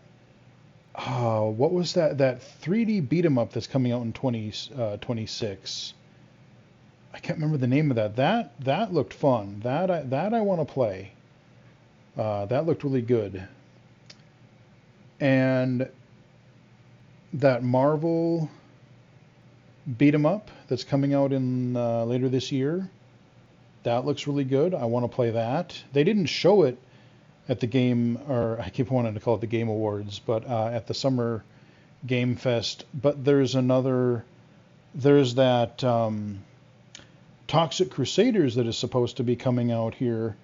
What was that 3D beat 'em up that's coming out in 2026? I can't remember the name of that. That looked fun. That I want to play. That looked really good. And that Marvel beat 'em up that's coming out in later this year. That looks really good. I want to play that. They didn't show it at the game, or I keep wanting to call it the Game Awards, but at the Summer Game Fest. But there's that Toxic Crusaders that is supposed to be coming out here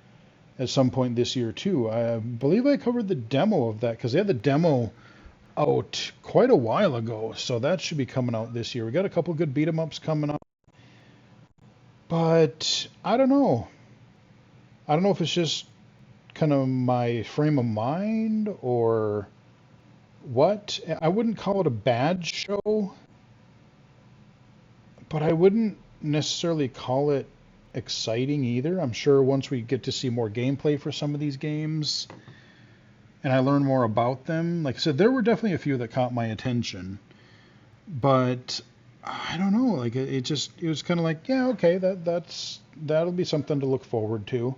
at some point this year too. I believe I covered the demo of that because they had the demo out quite a while ago, so that should be coming out this year. We got a couple good beat 'em ups coming up, but I don't know. I don't know if it's just kind of my frame of mind or what. I wouldn't call it a bad show, but I wouldn't necessarily call it exciting either. I'm sure once we get to see more gameplay for some of these games and I learn more about them, like I said, there were definitely a few that caught my attention, but I don't know, like it was kind of like, yeah, okay, that'll be something to look forward to.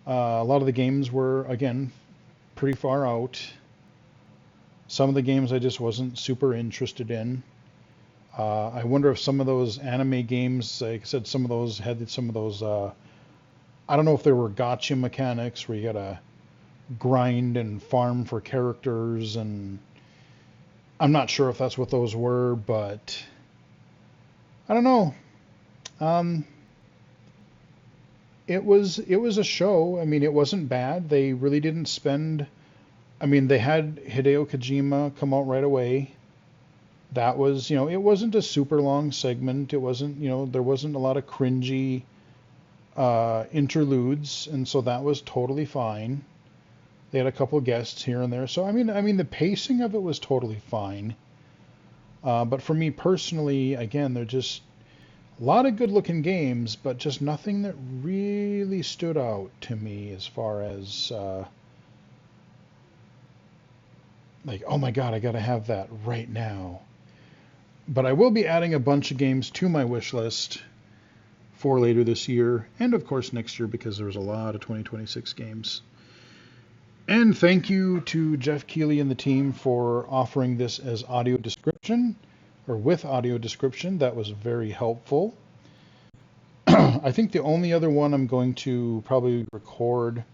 A lot of the games were, again, pretty far out. Some of the games I just wasn't super interested in. I wonder if some of those anime games, like I said, some of those had some of those, I don't know if there were gacha mechanics where you gotta grind and farm for characters, and I'm not sure if that's what those were, but I don't know. It was a show. I mean, it wasn't bad. They really didn't spend. I mean, they had Hideo Kojima come out right away. That was, you know, it wasn't a super long segment. It wasn't, you know, there wasn't a lot of cringy interludes, and so that was totally fine. They had a couple guests here and there, so I mean, the pacing of it was totally fine. But for me personally, again, they're just a lot of good-looking games, but just nothing that really stood out to me as far as like, oh my God, I gotta have that right now. But I will be adding a bunch of games to my wish list for later this year, and of course next year, because there's a lot of 2026 games. And thank you to Jeff Keighley and the team for offering this as audio description, or with audio description. That was very helpful. I think the only other one I'm going to probably record,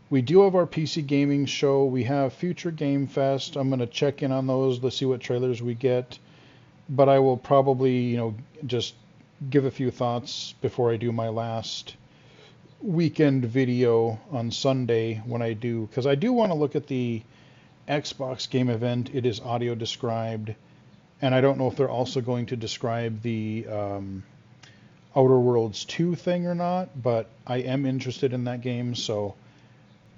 we do have our PC gaming show. We have Future Game Fest. I'm going to check in on those. Let's see what trailers we get. But I will probably, you know, just give a few thoughts before I do my last weekend video on Sunday when I do, because I do want to look at the Xbox game event. It is audio described, and I don't know if they're also going to describe the Outer Worlds 2 thing or not, but I am interested in that game, so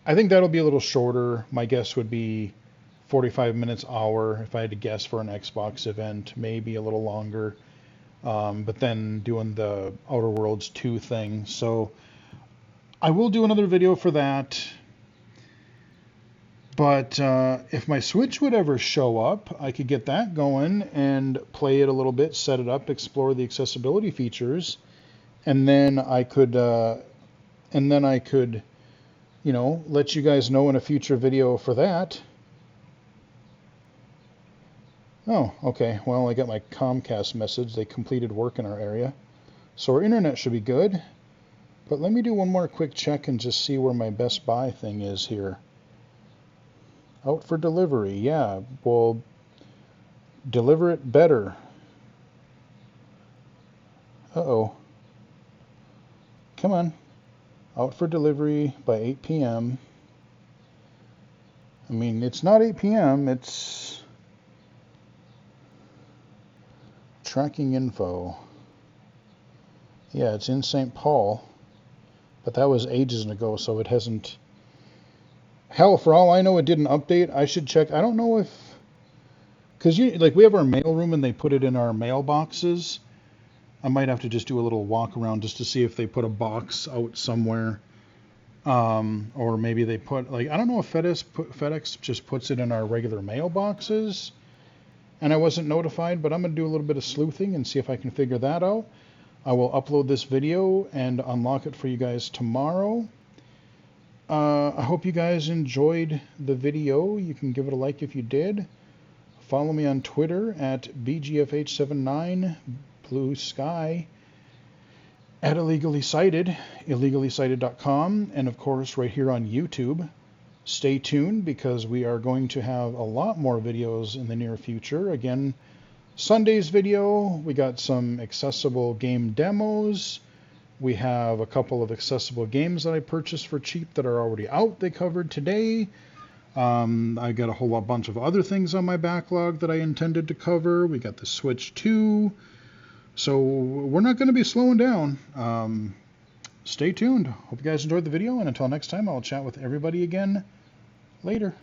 I think that'll be a little shorter. My guess would be 45 minutes, hour, if I had to guess for an Xbox event, maybe a little longer, but then doing the Outer Worlds 2 thing. So I will do another video for that, but if my Switch would ever show up, I could get that going and play it a little bit, set it up, explore the accessibility features, and then I could, you know, let you guys know in a future video for that. Oh, okay. Well, I got my Comcast message. They completed work in our area, so our internet should be good. But let me do one more quick check and just see where my Best Buy thing is here. Out for delivery. Yeah, well, deliver it better. Uh-oh. Come on. Out for delivery by 8 p.m. I mean, it's not 8 p.m. It's tracking info. Yeah, it's in St. Paul. But that was ages ago, so it hasn't... Hell, for all I know, it didn't update. I should check. I don't know if... Because like we have our mail room and they put it in our mailboxes. I might have to just do a little walk around just to see if they put a box out somewhere. Or maybe they put, like, I don't know if FedEx just puts it in our regular mailboxes. And I wasn't notified, but I'm going to do a little bit of sleuthing and see if I can figure that out. I will upload this video and unlock it for you guys tomorrow. I hope you guys enjoyed the video. You can give it a like if you did. Follow me on Twitter at BGFH79, Blue Sky, at Illegally Cited, illegally-cited.com, and of course right here on YouTube. Stay tuned because we are going to have a lot more videos in the near future. Again, Sunday's video, we got some accessible game demos. We have a couple of accessible games that I purchased for cheap that are already out they covered today. I got a whole bunch of other things on my backlog that I intended to cover. We got the Switch 2. So we're not going to be slowing down. Stay tuned. Hope you guys enjoyed the video, and until next time, I'll chat with everybody again later.